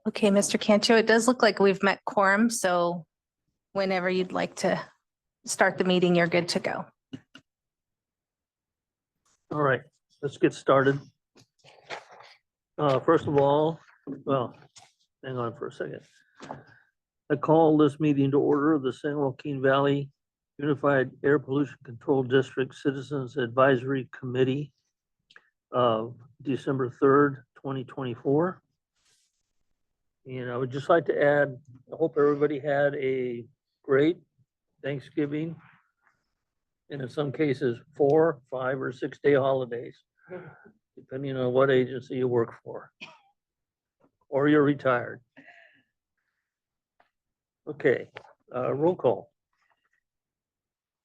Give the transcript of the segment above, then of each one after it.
Okay, Mr. Cantu, it does look like we've met quorum, so whenever you'd like to start the meeting, you're good to go. All right, let's get started. First of all, well, hang on for a second. I call this meeting to order of the San Joaquin Valley Unified Air Pollution Control District Citizens Advisory Committee of December 3rd, 2024. And I would just like to add, I hope everybody had a great Thanksgiving. And in some cases, 4, 5, or 6 day holidays, depending on what agency you work for. Or you're retired. Okay, roll call.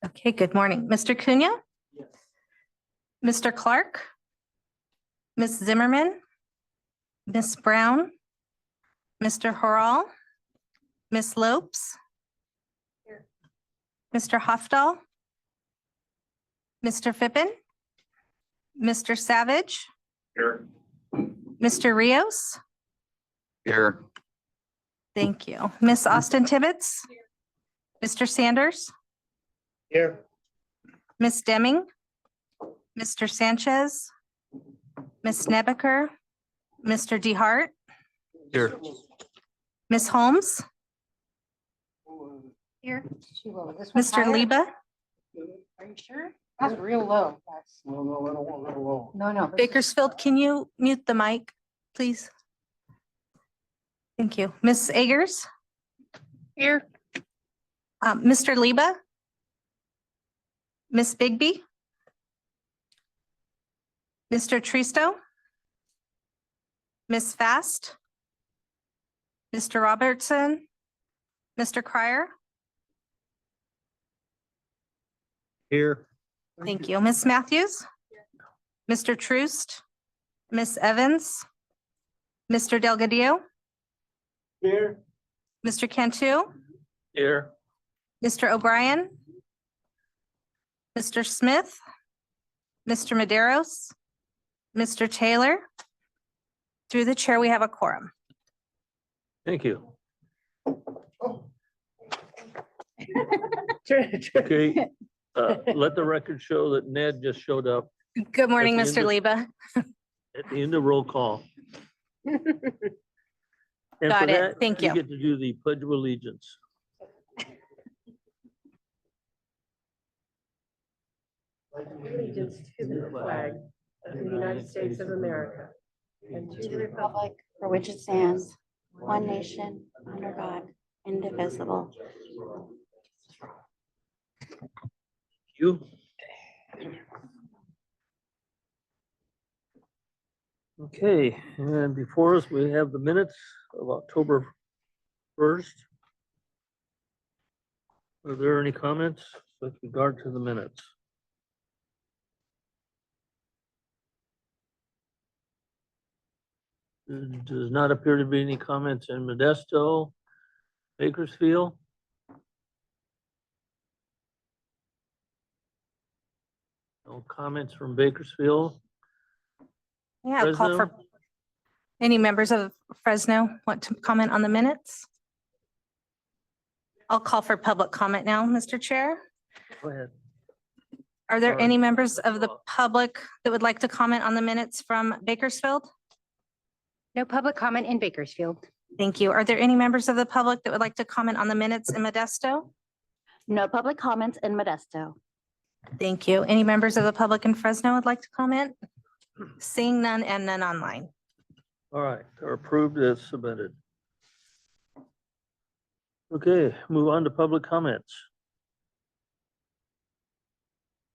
Okay, good morning. Mr. Cunha? Yes. Mr. Clark? Ms. Zimmerman? Ms. Brown? Mr. Harrell? Ms. Lopes? Here. Mr. Hofdahl? Mr. Fippen? Mr. Savage? Here. Mr. Rios? Here. Thank you. Ms. Austin Tibbetts? Mr. Sanders? Here. Ms. Deming? Mr. Sanchez? Ms. Nebaker? Mr. DeHart? Here. Ms. Holmes? Here, she will. This one's Mr. higher? Liba? Are you sure? That's real low. That's, No, I don't want real low. no. Bakersfield, can you mute the mic, please? Thank you. Ms. Agers? Here. Mr. Liba? Ms. Bigby? Mr. Tristo? Ms. Fast? Mr. Robertson? Mr. Cryer? Here. Thank you. Ms. Matthews? Mr. Troost? Ms. Evans? Mr. Delgadillo? Here. Mr. Cantu? Here. Mr. O'Brien? Mr. Smith? Mr. Maderos? Mr. Taylor? Through the chair, we have a quorum. Thank you. Okay, let the record show that Ned just showed up Good morning, At the Mr. end Liba. at the end of roll call. And for Got it. that, Thank you. get to do the Pledge of Allegiance. Allegiance to the flag of the United States of America and to the republic For which it stands, one nation, under God, indivisible. You. Okay, and before us, we have the minutes of October 1st. Are there any comments with regard to the minutes? There does not appear to be any comments in Modesto, Bakersfield. No comments from Bakersfield. Yeah, I'll call for Fresno? any members of Fresno want to comment on the minutes? I'll call for public comment now, Mr. Chair. Go ahead. Are there Sorry. any members of the public that would like to comment on the minutes from Bakersfield? No public comment in Bakersfield. Thank you. Are there any members of the public that would like to comment on the minutes in Modesto? No public comments in Modesto. Thank you. Any members of the public in Fresno would like to comment? Seeing none and none online. All right, they're approved as submitted. Okay, move on to public comments.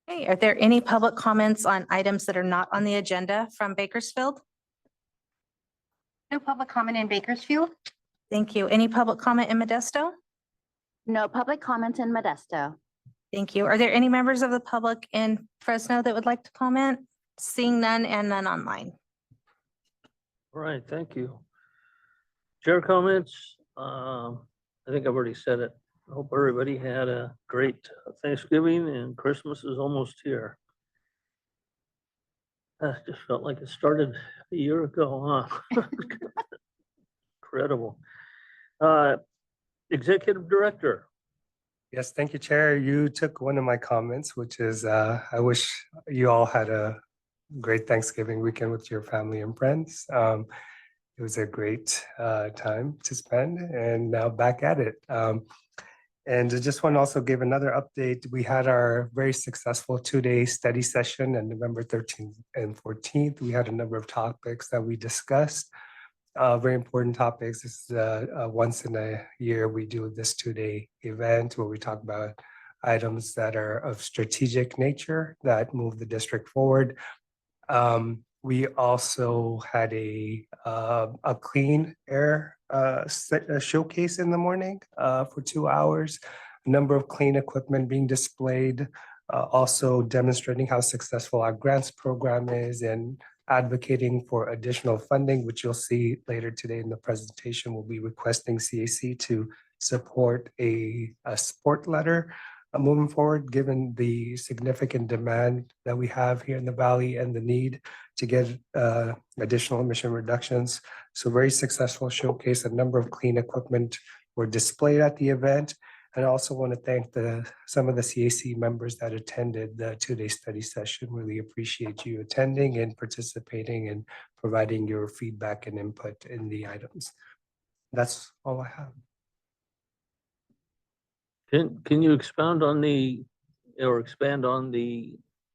Okay, are there any public comments on items that are not on the agenda from Bakersfield? No public comment in Bakersfield. Thank you. Any public comment in Modesto? No public comment in Modesto. Thank you. Are there any members of the public in Fresno that would like to comment? Seeing none and none online. All right, thank you. Chair comments, I think I've already said it. I hope everybody had a great Thanksgiving and Christmas is almost here. That just felt like it started a year ago, huh? Incredible. Executive Director, Yes, thank you, Chair. You took one of my comments, which is I wish you all had a great Thanksgiving weekend with your family and friends. It was a great time to spend, and now back at it. And I just want to also give another update. We had our very successful two-day study session on November 13th and 14th. We had a number of topics that we discussed. Very important topics. This is once in a year we do this two-day event where we talk about items that are of strategic nature that move the district forward. We also had a clean air showcase in the morning for 2 hours. A number of clean equipment being displayed, also demonstrating how successful our grants program is and advocating for additional funding, which you'll see later today in the presentation. We'll be requesting CAC to support a support letter moving forward, given the significant demand that we have here in the Valley and the need to get additional emission reductions. So very successful showcase. A number of clean equipment were displayed at the event. And I also want to thank some of the CAC members that attended the two-day study session. Really appreciate you attending and participating and providing your feedback and input in the items. That's all I have. can you expand on the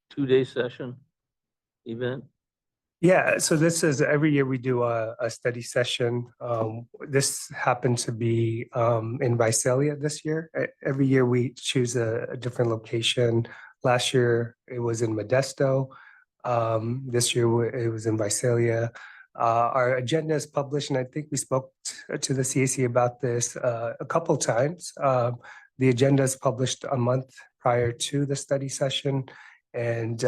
two-day session event? Yeah, so this is every year we do a study session. This happened to be in Visalia this year. Every year we choose a different location. Last year it was in Modesto. This year it was in Visalia. Our agenda is published, and I think we spoke to the CAC about this a couple times. The agenda is published a month prior to the study session. And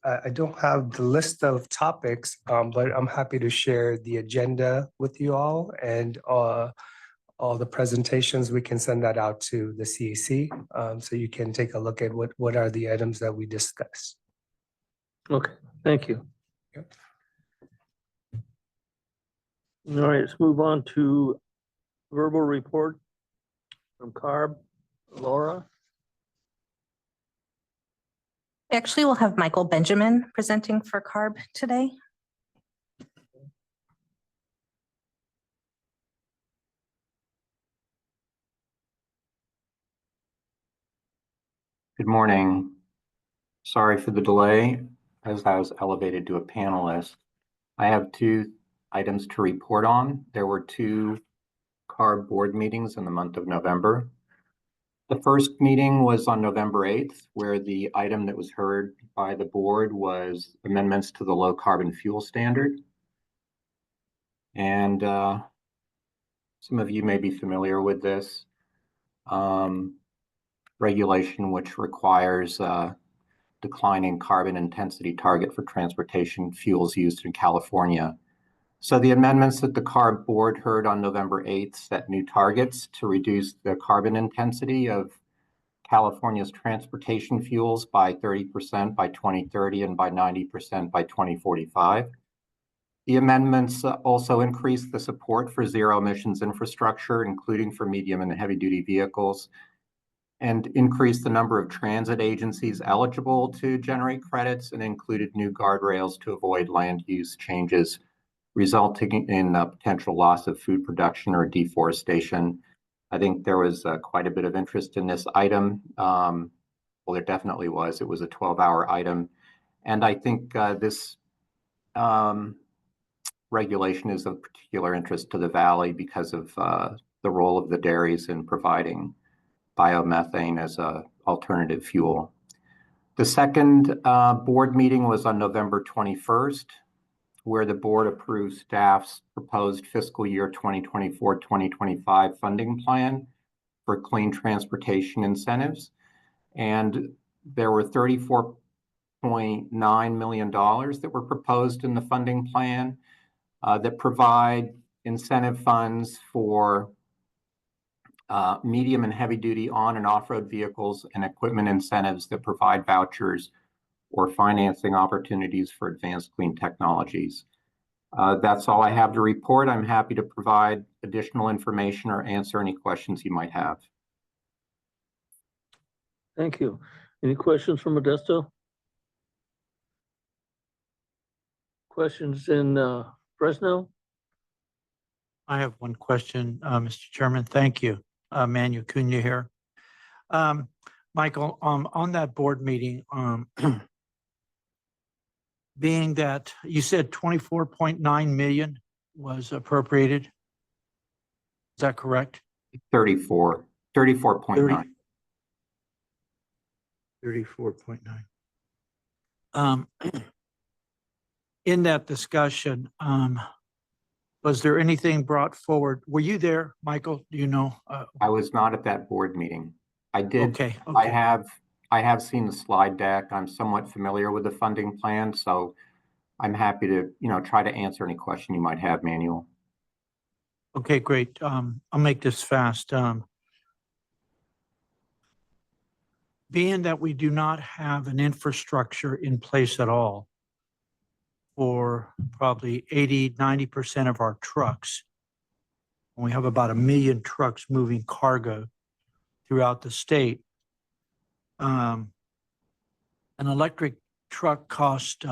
I don't have the list of topics, but I'm happy to share the agenda with you all and all the presentations. We can send that out to the CAC so you can take a look at what are the items that we discussed. Okay, thank you. Yep. All right, let's move on to verbal report from CARB. Laura? Actually, we'll have Michael Benjamin presenting for CARB today. Good morning. Sorry for the delay, as I was elevated to a panelist. I have 2 items to report on. There were 2 CARB board meetings in the month of November. The first meeting was on November 8th, where the item that was heard by the board was amendments to the low carbon fuel standard. And some of you may be familiar with this regulation, which requires declining carbon intensity target for transportation fuels used in California. So the amendments that the CARB board heard on November 8th set new targets to reduce the carbon intensity of California's transportation fuels by 30% by 2030 and by 90% by 2045. The amendments also increased the support for zero emissions infrastructure, including for medium and heavy duty vehicles, and increased the number of transit agencies eligible to generate credits, and included new guardrails to avoid land use changes resulting in a potential loss of food production or deforestation. I think there was quite a bit of interest in this item. Well, there definitely was. It was a 12-hour item. And I think this regulation is of particular interest to the Valley because of the role of the dairies in providing biomethane as an alternative fuel. The second board meeting was on November 21st, where the board approved staff's proposed fiscal year 2024-2025 funding plan for clean transportation incentives. And there were $34.9 million that were proposed in the funding plan that provide incentive funds for medium and heavy duty on and off-road vehicles and equipment incentives that provide vouchers or financing opportunities for advanced clean technologies. That's all I have to report. I'm happy to provide additional information or answer any questions you might have. Thank you. Any questions from Modesto? Questions in Fresno? I have one question, Mr. Chairman. Thank you. Manu Cunha here. Michael, on that board meeting, being that you said 24.9 million was appropriated. Is that correct? 34.9. 34.9. In that discussion, was there anything brought forward? Were you there, Michael? Do you know? I was not at that board meeting. I did. Okay. I have seen the slide deck. I'm somewhat familiar with the funding plan, so I'm happy to, try to answer any question you might have, Manuel. Okay, great. I'll make this fast. Being that we do not have an infrastructure in place at all for probably 80–90% of our trucks, and we have about 1 million trucks moving cargo throughout the state. An electric truck costs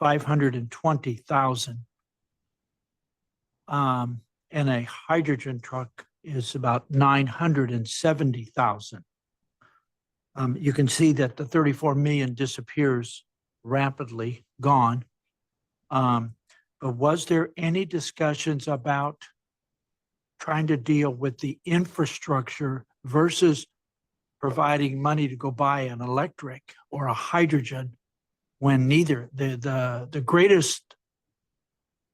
$520,000, and a hydrogen truck is about $970,000. You can see that the 34 million disappears rapidly, gone. But was there any discussions about trying to deal with the infrastructure versus providing money to go buy an electric or a hydrogen when neither? The greatest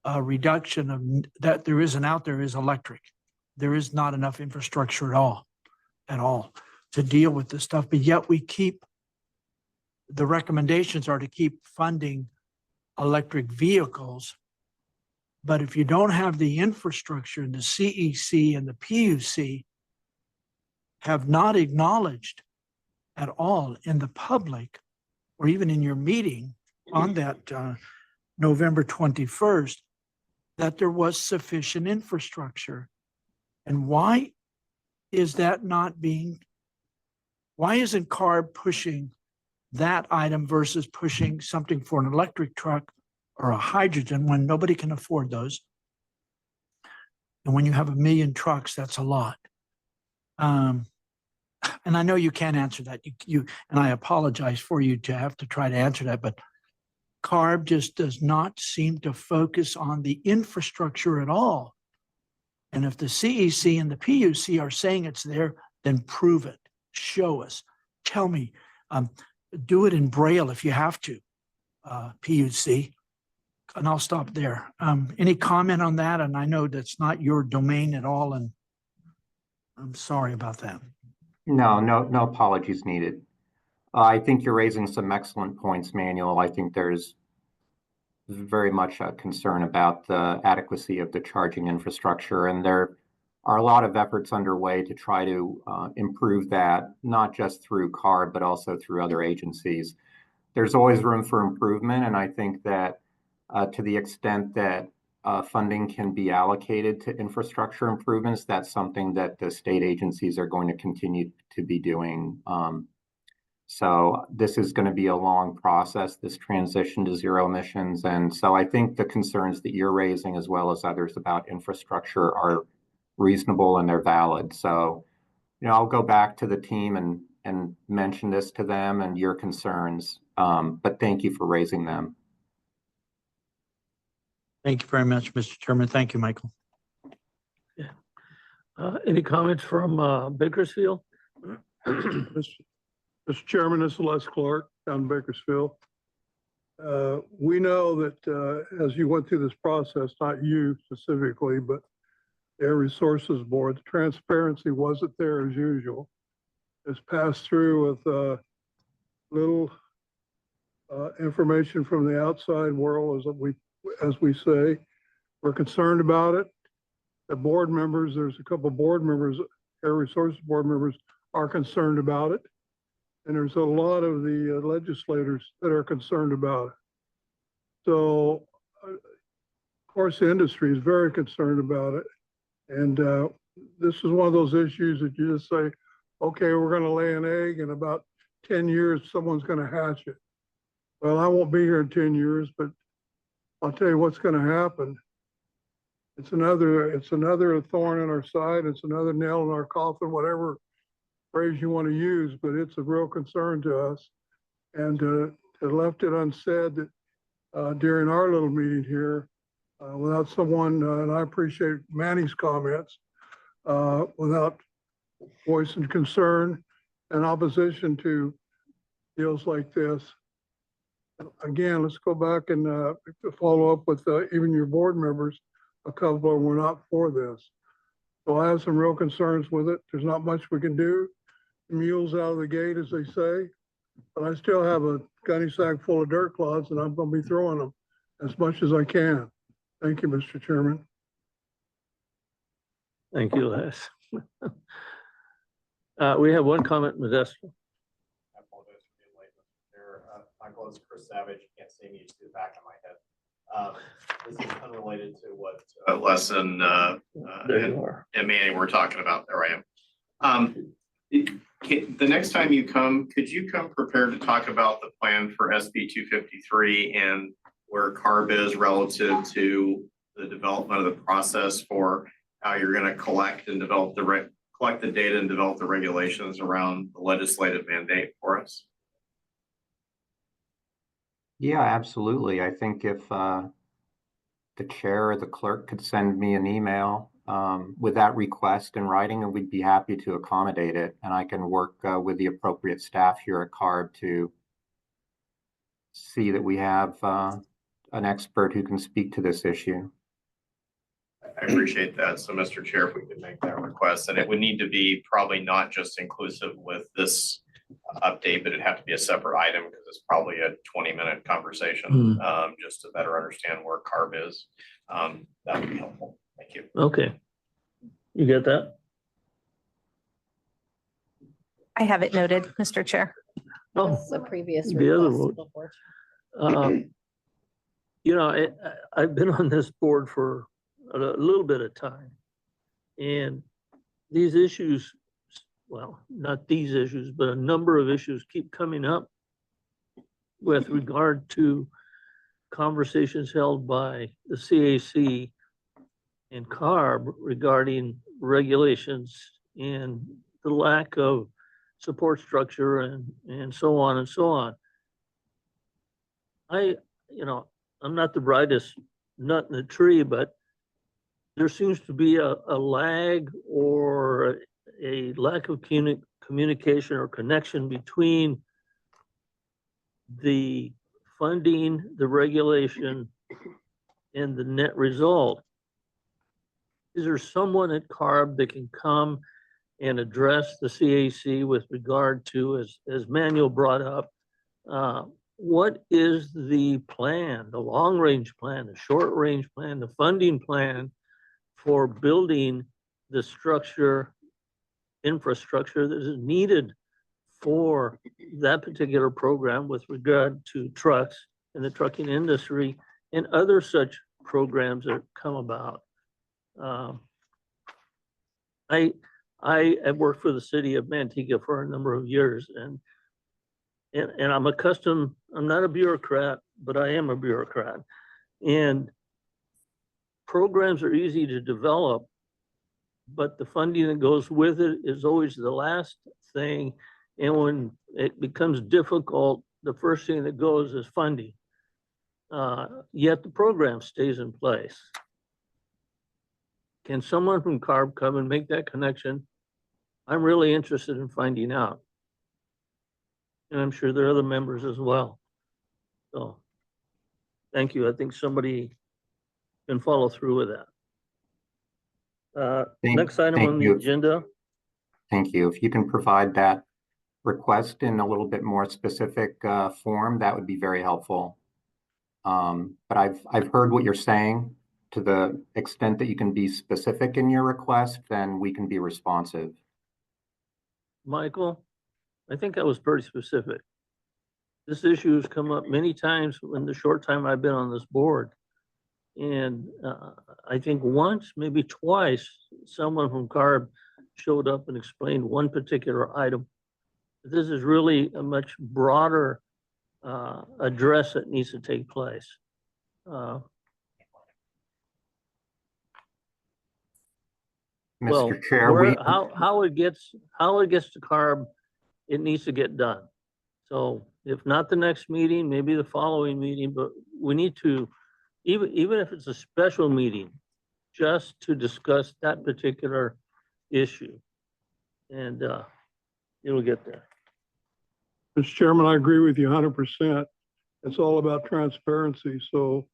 reduction of that there isn't out there is electric. There is not enough infrastructure at all to deal with this stuff, but yet the recommendations are to keep funding electric vehicles. But if you don't have the infrastructure, and the CEC and the PUC have not acknowledged at all in the public or even in your meeting on that November 21st, that there was sufficient infrastructure. And why is that not being, why isn't CARB pushing that item versus pushing something for an electric truck or a hydrogen when nobody can afford those? And when you have 1 million trucks, that's a lot. And I know you can't answer that. And I apologize for you to have to try to answer that, but CARB just does not seem to focus on the infrastructure at all. And if the CEC and the PUC are saying it's there, then prove it. Show us. Tell me. Do it in Braille if you have to, PUC. And I'll stop there. Any comment on that? And I know that's not your domain at all, and I'm sorry about that. No apologies needed. I think you're raising some excellent points, Manuel. I think there's very much a concern about the adequacy of the charging infrastructure, and there are a lot of efforts underway to try to improve that, not just through CARB, but also through other agencies. There's always room for improvement, and I think that to the extent that funding can be allocated to infrastructure improvements, that's something that the state agencies are going to continue to be doing. So this is going to be a long process, this transition to zero emissions. And so I think the concerns that you're raising, as well as others about infrastructure, are reasonable and they're valid. So, I'll go back to the team and mention this to them and your concerns. But thank you for raising them. Thank you very much, Mr. Chairman. Thank you, Michael. Any comments from Bakersfield? Mr. Chairman, this is Les Clark down in Bakersfield. We know that as you went through this process, not you specifically, but the Air Resources Board, the transparency wasn't there as usual. It's passed through with little information from the outside world, as we say. We're concerned about it. The board members, there's a couple of board members, Air Resources Board members, are concerned about it. And there's a lot of the legislators that are concerned about it. So, of course, the industry is very concerned about it. And this is one of those issues that you just say, okay, we're going to lay an egg, and about 10 years, someone's going to hatch it. Well, I won't be here in 10 years, but I'll tell you what's going to happen. It's another thorn in our side. It's another nail in our coffin, whatever phrase you want to use, but it's a real concern to us. And to left it unsaid that during our little meeting here, without someone, and I appreciate Manny's comments, without voicing concern and opposition to deals like this. Again, let's go back and follow up with even your board members. A couple of them were not for this. So I have some real concerns with it. There's not much we can do. The mule's out of the gate, as they say, but I still have a gunny sack full of dirt clods, and I'm going to be throwing them as much as I can. Thank you, Mr. Chairman. Thank you, Les. We have one comment, Modesto. I apologize for being late, Mr. Chair. Michael, it's Chris Savage. You can't see me, it's to the back of my head. This is unrelated to what Les and There you are. Manny were talking about. There I am. The next time you come, could you come prepared to talk about the plan for SB 253 and where CARB is relative to the development of the process for how you're going to collect and develop collect the data and develop the regulations around the legislative mandate for us? Yeah, absolutely. I think if the chair or the clerk could send me an email with that request in writing, and we'd be happy to accommodate it. And I can work with the appropriate staff here at CARB to see that we have an expert who can speak to this issue. I appreciate that. So, Mr. Chair, if we could make that request, and it would need to be probably not just inclusive with this update, but it'd have to be a separate item because it's probably a 20-minute conversation just to better understand where CARB is. That would be helpful. Thank you. Okay. You get that? I have it noted, Mr. Chair. Oh, This is a previous the other request one. before. You know, I've been on this board for a little bit of time. And these issues, well, not these issues, but a number of issues keep coming up with regard to conversations held by the CAC and CARB regarding regulations and the lack of support structure and so on and so on. I'm not the brightest nut in the tree, but there seems to be a lag or a lack of communication or connection between the funding, the regulation, and the net result. Is there someone at CARB that can come and address the CAC with regard to, as Manuel brought up, what is the plan, the long-range plan, the short-range plan, the funding plan for building the infrastructure that is needed for that particular program with regard to trucks and the trucking industry and other such programs that come about? I have worked for the city of Manteca for a number of years, and I'm accustomed, I'm not a bureaucrat, but I am a bureaucrat. And programs are easy to develop, but the funding that goes with it is always the last thing. And when it becomes difficult, the first thing that goes is funding. Yet the program stays in place. Can someone from CARB come and make that connection? I'm really interested in finding out. And I'm sure there are other members as well. So, thank you. I think somebody can follow through with that. Next item on the agenda. Thank you. If you can provide that request in a little bit more specific form, that would be very helpful. But I've heard what you're saying. To the extent that you can be specific in your request, then we can be responsive. Michael? I think I was pretty specific. This issue has come up many times in the short time I've been on this board. And I think once, maybe twice, someone from CARB showed up and explained one particular item. This is really a much broader address that needs to take place. Well, Mr. Chair, how it gets to CARB, it needs to get done. So if not the next meeting, maybe the following meeting, but we need to, even if it's a special meeting, just to discuss that particular issue. And it'll get there. Mr. Chairman, I agree with you 100%. It's all about transparency, so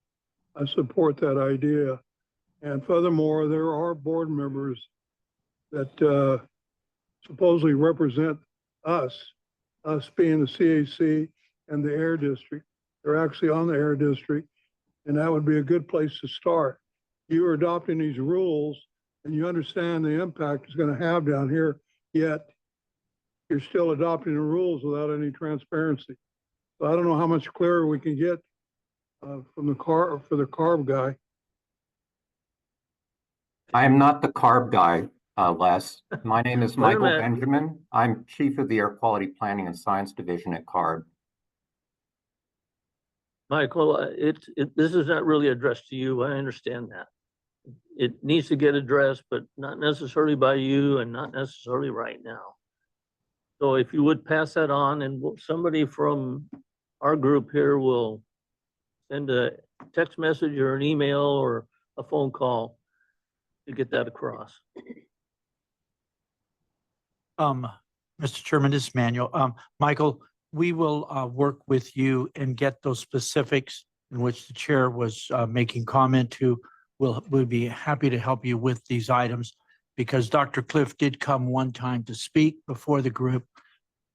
I support that idea. And furthermore, there are board members that supposedly represent us being the CAC and the Air District. They're actually on the Air District, and that would be a good place to start. You are adopting these rules, and you understand the impact it's going to have down here, yet you're still adopting the rules without any transparency. So I don't know how much clearer we can get from the CARB guy. I am not the CARB guy, Les. My name is Wait a Michael minute. Benjamin. I'm Chief of the Air Quality Planning and Science Division at CARB. Michael, this is not really addressed to you. I understand that. It needs to get addressed, but not necessarily by you and not necessarily right now. So if you would pass that on, and somebody from our group here will send a text message or an email or a phone call to get that across. Mr. Chairman, this is Manuel. Michael, we will work with you and get those specifics in which the chair was making comment to. We'll be happy to help you with these items because Dr. Cliff did come one time to speak before the group.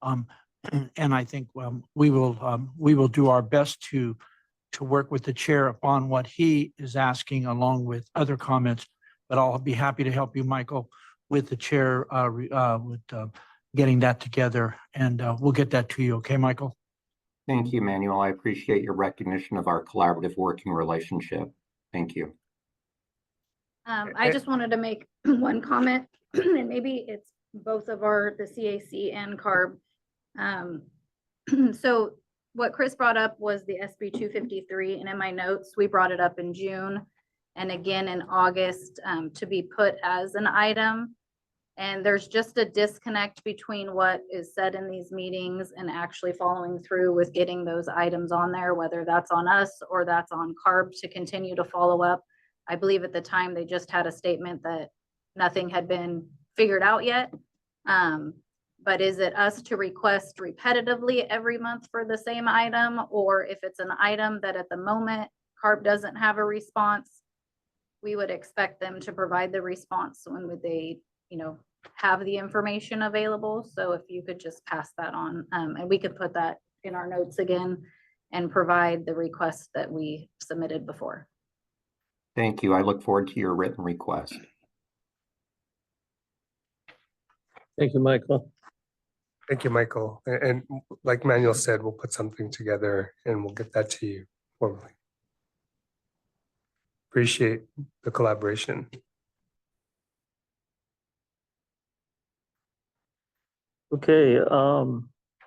And I think we will do our best to work with the chair upon what he is asking along with other comments. But I'll be happy to help you, Michael, with the chair with getting that together, and we'll get that to you. Okay, Michael? Thank you, Manuel. I appreciate your recognition of our collaborative working relationship. Thank you. I just wanted to make one comment, and maybe it's both of the CAC and CARB. So what Chris brought up was the SB 253, and in my notes, we brought it up in June and again in August to be put as an item. And there's just a disconnect between what is said in these meetings and actually following through with getting those items on there, whether that's on us or that's on CARB to continue to follow up. I believe at the time they just had a statement that nothing had been figured out yet. But is it us to request repetitively every month for the same item? Or if it's an item that at the moment CARB doesn't have a response, we would expect them to provide the response when would they, have the information available. So if you could just pass that on, and we could put that in our notes again and provide the request that we submitted before. Thank you. I look forward to your written request. Thank you, Michael. Thank you, Michael. And like Manuel said, we'll put something together and we'll get that to you formally. Appreciate the collaboration. Okay,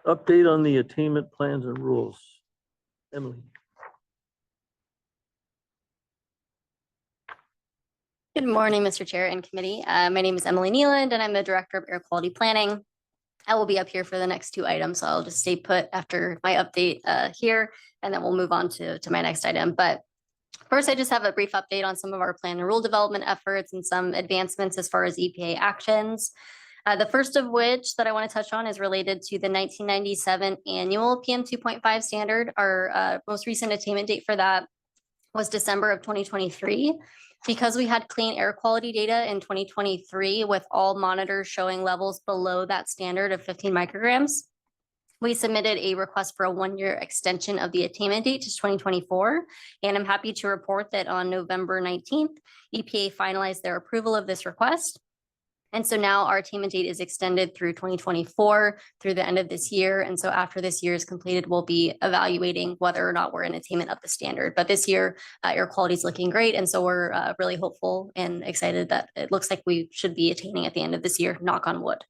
update on the attainment plans and rules. Emily. Good morning, Mr. Chair and committee. My name is Emily Nealand and I'm the Director of Air Quality Planning. I will be up here for the next two items, so I'll just stay put after my update here, and then we'll move on to my next item. But first, I just have a brief update on some of our plan and rule development efforts and some advancements as far as EPA actions. The first of which that I want to touch on is related to the 1997 annual PM 2.5 standard. Our most recent attainment date for that was December of 2023. Because we had clean air quality data in 2023 with all monitors showing levels below that standard of 15 micrograms, we submitted a request for a one-year extension of the attainment date to 2024. And I'm happy to report that on November 19th, EPA finalized their approval of this request. And so now our attainment date is extended through 2024 through the end of this year. And so after this year is completed, we'll be evaluating whether or not we're in attainment of the standard. But this year, air quality is looking great. And so we're really hopeful and excited that it looks like we should be attaining at the end of this year, knock on wood.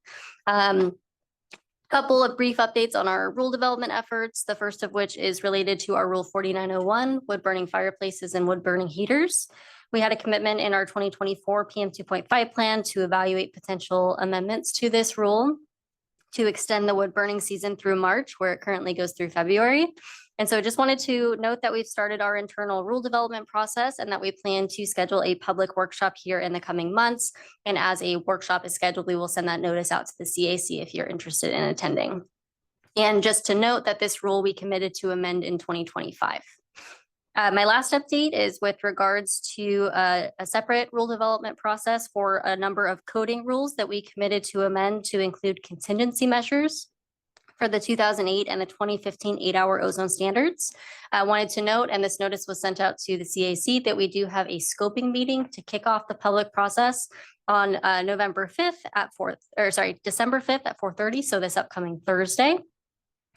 Couple of brief updates on our rule development efforts. The first of which is related to our Rule 4901, wood burning fireplaces and wood burning heaters. We had a commitment in our 2024 PM 2.5 plan to evaluate potential amendments to this rule to extend the wood burning season through March, where it currently goes through February. And so just wanted to note that we've started our internal rule development process and that we plan to schedule a public workshop here in the coming months. And as a workshop is scheduled, we will send that notice out to the CAC if you're interested in attending. And just to note that this rule we committed to amend in 2025. My last update is with regards to a separate rule development process for a number of coding rules that we committed to amend to include contingency measures for the 2008 and the 2015 8-hour ozone standards. I wanted to note, and this notice was sent out to the CAC, that we do have a scoping meeting to kick off the public process on December 5th at 4:30, so this upcoming Thursday.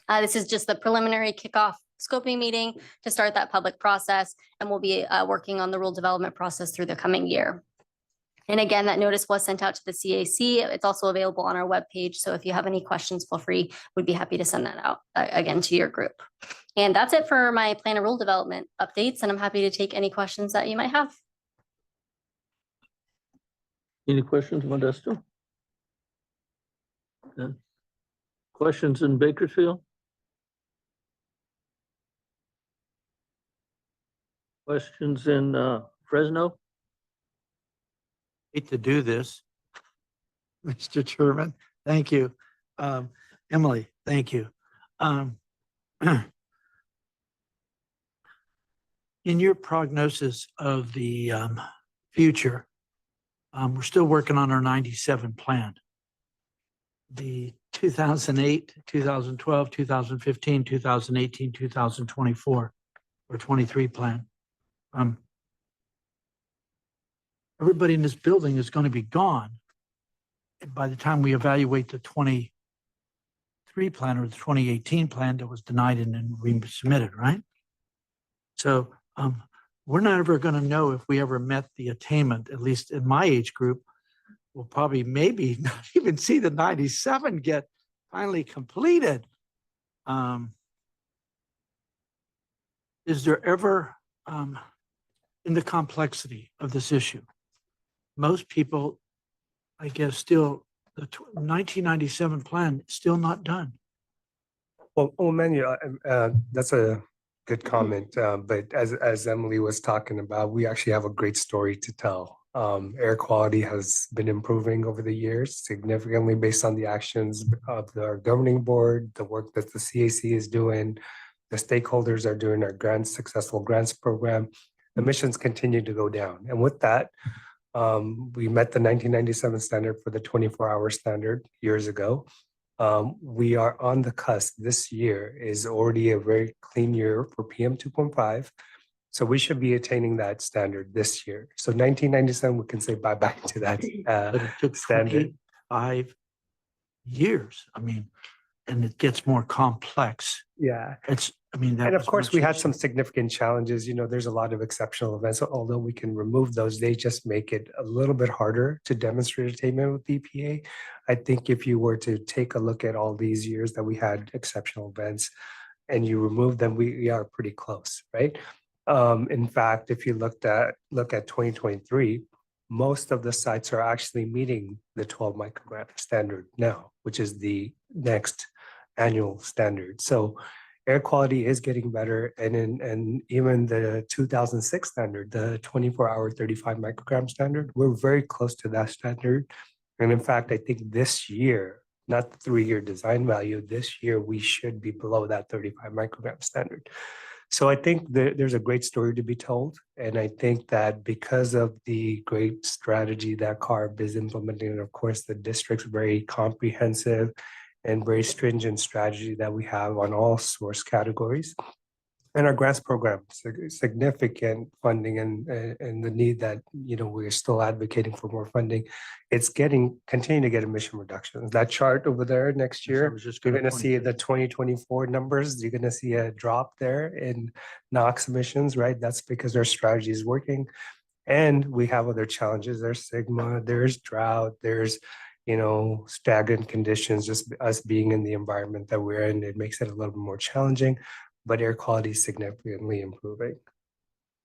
This is just the preliminary kickoff scoping meeting to start that public process, and we'll be working on the rule development process through the coming year. And again, that notice was sent out to the CAC. It's also available on our webpage. So if you have any questions, feel free. We'd be happy to send that out again to your group. And that's it for my plan of rule development updates. And I'm happy to take any questions that you might have. Any questions, Modesto? None. Questions in Bakersfield? Questions in Fresno? Hate to do this. Mr. Chairman, thank you. Emily, thank you. In your prognosis of the future, we're still working on our 97 plan. The 2008, 2012, 2015, 2018, 2024, or 23 plan. Everybody in this building is going to be gone by the time we evaluate the 23 plan or the 2018 plan that was denied and then resubmitted, right? So we're not ever going to know if we ever met the attainment, at least in my age group. We'll probably maybe not even see the 97 get finally completed. Is there ever, in the complexity of this issue, most people, I guess, still, the 1997 plan is still not done. Well, Manu, that's a good comment. But as Emily was talking about, we actually have a great story to tell. Air quality has been improving over the years significantly based on the actions of our governing board, the work that the CAC is doing, the stakeholders are doing our successful grants program. Emissions continue to go down. And with that, we met the 1997 standard for the 24-hour standard years ago. We are on the cusp. This year is already a very clean year for PM 2.5. So we should be attaining that standard this year. So 1997, we can say bye-bye to that But it took standard. 25 years. I mean, and it gets more complex. Yeah. And of course, we had some significant challenges. You know, there's a lot of exceptional events. So although we can remove those, they just make it a little bit harder to demonstrate attainment with EPA. I think if you were to take a look at all these years that we had exceptional events and you remove them, we are pretty close, right? In fact, if you look at 2023, most of the sites are actually meeting the 12 microgram standard now, which is the next annual standard. So air quality is getting better. And even the 2006 standard, the 24-hour 35 microgram standard, we're very close to that standard. And in fact, I think this year, not the 3-year design value, this year we should be below that 35 microgram standard. So I think there's a great story to be told. And I think that because of the great strategy that CARB is implementing, and of course, the district's very comprehensive and very stringent strategy that we have on all source categories, And our grants program, significant funding and the need that, we're still advocating for more funding. It's continuing to get emission reductions. That chart over there next Yes, I year, was just you're gonna gonna point see to the 2024 numbers. You're gonna see a drop there in NOx emissions, right? That's because our strategy is working. And we have other challenges. There's Sigma, there's drought, there's, stagnant conditions, just us being in the environment that we're in. It makes it a little bit more challenging, but air quality is significantly improving.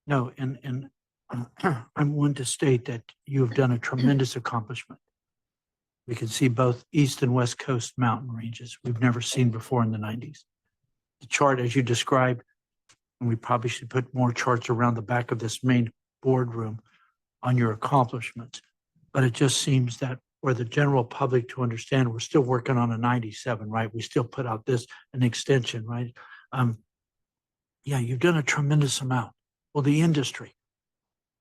No, and I'm one to state that you have done a tremendous accomplishment. We can see both east and west coast mountain ranges we've never seen before in the 90s. The chart, as you described, and we probably should put more charts around the back of this main boardroom on your accomplishments. But it just seems that for the general public to understand, we're still working on a 97, right? We still put out an extension, right? Yeah, you've done a tremendous amount. Well, the industry,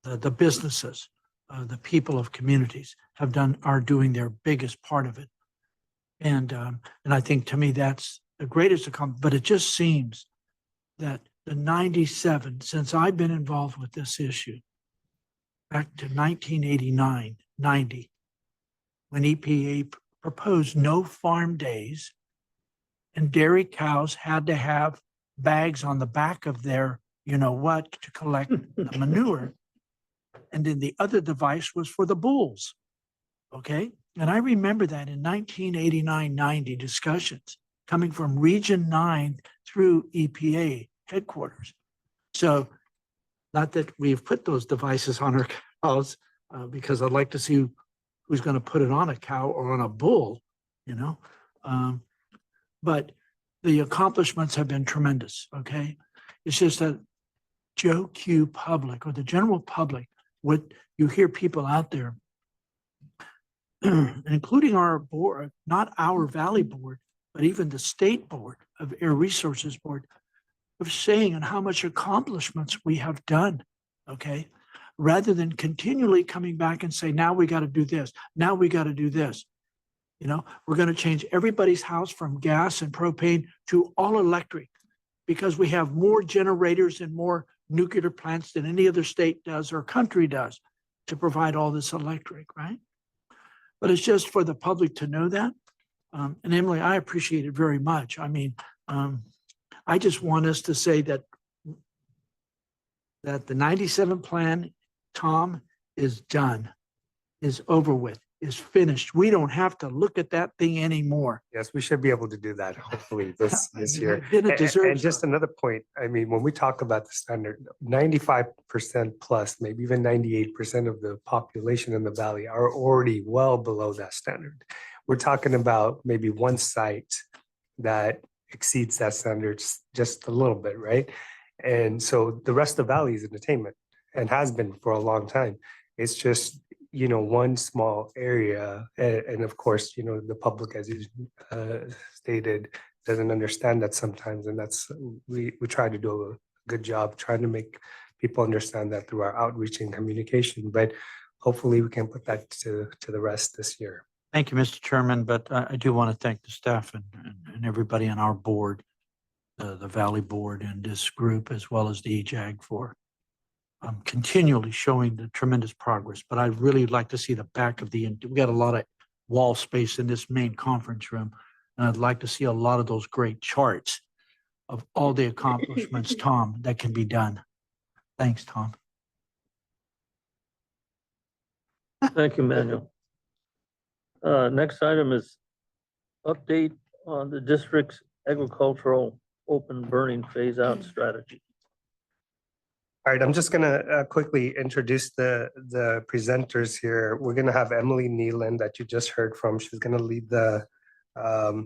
the businesses, the people of communities are doing their biggest part of it. And I think to me, that's the greatest accomplishment, but it just seems that the 97, since I've been involved with this issue, back to 1989, 90, when EPA proposed no farm days and dairy cows had to have bags on the back of their, to collect the manure. And then the other device was for the bulls. Okay. And I remember that in 1989, 90 discussions coming from Region 9 through EPA headquarters. So not that we've put those devices on our cows, because I'd like to see who's going to put it on a cow or on a bull, but the accomplishments have been tremendous. Okay. It's just that Joe Q public or the general public, what you hear people out there, including our board, not our Valley board, but even the state board of Air Resources Board, of saying and how much accomplishments we have done. Okay. Rather than continually coming back and say, now we got to do this. Now we got to do this. We're going to change everybody's house from gas and propane to all electric because we have more generators and more nuclear plants than any other state does or country does to provide all this electric, right? But it's just for the public to know that. And Emily, I appreciate it very much. I mean, I just want us to say that the 97 plan, Tom, is done, is over with, is finished. We don't have to look at that thing anymore. Yes, we should be able to do that hopefully this year. Then it And deserves just another point, I mean, when we talk about the standard, 95% plus, maybe even 98% of the population in the valley are already well below that standard. We're talking about maybe one site that exceeds that standard just a little bit, right? And so the rest of the valley is in attainment and has been for a long time. It's just, one small area. And of course, the public, as you stated, doesn't understand that sometimes. And that's, we try to do a good job trying to make people understand that through our outreach and communication. But hopefully we can put that to the rest this year. Thank you, Mr. Chairman, but I do want to thank the staff and everybody on our board, the Valley Board and this group, as well as the EJAG for continually showing the tremendous progress. But I'd really like to see the back of we got a lot of wall space in this main conference room. And I'd like to see a lot of those great charts of all the accomplishments, Tom, that can be done. Thanks, Tom. Thank you, Manuel. Next item is update on the district's agricultural open burning phase out strategy. All right, I'm just gonna quickly introduce the presenters here. We're gonna have Emily Nealon that you just heard from. She's gonna lead the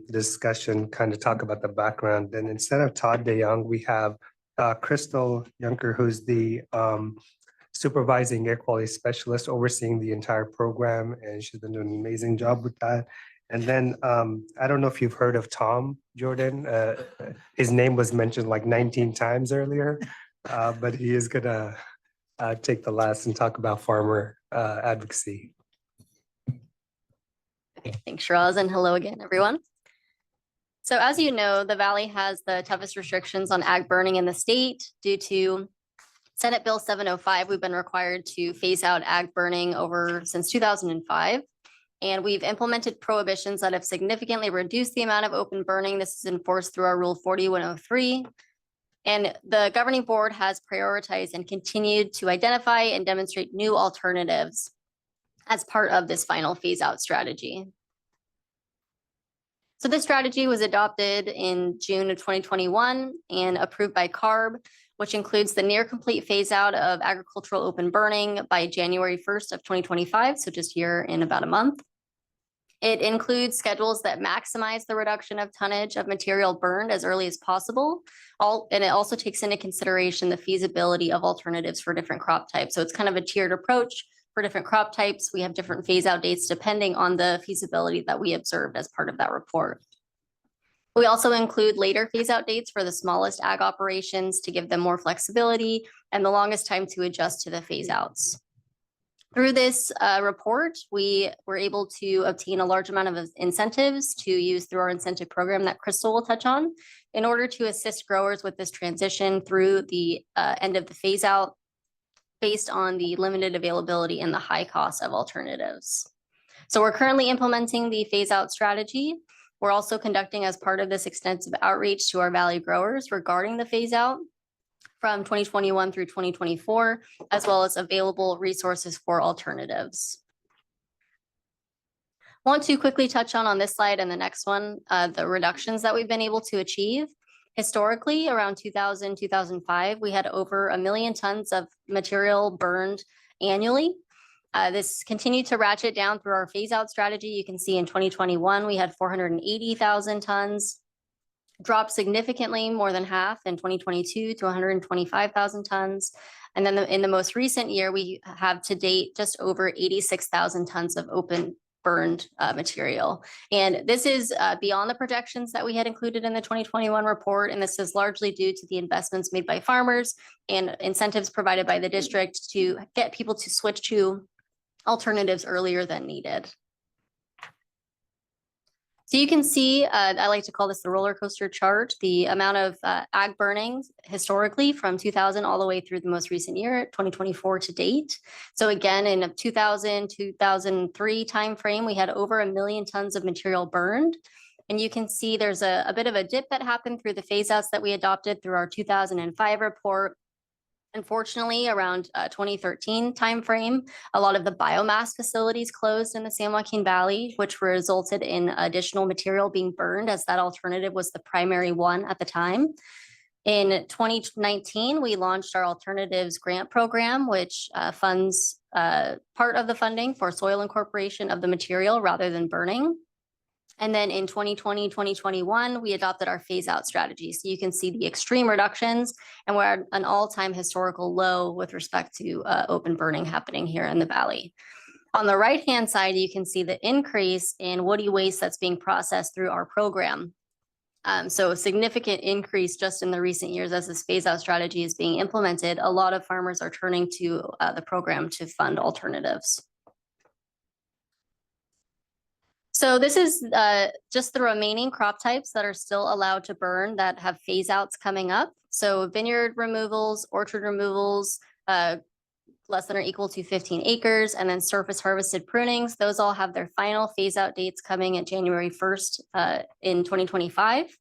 discussion, kind of talk about the background. And instead of Todd DeYoung, we have Crystal Junker, who's the supervising air quality specialist overseeing the entire program, and she's been doing an amazing job with that. And then I don't know if you've heard of Tom Jordan. His name was mentioned like 19 times earlier. But he is gonna take the last and talk about farmer advocacy. Thanks, Shiraz, and hello again, everyone. So as you know, the Valley has the toughest restrictions on ag burning in the state due to Senate Bill 705. We've been required to phase out ag burning since 2005. And we've implemented prohibitions that have significantly reduced the amount of open burning. This is enforced through our Rule 4103. And the governing board has prioritized and continued to identify and demonstrate new alternatives as part of this final phase out strategy. So this strategy was adopted in June of 2021 and approved by CARB, which includes the near complete phase out of agricultural open burning by January 1st of 2025, so just here in about a month. It includes schedules that maximize the reduction of tonnage of material burned as early as possible. And it also takes into consideration the feasibility of alternatives for different crop types. So it's kind of a tiered approach for different crop types. We have different phase out dates depending on the feasibility that we observed as part of that report. We also include later phase out dates for the smallest ag operations to give them more flexibility and the longest time to adjust to the phase outs. Through this report, we were able to obtain a large amount of incentives to use through our incentive program that Crystal will touch on in order to assist growers with this transition through the end of the phase out based on the limited availability and the high cost of alternatives. So we're currently implementing the phase out strategy. We're also conducting as part of this extensive outreach to our Valley growers regarding the phase out from 2021 through 2024, as well as available resources for alternatives. Want to quickly touch on this slide and the next one, the reductions that we've been able to achieve. Historically, around 2000, 2005, we had over 1 million tons of material burned annually. This continued to ratchet down through our phase out strategy. You can see in 2021, we had 480,000 tons. Dropped significantly, more than half in 2022 to 125,000 tons. And then in the most recent year, we have to date just over 86,000 tons of open burned material. And this is beyond the projections that we had included in the 2021 report. And this is largely due to the investments made by farmers and incentives provided by the district to get people to switch to alternatives earlier than needed. So you can see, I like to call this the roller coaster chart, the amount of ag burnings historically from 2000 all the way through the most recent year, 2024 to date. So again, in a 2000, 2003 timeframe, we had over 1 million tons of material burned. And you can see there's a bit of a dip that happened through the phase outs that we adopted through our 2005 report. Unfortunately, around 2013 timeframe, a lot of the biomass facilities closed in the San Joaquin Valley, which resulted in additional material being burned as that alternative was the primary one at the time. In 2019, we launched our alternatives grant program, which funds part of the funding for soil incorporation of the material rather than burning. And then in 2020, 2021, we adopted our phase out strategy. So you can see the extreme reductions, and we're at an all-time historical low with respect to open burning happening here in the Valley. On the right-hand side, you can see the increase in woody waste that's being processed through our program. So a significant increase just in the recent years as this phase out strategy is being implemented. A lot of farmers are turning to the program to fund alternatives. So this is just the remaining crop types that are still allowed to burn that have phase outs coming up. So vineyard removals, orchard removals, less than or equal to 15 acres, and then surface harvested prunings. Those all have their final phase out dates coming at January 1st in 2025.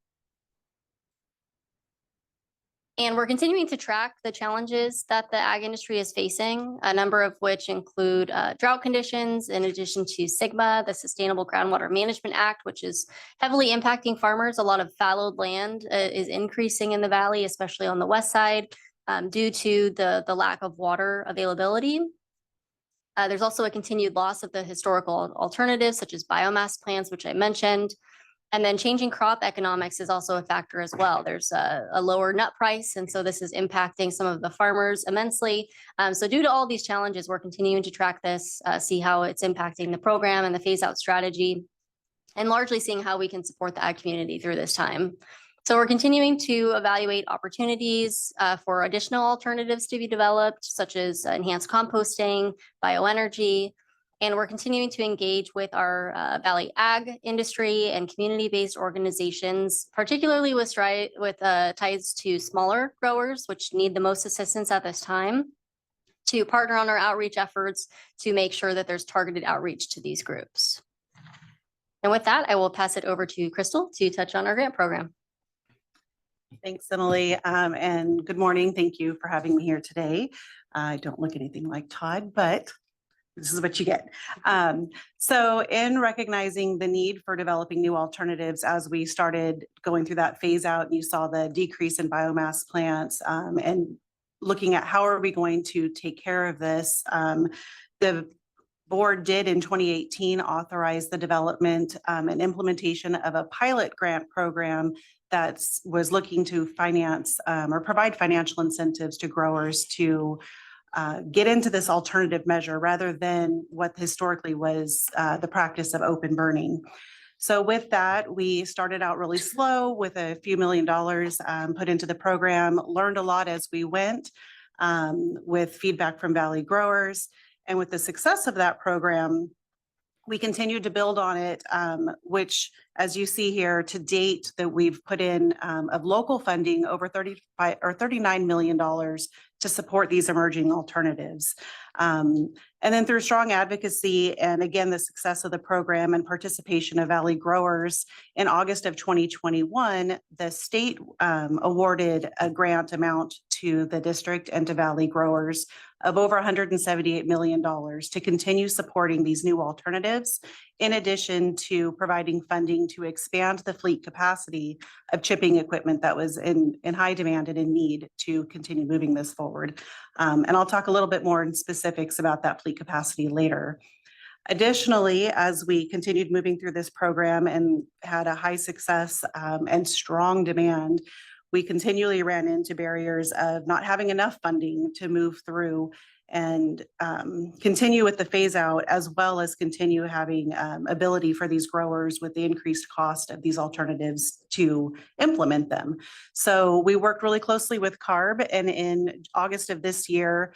And we're continuing to track the challenges that the ag industry is facing, a number of which include drought conditions, in addition to SGMA, the Sustainable Groundwater Management Act, which is heavily impacting farmers. A lot of fallowed land is increasing in the Valley, especially on the west side, due to the lack of water availability. There's also a continued loss of the historical alternatives, such as biomass plants, which I mentioned. And then changing crop economics is also a factor as well. There's a lower nut price, and so this is impacting some of the farmers immensely. So due to all these challenges, we're continuing to track this, see how it's impacting the program and the phase out strategy, and largely seeing how we can support the ag community through this time. So we're continuing to evaluate opportunities for additional alternatives to be developed, such as enhanced composting, bioenergy. And we're continuing to engage with our Valley Ag industry and community-based organizations, particularly with ties to smaller growers, which need the most assistance at this time, to partner on our outreach efforts to make sure that there's targeted outreach to these groups. And with that, I will pass it over to Crystal to touch on our grant program. Thanks, Emily, and good morning. Thank you for having me here today. I don't look anything like Todd, but this is what you get. So in recognizing the need for developing new alternatives as we started going through that phase out, you saw the decrease in biomass plants and looking at how are we going to take care of this. The board did in 2018 authorize the development and implementation of a pilot grant program that was looking to finance or provide financial incentives to growers to get into this alternative measure rather than what historically was the practice of open burning. So with that, we started out really slow with a few $1 million put into the program, learned a lot as we went with feedback from Valley growers. And with the success of that program, we continued to build on it, which, as you see here, to date that we've put in of local funding over $39 million to support these emerging alternatives. And then through strong advocacy and again, the success of the program and participation of Valley growers, in August of 2021, the state awarded a grant amount to the district and to Valley growers of over $178 million to continue supporting these new alternatives, in addition to providing funding to expand the fleet capacity of chipping equipment that was in high demand and in need to continue moving this forward. And I'll talk a little bit more in specifics about that fleet capacity later. Additionally, as we continued moving through this program and had a high success and strong demand, we continually ran into barriers of not having enough funding to move through and continue with the phase out, as well as continue having ability for these growers with the increased cost of these alternatives to implement them. So we worked really closely with CARB, and in August of this year,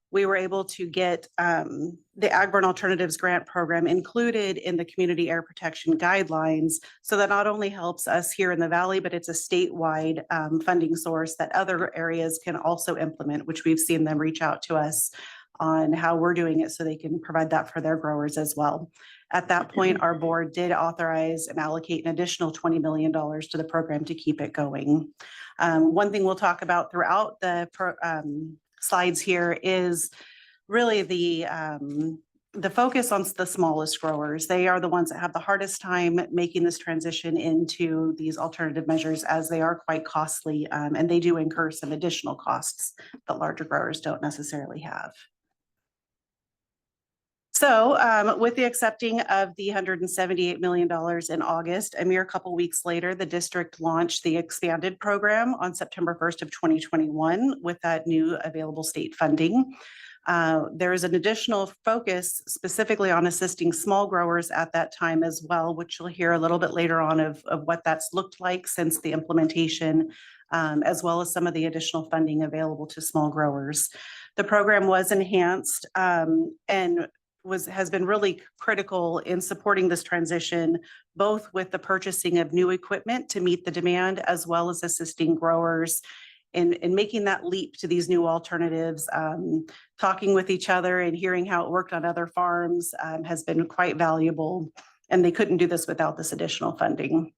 we were able to get the Ag Burn Alternatives Grant Program included in the Community Air Protection Guidelines. So that not only helps us here in the Valley, but it's a statewide funding source that other areas can also implement, which we've seen them reach out to us on how we're doing it so they can provide that for their growers as well. At that point, our board did authorize and allocate an additional $20 million to the program to keep it going. One thing we'll talk about throughout the slides here is really the focus on the smallest growers. They are the ones that have the hardest time making this transition into these alternative measures, as they are quite costly and they do incur some additional costs that larger growers don't necessarily have. So with the accepting of the $178 million in August, a mere couple weeks later, the district launched the expanded program on September 1st of 2021 with that new available state funding. There is an additional focus specifically on assisting small growers at that time as well, which you'll hear a little bit later on of what that's looked like since the implementation, as well as some of the additional funding available to small growers. The program was enhanced and has been really critical in supporting this transition, both with the purchasing of new equipment to meet the demand, as well as assisting growers in making that leap to these new alternatives. Talking with each other and hearing how it worked on other farms has been quite valuable, and they couldn't do this without this additional funding.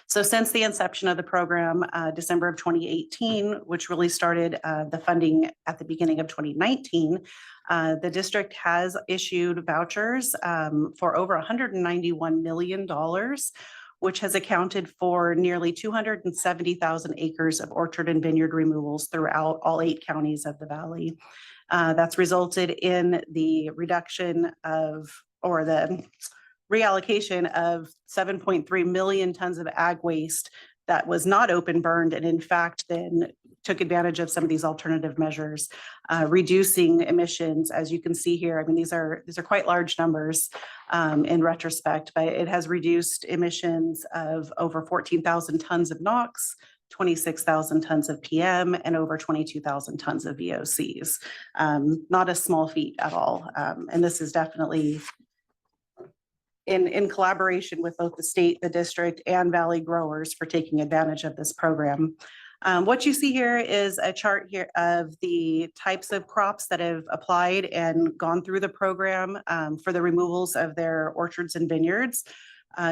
So since the inception of the program, December of 2018, which really started the funding at the beginning of 2019, the district has issued vouchers for over $191 million, which has accounted for nearly 270,000 acres of orchard and vineyard removals throughout all 8 counties of the Valley. That's resulted in the reduction of, or the reallocation of 7.3 million tons of ag waste that was not open burned, and in fact then took advantage of some of these alternative measures, reducing emissions. As you can see here, I mean, these are quite large numbers in retrospect, but it has reduced emissions of over 14,000 tons of NOx, 26,000 tons of PM, and over 22,000 tons of VOCs. Not a small feat at all. And this is definitely in collaboration with both the state, the district, and Valley growers for taking advantage of this program. What you see here is a chart here of the types of crops that have applied and gone through the program for the removals of their orchards and vineyards.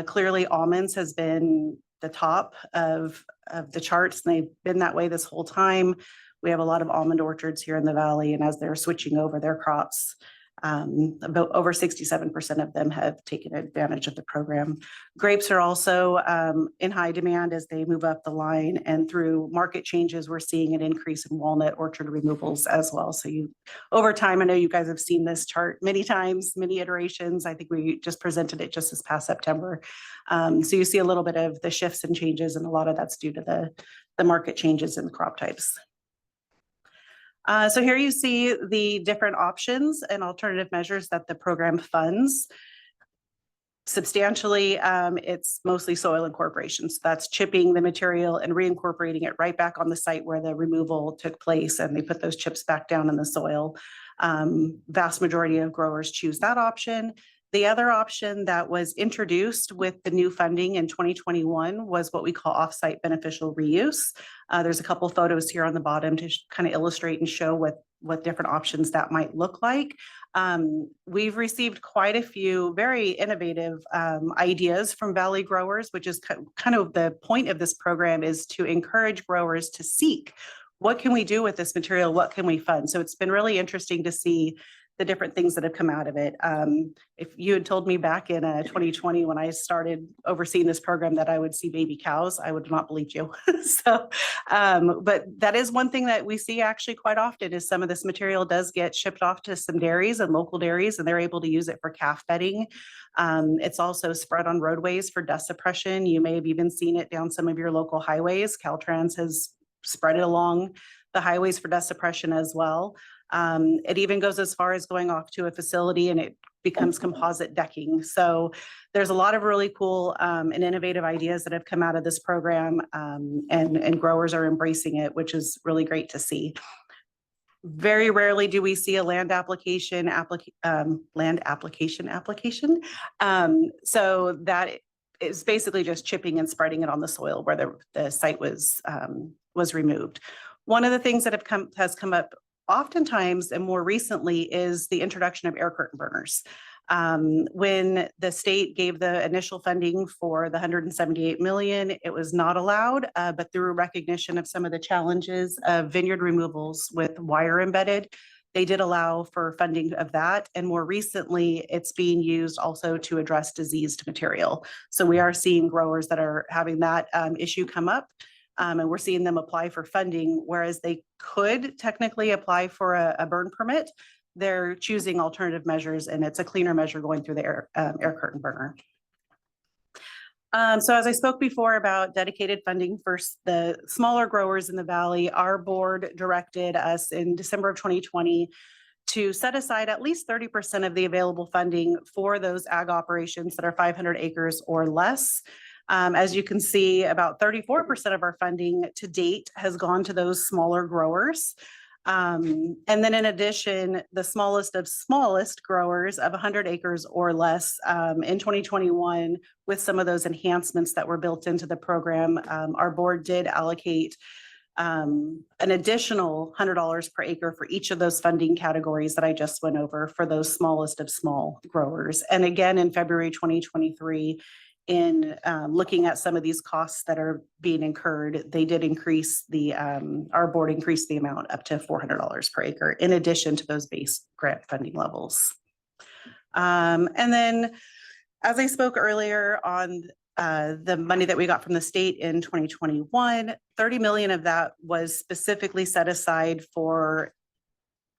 Clearly, almonds has been the top of the charts, and they've been that way this whole time. We have a lot of almond orchards here in the valley, and as they're switching over their crops, about over 67% of them have taken advantage of the program. Grapes are also in high demand as they move up the line, and through market changes, we're seeing an increase in walnut orchard removals as well. So over time, I know you guys have seen this chart many times, many iterations. I think we just presented it just this past September. So you see a little bit of the shifts and changes, and a lot of that's due to the market changes in the crop types. So here you see the different options and alternative measures that the program funds. Substantially, it's mostly soil incorporation. So that's chipping the material and reincorporating it right back on the site where the removal took place, and they put those chips back down in the soil. Vast majority of growers choose that option. The other option that was introduced with the new funding in 2021 was what we call offsite beneficial reuse. There's a couple photos here on the bottom to kind of illustrate and show what different options that might look like. We've received quite a few very innovative ideas from Valley growers, which is kind of the point of this program, is to encourage growers to seek, what can we do with this material? What can we fund? So it's been really interesting to see the different things that have come out of it. If you had told me back in 2020, when I started overseeing this program, that I would see baby cows, I would not believe you. So, but that is one thing that we see actually quite often, is some of this material does get shipped off to some dairies and local dairies, and they're able to use it for calf bedding. It's also spread on roadways for dust suppression. You may have even seen it down some of your local highways. Caltrans has spread it along the highways for dust suppression as well. It even goes as far as going off to a facility and it becomes composite decking. So there's a lot of really cool and innovative ideas that have come out of this program, and growers are embracing it, which is really great to see. Very rarely do we see a land application. So that is basically just chipping and spreading it on the soil where the site was removed. One of the things that has come up oftentimes and more recently is the introduction of air curtain burners. When the state gave the initial funding for the $178 million, it was not allowed, but through recognition of some of the challenges of vineyard removals with wire embedded, they did allow for funding of that. And more recently, it's being used also to address diseased material. So we are seeing growers that are having that issue come up. And we're seeing them apply for funding, whereas they could technically apply for a burn permit. They're choosing alternative measures, and it's a cleaner measure going through the air curtain burner. So as I spoke before about dedicated funding for the smaller growers in the valley, our board directed us in December of 2020 to set aside at least 30% of the available funding for those ag operations that are 500 acres or less. As you can see, about 34% of our funding to date has gone to those smaller growers. And then in addition, the smallest of smallest growers of 100 acres or less in 2021, with some of those enhancements that were built into the program, our board did allocate an additional $100 per acre for each of those funding categories that I just went over for those smallest of small growers. And again, in February 2023, in looking at some of these costs that are being incurred, they did increase our board increased the amount up to $400 per acre, in addition to those base grant funding levels. And then, as I spoke earlier on the money that we got from the state in 2021, 30 million of that was specifically set aside for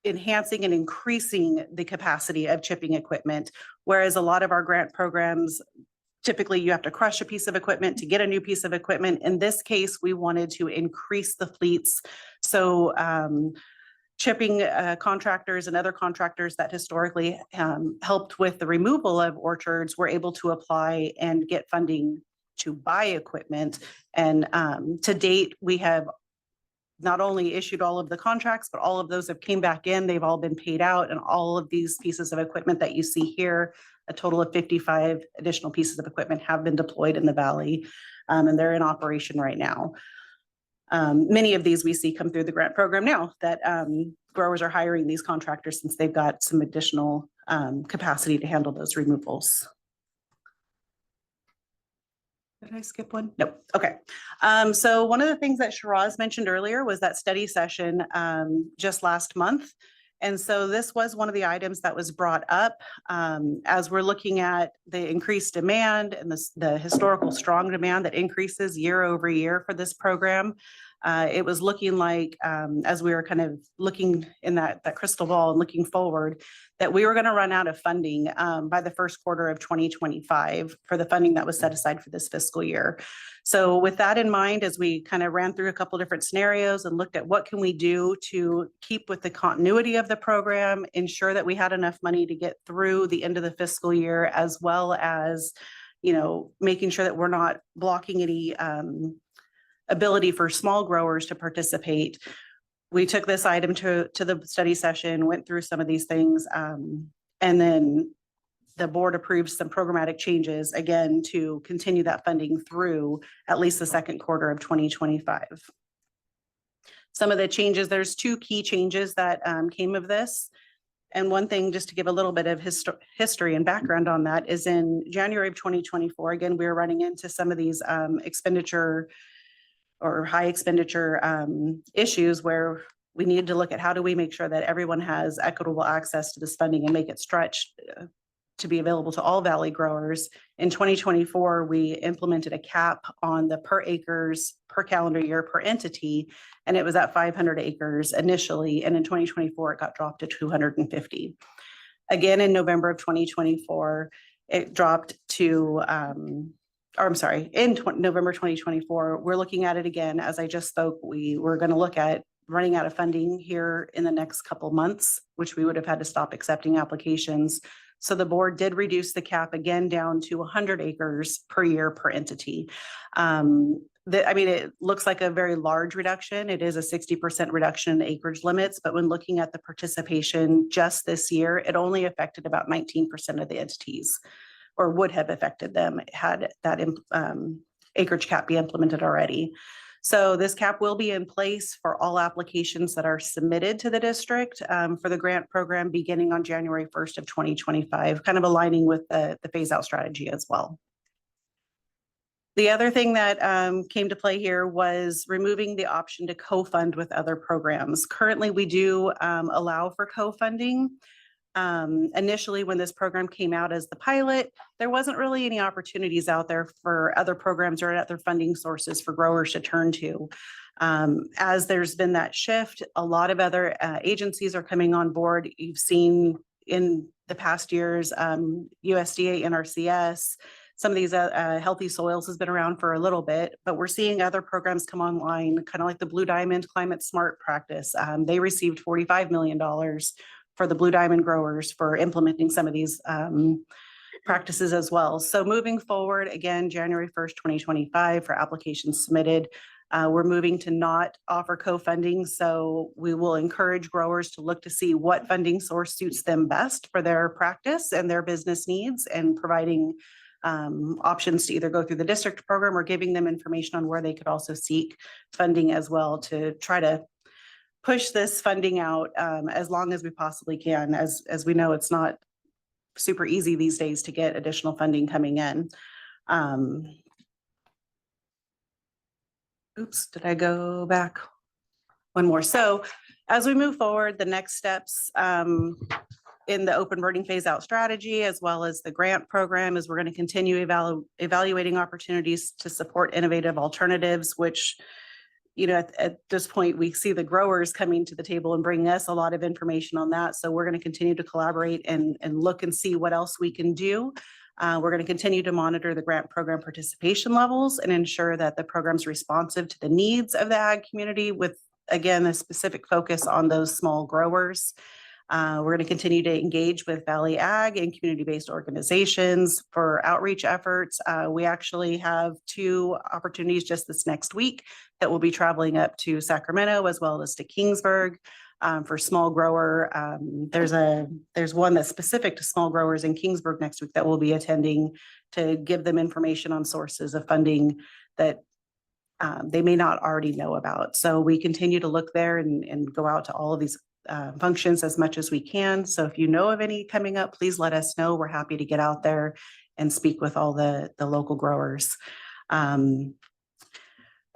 enhancing and increasing the capacity of chipping equipment, whereas a lot of our grant programs, typically you have to crush a piece of equipment to get a new piece of equipment. In this case, we wanted to increase the fleets. So chipping contractors and other contractors that historically helped with the removal of orchards were able to apply and get funding to buy equipment. And to date, we have not only issued all of the contracts, but all of those have came back in. They've all been paid out, and all of these pieces of equipment that you see here, a total of 55 additional pieces of equipment have been deployed in the valley, and they're in operation right now. Many of these we see come through the grant program now that growers are hiring these contractors since they've got some additional capacity to handle those removals. Did I skip one? Nope. Okay. So one of the things that Shiraz mentioned earlier was that study session just last month. And so this was one of the items that was brought up as we're looking at the increased demand and the historical strong demand that increases year over year for this program. It was looking like as we were kind of looking in that crystal ball and looking forward, that we were going to run out of funding by the first quarter of 2025 for the funding that was set aside for this fiscal year. So with that in mind, as we kind of ran through a couple different scenarios and looked at what can we do to keep with the continuity of the program, ensure that we had enough money to get through the end of the fiscal year, as well as, you know, making sure that we're not blocking any ability for small growers to participate. We took this item to the study session, went through some of these things, and then the board approved some programmatic changes, again, to continue that funding through at least the second quarter of 2025. Some of the changes, there's two key changes that came of this. And one thing, just to give a little bit of history and background on that, is in January of 2024, again, we were running into some of these expenditure or high expenditure issues where we needed to look at how do we make sure that everyone has equitable access to this funding and make it stretch to be available to all valley growers. In 2024, we implemented a cap on the per acres per calendar year per entity, and it was at 500 acres initially. And in 2024, it got dropped to 250. Again, in November of 2024, it dropped to, November 2024, we're looking at it again. As I just spoke, we were going to look at running out of funding here in the next couple months, which we would have had to stop accepting applications. So the board did reduce the cap again down to 100 acres per year per entity. It looks like a very large reduction. It is a 60% reduction in acreage limits, but when looking at the participation just this year, it only affected about 19% of the entities, or would have affected them had that acreage cap be implemented already. So this cap will be in place for all applications that are submitted to the district for the grant program beginning on January 1st of 2025, kind of aligning with the phase out strategy as well. The other thing that came to play here was removing the option to co-fund with other programs. Currently, we do allow for co-funding. Initially, when this program came out as the pilot, there wasn't really any opportunities out there for other programs or other funding sources for growers to turn to. As there's been that shift, a lot of other agencies are coming on board. You've seen in the past years, USDA, NRCS, some of these Healthy Soils has been around for a little bit, but we're seeing other programs come online, kind of like the Blue Diamond Climate Smart practice. They received $45 million for the Blue Diamond growers for implementing some of these practices as well. So moving forward, again, January 1st, 2025 for applications submitted, we're moving to not offer co-funding. So we will encourage growers to look to see what funding source suits them best for their practice and their business needs, and providing options to either go through the district program or giving them information on where they could also seek funding as well to try to push this funding out as long as we possibly can. As we know, it's not super easy these days to get additional funding coming in. Oops, did I go back? One more. So as we move forward, the next steps in the open burning phase out strategy, as well as the grant program, is we're going to continue evaluating opportunities to support innovative alternatives, which, you know, at this point, we see the growers coming to the table and bringing us a lot of information on that. So we're going to continue to collaborate and look and see what else we can do. We're going to continue to monitor the grant program participation levels and ensure that the program's responsive to the needs of the ag community with, again, a specific focus on those small growers. We're going to continue to engage with Valley Ag and community-based organizations for outreach efforts. We actually have 2 opportunities just this next week that will be traveling up to Sacramento as well as to Kingsburg for small grower. There's one that's specific to small growers in Kingsburg next week that we'll be attending to give them information on sources of funding that they may not already know about. So we continue to look there and go out to all of these functions as much as we can. So if you know of any coming up, please let us know. We're happy to get out there and speak with all the local growers.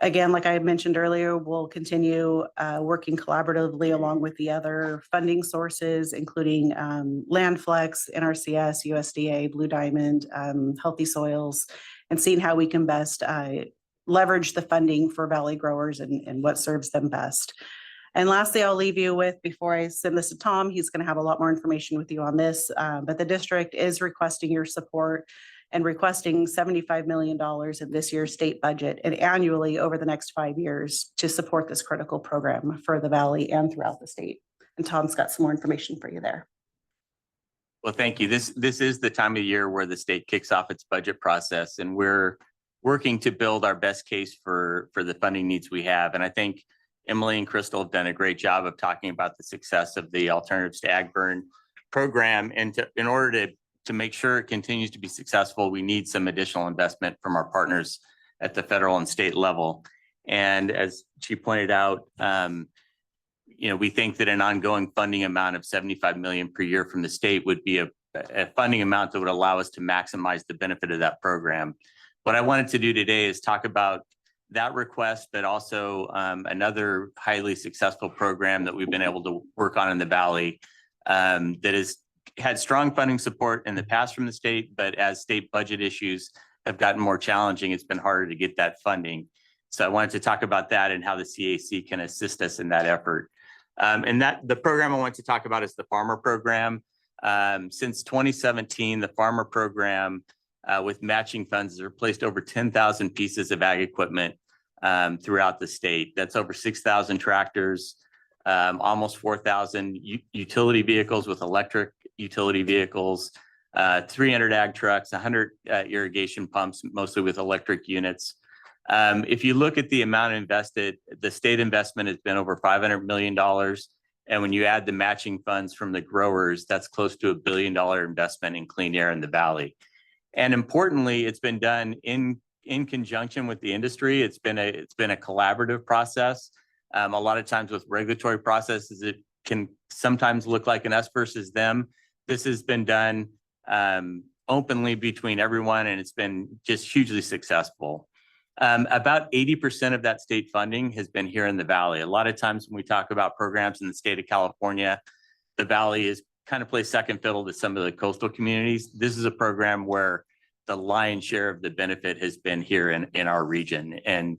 Again, like I mentioned earlier, we'll continue working collaboratively along with the other funding sources, including Land Flex, NRCS, USDA, Blue Diamond, Healthy Soils, and seeing how we can best leverage the funding for Valley growers and what serves them best. And lastly, I'll leave you with, before I send this to Tom, he's going to have a lot more information with you on this, but the district is requesting your support and requesting $75 million in this year's state budget and annually over the next 5 years to support this critical program for the Valley and throughout the state. And Tom's got some more information for you there. Well, thank you. This is the time of year where the state kicks off its budget process, and we're working to build our best case for the funding needs we have. And I think Emily and Crystal have done a great job of talking about the success of the Alternatives to Ag Burn program. And in order to make sure it continues to be successful, we need some additional investment from our partners at the federal and state level. And as she pointed out, we think that an ongoing funding amount of $75 million per year from the state would be a funding amount that would allow us to maximize the benefit of that program. What I wanted to do today is talk about that request, but also another highly successful program that we've been able to work on in the Valley that has had strong funding support in the past from the state, but as state budget issues have gotten more challenging, it's been harder to get that funding. So I wanted to talk about that and how the CAC can assist us in that effort. And the program I want to talk about is the Farmer Program. Since 2017, the Farmer Program with matching funds has replaced over 10,000 pieces of ag equipment throughout the state. That's over 6,000 tractors, almost 4,000 utility vehicles with electric utility vehicles, 300 ag trucks, 100 irrigation pumps, mostly with electric units. If you look at the amount invested, the state investment has been over $500 million. And when you add the matching funds from the growers, that's close to $1 billion investment in clean air in the Valley. And importantly, it's been done in conjunction with the industry. It's been a collaborative process. A lot of times with regulatory processes, it can sometimes look like an us versus them. This has been done openly between everyone, and it's been just hugely successful. About 80% of that state funding has been here in the Valley. A lot of times when we talk about programs in the state of California, the Valley is kind of plays second fiddle to some of the coastal communities. This is a program where the lion's share of the benefit has been here in our region, and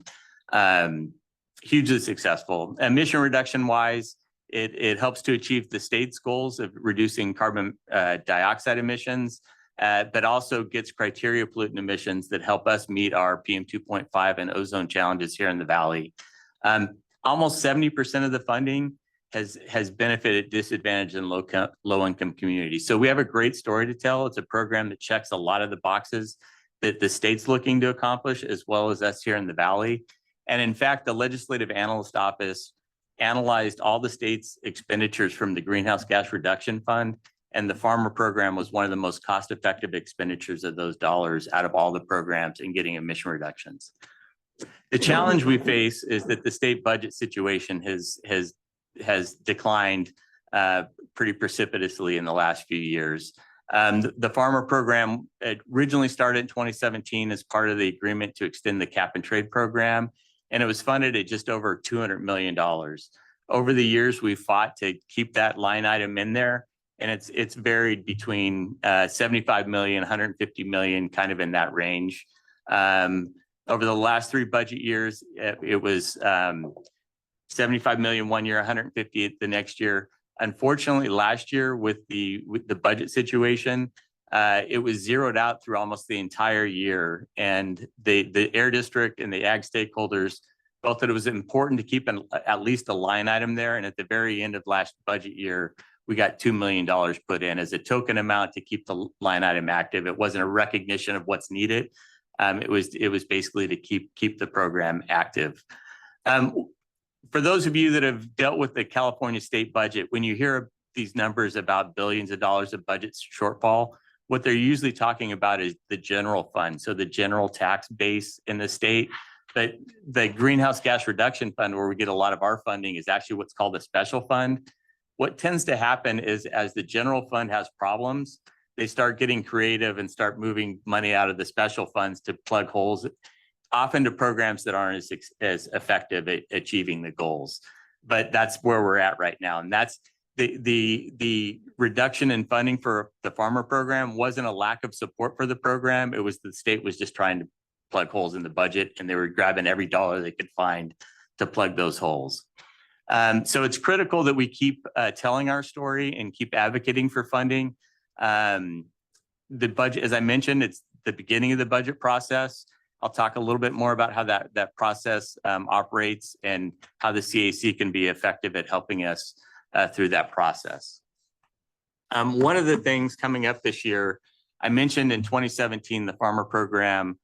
hugely successful. Emission reduction wise, it helps to achieve the state's goals of reducing carbon dioxide emissions, but also gets criteria pollutant emissions that help us meet our PM 2.5 and ozone challenges here in the Valley. Almost 70% of the funding has benefited disadvantaged and low income communities. So we have a great story to tell. It's a program that checks a lot of the boxes that the state's looking to accomplish, as well as us here in the Valley. And in fact, the Legislative Analyst Office analyzed all the state's expenditures from the Greenhouse Gas Reduction Fund, and the Farmer Program was one of the most cost-effective expenditures of those dollars out of all the programs in getting emission reductions. The challenge we face is that the state budget situation has declined pretty precipitously in the last few years. The Farmer Program originally started in 2017 as part of the agreement to extend the cap and trade program, and it was funded at just over $200 million. Over the years, we fought to keep that line item in there, and it's varied between 75 million, 150 million, kind of in that range. Over the last 3 budget years, it was 75 million one year, 150 the next year. Unfortunately, last year with the budget situation, it was zeroed out through almost the entire year. And the Air District and the ag stakeholders felt that it was important to keep at least a line item there. And at the very end of last budget year, we got $2 million put in as a token amount to keep the line item active. It wasn't a recognition of what's needed. It was basically to keep the program active. For those of you that have dealt with the California state budget, when you hear these numbers about billions of dollars of budget shortfall, what they're usually talking about is the general fund, so the general tax base in the state. But the greenhouse gas reduction fund, where we get a lot of our funding, is actually what's called a special fund. What tends to happen is as the general fund has problems, they start getting creative and start moving money out of the special funds to plug holes, often to programs that aren't as effective at achieving the goals. But that's where we're at right now. And that's the reduction in funding for the farmer program wasn't a lack of support for the program. It was the state was just trying to plug holes in the budget, and they were grabbing every dollar they could find to plug those holes. So it's critical that we keep telling our story and keep advocating for funding. The budget, as I mentioned, it's the beginning of the budget process. I'll talk a little bit more about how that process operates and how the CAC can be effective at helping us through that process. One of the things coming up this year, I mentioned in 2017, the farmer program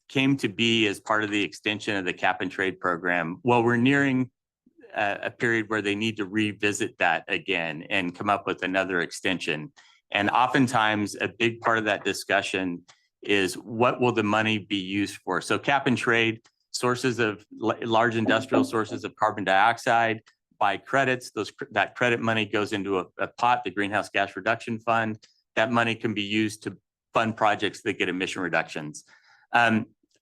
came to be as part of the extension of the cap and trade program. Well, we're nearing a period where they need to revisit that again and come up with another extension. And oftentimes a big part of that discussion is what will the money be used for? So cap and trade, sources of large industrial sources of carbon dioxide, buy credits, that credit money goes into a pot, the greenhouse gas reduction fund. That money can be used to fund projects that get emission reductions.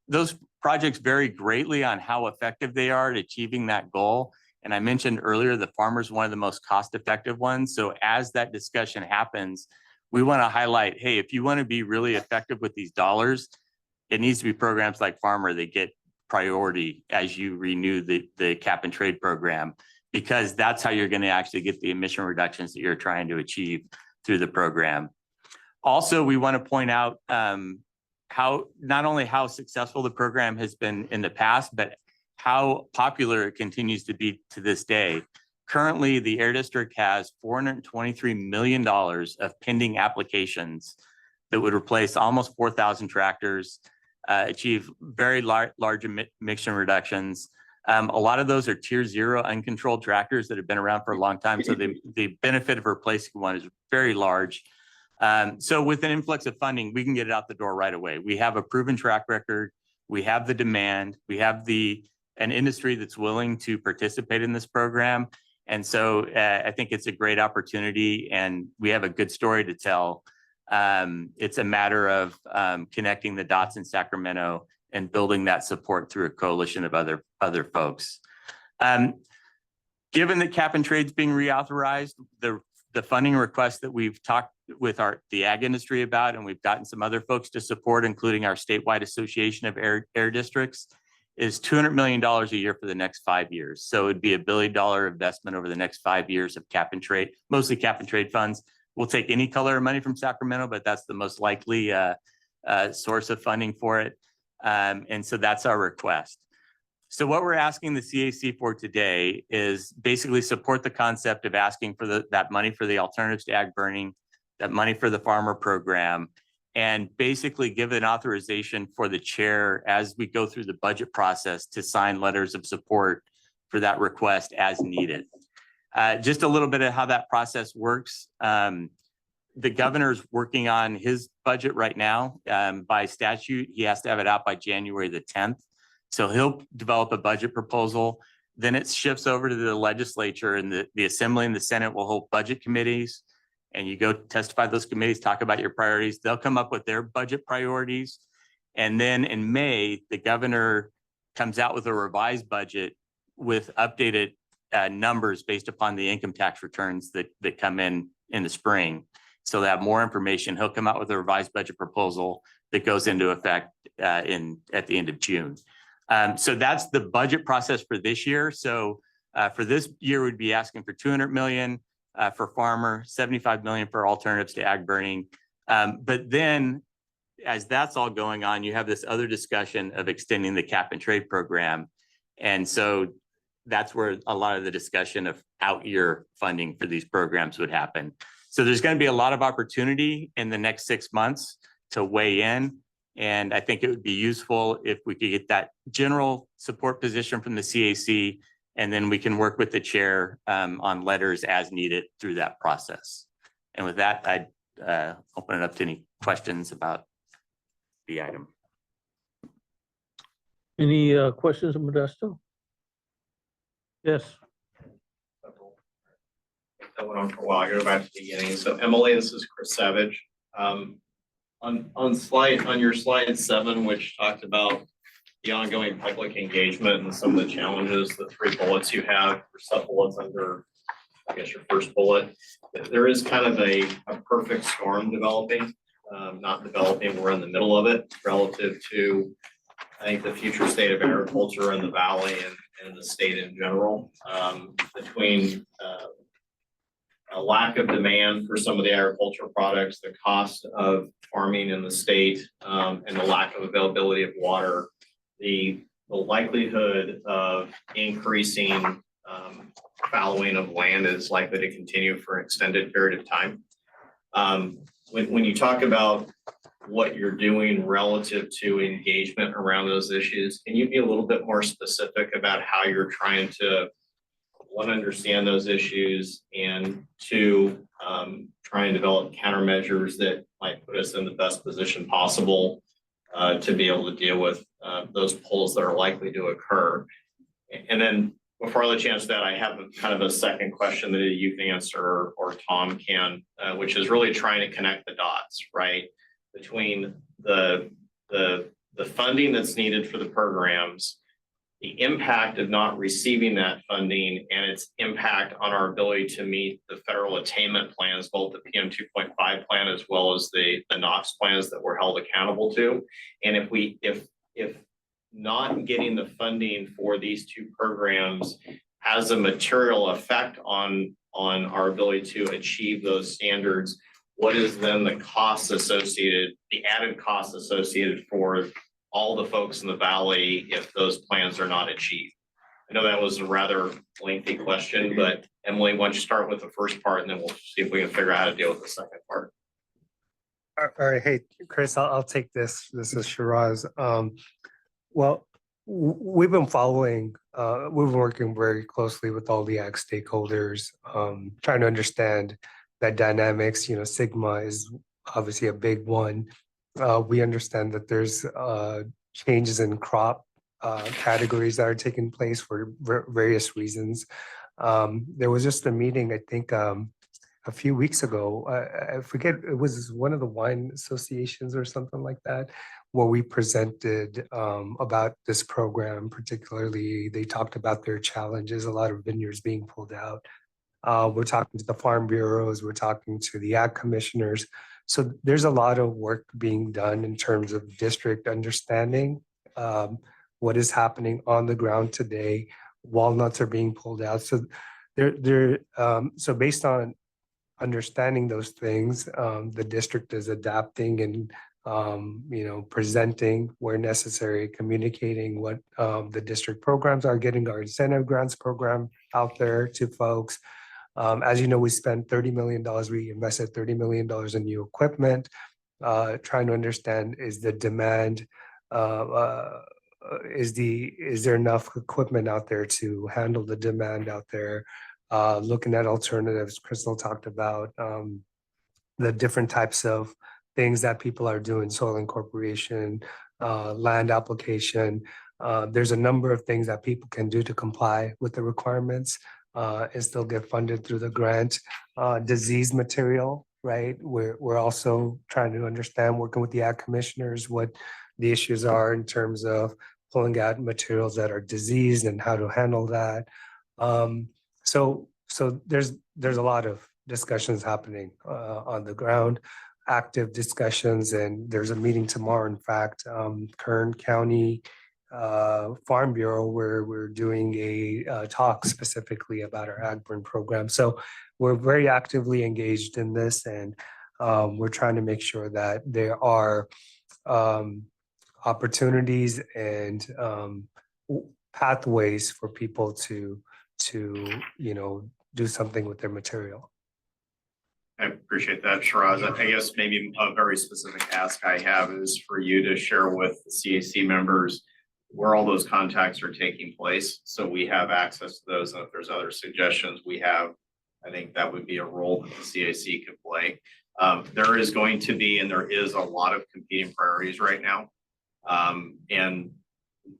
Those projects vary greatly on how effective they are at achieving that goal. And I mentioned earlier, the farmer is one of the most cost-effective ones. So as that discussion happens, we want to highlight, hey, if you want to be really effective with these dollars, it needs to be programs like farmer that get priority as you renew the cap and trade program, because that's how you're going to actually get the emission reductions that you're trying to achieve through the program. Also, we want to point out how not only how successful the program has been in the past, but how popular it continues to be to this day. Currently, the Air District has $423 million of pending applications that would replace almost 4,000 tractors, achieve very large emission reductions. A lot of those are tier 0 uncontrolled tractors that have been around for a long time. So the benefit of replacing one is very large. So with an influx of funding, we can get it out the door right away. We have a proven track record. We have the demand. We have an industry that's willing to participate in this program. And so I think it's a great opportunity, and we have a good story to tell. It's a matter of connecting the dots in Sacramento and building that support through a coalition of other folks. Given that cap and trade's being reauthorized, the funding request that we've talked with the ag industry about, and we've gotten some other folks to support, including our statewide association of air districts, is $200 million a year for the next 5 years. So it'd be $1 billion investment over the next 5 years of cap and trade, mostly cap and trade funds. We'll take any color of money from Sacramento, but that's the most likely source of funding for it. And so that's our request. So what we're asking the CAC for today is basically support the concept of asking for that money for the alternatives to ag burning, that money for the farmer program, and basically give an authorization for the chair as we go through the budget process to sign letters of support for that request as needed. Just a little bit of how that process works. The governor's working on his budget right now. By statute, he has to have it out by January the 10th. So he'll develop a budget proposal. Then it shifts over to the legislature, and the Assembly and the Senate will hold budget committees. And you go testify to those committees, talk about your priorities. They'll come up with their budget priorities. And then in May, the governor comes out with a revised budget with updated numbers based upon the income tax returns that come in the spring. So they have more information. He'll come out with a revised budget proposal that goes into effect at the end of June. So that's the budget process for this year. So for this year, we'd be asking for $200 million for farmer, $75 million for alternatives to ag burning. But then as that's all going on, you have this other discussion of extending the cap and trade program. And so that's where a lot of the discussion of out year funding for these programs would happen. So there's going to be a lot of opportunity in the next 6 months to weigh in. And I think it would be useful if we could get that general support position from the CAC, and then we can work with the chair on letters as needed through that process. And with that, I'd open it up to any questions about the item. Any questions of Modesto? Yes. That went on for a while. I go back to the beginning. So Emily, this is Chris Savage. On your slide 7, which talked about the ongoing public engagement and some of the challenges, the 3 bullets you have, or sub-bullets under, I guess, your first bullet, there is kind of a perfect storm developing, not developing, we're in the middle of it relative to, I think, the future state of agriculture in the valley and the state in general, between a lack of demand for some of the agricultural products, the cost of farming in the state, and the lack of availability of water, the likelihood of increasing fallowing of land is likely to continue for an extended period of time. When you talk about what you're doing relative to engagement around those issues, can you be a little bit more specific about how you're trying to, 1, understand those issues, and 2, try and develop countermeasures that might put us in the best position possible to be able to deal with those pulls that are likely to occur? And then before I let you answer that, I have kind of a second question that you can answer or Tom can, which is really trying to connect the dots, right, between the funding that's needed for the programs, the impact of not receiving that funding, and its impact on our ability to meet the federal attainment plans, both the PM 2.5 plan as well as the NOx plans that we're held accountable to. And if not getting the funding for these 2 programs has a material effect on our ability to achieve those standards, what is then the costs associated, the added costs associated for all the folks in the valley if those plans are not achieved? I know that was a rather lengthy question, but Emily, why don't you start with the first part, and then we'll see if we can figure out how to deal with the second part. All right, hey, Chris, I'll take this. This is Shiraz. Well, we've been working very closely with all the ag stakeholders, trying to understand that dynamics. You know, Sigma is obviously a big one. We understand that there's changes in crop categories that are taking place for various reasons. There was just a meeting, I think, a few weeks ago. I forget, it was one of the wine associations or something like that, where we presented about this program. Particularly, they talked about their challenges, a lot of vineyards being pulled out. We're talking to the farm bureaus, we're talking to the ag commissioners. So there's a lot of work being done in terms of district understanding what is happening on the ground today. Walnuts are being pulled out. So so based on understanding those things, the district is adapting and presenting where necessary, communicating what the district programs are, getting our incentive grants program out there to folks. As you know, we spent $30 million, we invested $30 million in new equipment, trying to understand, is the demand, is there enough equipment out there to handle the demand out there? Looking at alternatives, Crystal talked about the different types of things that people are doing, soil incorporation, land application. There's a number of things that people can do to comply with the requirements and still get funded through the grant. Disease material, right? We're also trying to understand, working with the ag commissioners, what the issues are in terms of pulling out materials that are diseased and how to handle that. So there's a lot of discussions happening on the ground, active discussions, and there's a meeting tomorrow. In fact, Kern County Farm Bureau, where we're doing a talk specifically about our ag burn program. So we're very actively engaged in this, and we're trying to make sure that there are opportunities and pathways for people to, you know, do something with their material. I appreciate that, Shiraz. I guess maybe a very specific ask I have is for you to share with the CAC members where all those contacts are taking place, so we have access to those. And if there's other suggestions we have, I think that would be a role that the CAC could play. There is going to be, and there is a lot of competing priorities right now. And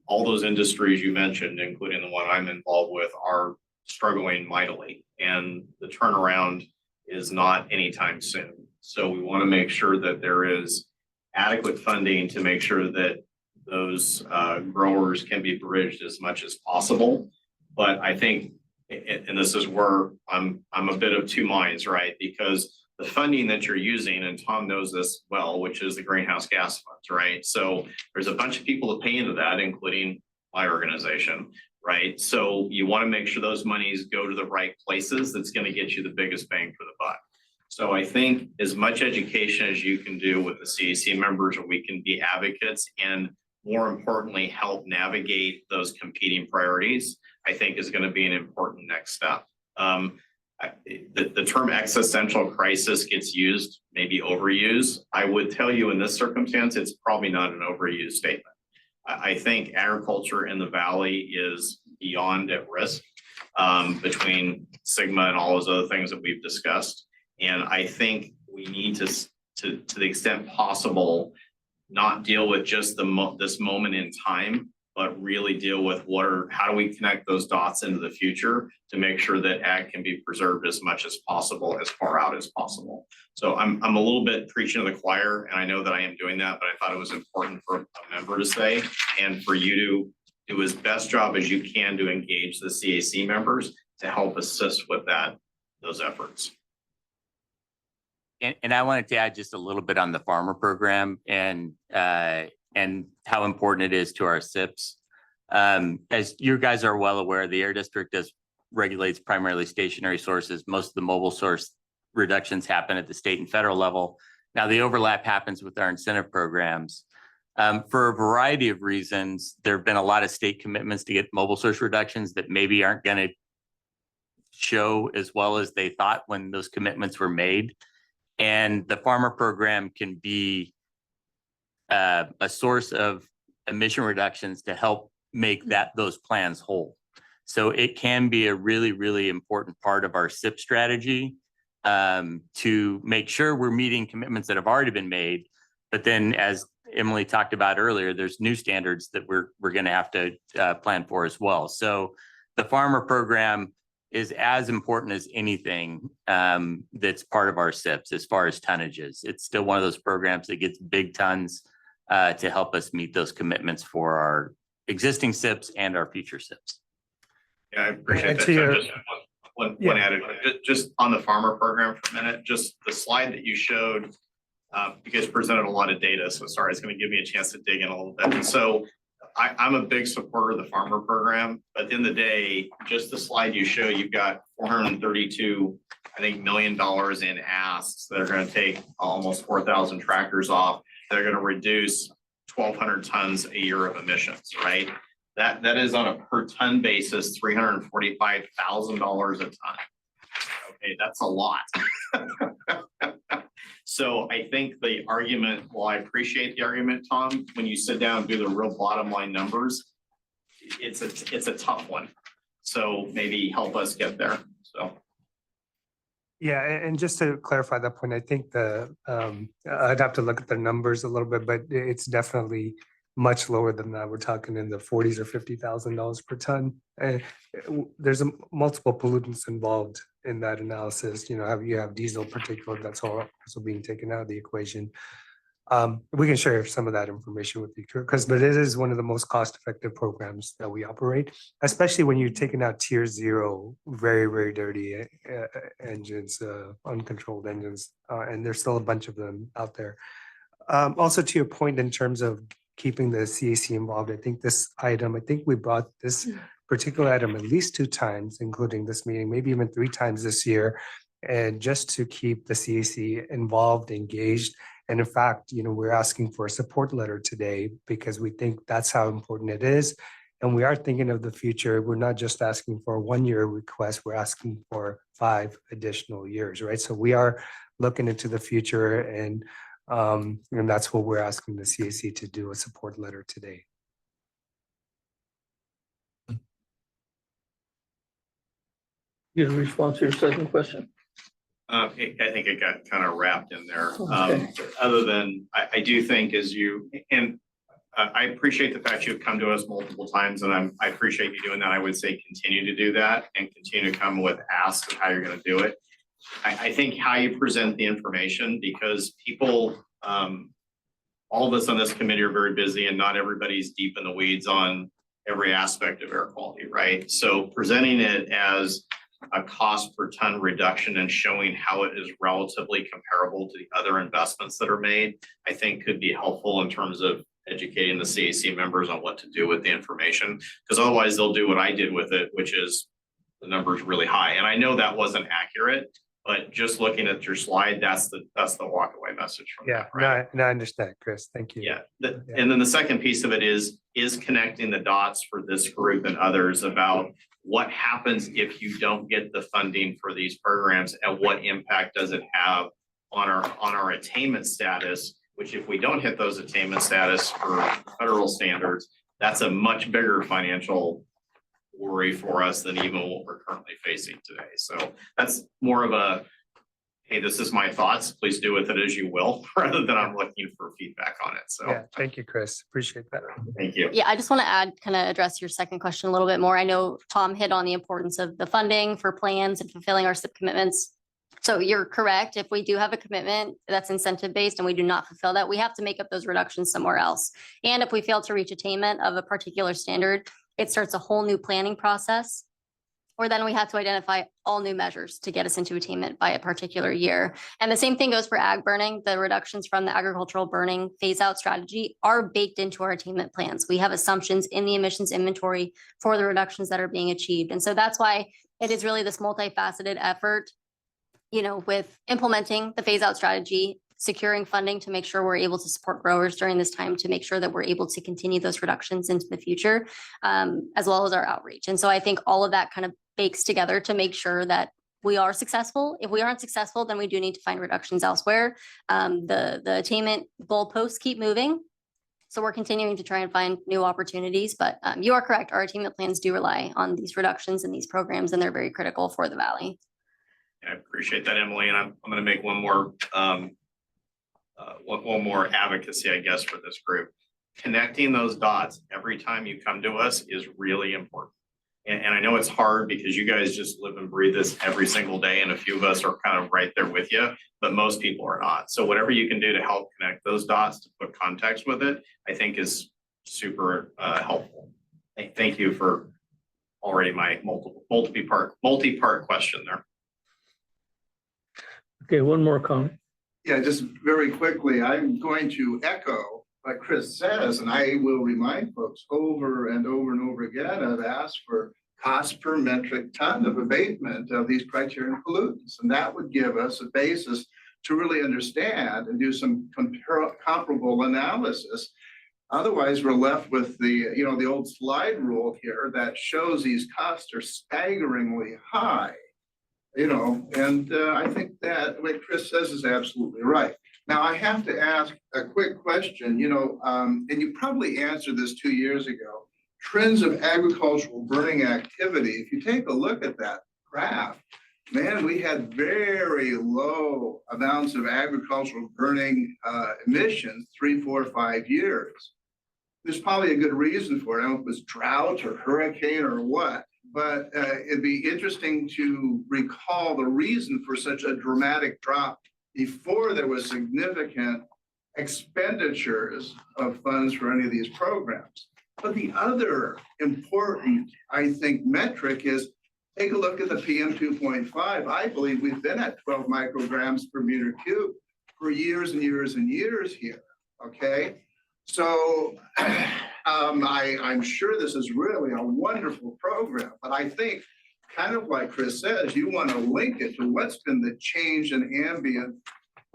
all those industries you mentioned, including the one I'm involved with, are struggling mightily, and the turnaround is not anytime soon. So we want to make sure that there is adequate funding to make sure that those growers can be bridged as much as possible. But I think, and this is where I'm a bit of two minds, right? Because the funding that you're using, and Tom knows this well, which is the greenhouse gas funds, right? So there's a bunch of people that pay into that, including my organization, right? So you want to make sure those monies go to the right places. That's going to get you the biggest bang for the buck. So I think as much education as you can do with the CAC members, or we can be advocates and more importantly, help navigate those competing priorities, I think is going to be an important next step. The term existential crisis gets used, maybe overused. I would tell you in this circumstance, it's probably not an overused statement. I think agriculture in the Valley is beyond at risk between Sigma and all those other things that we've discussed. And I think we need to the extent possible, not deal with just this moment in time, but really deal with how do we connect those dots into the future to make sure that ag can be preserved as much as possible, as far out as possible. So I'm a little bit preaching to the choir, and I know that I am doing that, but I thought it was important for a member to say, and for you to do as best job as you can to engage the CAC members to help assist with those efforts. And I wanted to add just a little bit on the farmer program and how important it is to our SIPs. As you guys are well aware, the Air District regulates primarily stationary sources. Most of the mobile source reductions happen at the state and federal level. Now the overlap happens with our incentive programs. For a variety of reasons, there have been a lot of state commitments to get mobile source reductions that maybe aren't going to show as well as they thought when those commitments were made. And the farmer program can be a source of emission reductions to help make those plans whole. So it can be a really, really important part of our SIP strategy to make sure we're meeting commitments that have already been made. But then, as Emily talked about earlier, there's new standards that we're going to have to plan for as well. So the farmer program is as important as anything that's part of our SIPs as far as tonnages. It's still one of those programs that gets big tons to help us meet those commitments for our existing SIPs and our future SIPs. Yeah, I appreciate that. Just one added, just on the farmer program for a minute, just the slide that you showed, you guys presented a lot of data, so sorry, it's going to give me a chance to dig in a little bit. And so I'm a big supporter of the farmer program, but at the end of the day, just the slide you show, you've got $432, I think, $1 million in asks that are going to take almost 4,000 tractors off. They're going to reduce 1,200 tons a year of emissions, right? That is on a per ton basis, $345,000 a ton. Okay, that's a lot. So I think the argument, well, I appreciate the argument, Tom, when you sit down and do the real bottom line numbers, it's a tough one. So maybe help us get there, so. Yeah, and just to clarify that point, I think I'd have to look at the numbers a little bit, but it's definitely much lower than that. We're talking in the 40s or $50,000 per ton. There's multiple pollutants involved in that analysis. You know, you have diesel particulate that's also being taken out of the equation. We can share some of that information with you, but it is one of the most cost-effective programs that we operate, especially when you're taking out tier 0, very, very dirty engines, uncontrolled engines, and there's still a bunch of them out there. Also, to your point in terms of keeping the CAC involved, I think we brought this particular item at least 2 times, including this meeting, maybe even 3 times this year, and just to keep the CAC involved, engaged. And in fact, you know, we're asking for a support letter today because we think that's how important it is. And we are thinking of the future. We're not just asking for a 1-year request, we're asking for 5 additional years, right? So we are looking into the future, and that's what we're asking the CAC to do, a support letter today. Get a response to your second question? I think it got kind of wrapped in there. Okay. Other than, I do think as you, and I appreciate the fact you've come to us multiple times, and I appreciate you doing that. I would say continue to do that and continue to come with asks of how you're gonna do it. I think how you present the information, because people, all of us on this committee are very busy and not everybody's deep in the weeds on every aspect of air quality, right? So presenting it as a cost per ton reduction and showing how it is relatively comparable to the other investments that are made, I think could be helpful in terms of educating the CAC members on what to do with the information. Because otherwise they'll do what I did with it, which is the number's really high. And I know that wasn't accurate, but just looking at your slide, that's the walk away message from Yeah, that, right? no, I understand, Chris. Thank you. Yeah, and then the second piece of it is connecting the dots for this group and others about what happens if you don't get the funding for these programs and what impact does it have on our attainment status, which if we don't hit those attainment status for federal standards, that's a much bigger financial worry for us than even what we're currently facing today. So that's more of a, hey, this is my thoughts, please do with it as you will, rather than I'm looking for feedback on it. So Yeah, thank you, Chris. Appreciate that. thank you. Yeah, I just want to add, kind of address your second question a little bit more. I know Tom hit on the importance of the funding for plans and fulfilling our SIP commitments. So you're correct. If we do have a commitment that's incentive based and we do not fulfill that, we have to make up those reductions somewhere else. And if we fail to reach attainment of a particular standard, it starts a whole new planning process. Or then we have to identify all new measures to get us into attainment by a particular year. And the same thing goes for ag burning. The reductions from the agricultural burning phase out strategy are baked into our attainment plans. We have assumptions in the emissions inventory for the reductions that are being achieved. And so that's why it is really this multifaceted effort, with implementing the phase out strategy, securing funding to make sure we're able to support growers during this time, to make sure that we're able to continue those reductions into the future, as well as our outreach. And so I think all of that kind of bakes together to make sure that we are successful. If we aren't successful, then we do need to find reductions elsewhere. The attainment goalposts keep moving. So we're continuing to try and find new opportunities, but you are correct. Our attainment plans do rely on these reductions in these programs, and they're very critical for the Valley. I appreciate that, Emily, and I'm going to make one more advocacy, I guess, for this group. Connecting those dots every time you come to us is really important. And I know it's hard because you guys just live and breathe this every single day, and a few of us are kind of right there with you, but most people are not. So whatever you can do to help connect those dots, to put context with it, I think is super helpful. Thank you for already my multi-part question there. Okay, one more comment. Yeah, just very quickly, I'm going to echo what Chris says, and I will remind folks over and over and over again, I've asked for cost per metric ton of abatement of these criterion pollutants. And that would give us a basis to really understand and do some comparable analysis. Otherwise, we're left with the old slide rule here that shows these costs are staggeringly high. And I think that what Chris says is absolutely right. Now, I have to ask a quick question, and you probably answered this 2 years ago. Trends of agricultural burning activity, if you take a look at that graph, man, we had very low amounts of agricultural burning emissions 3, 4, 5 years. There's probably a good reason for it. I don't know if it was drought or hurricane or what. But it'd be interesting to recall the reason for such a dramatic drop before there was significant expenditures of funds for any of these programs. But the other important, I think, metric is take a look at the PM 2.5. I believe we've been at 12 micrograms per meter cube for years and years and years here, okay? So I'm sure this is really a wonderful program, but I think kind of like Chris says, you want to link it to what's been the change in ambient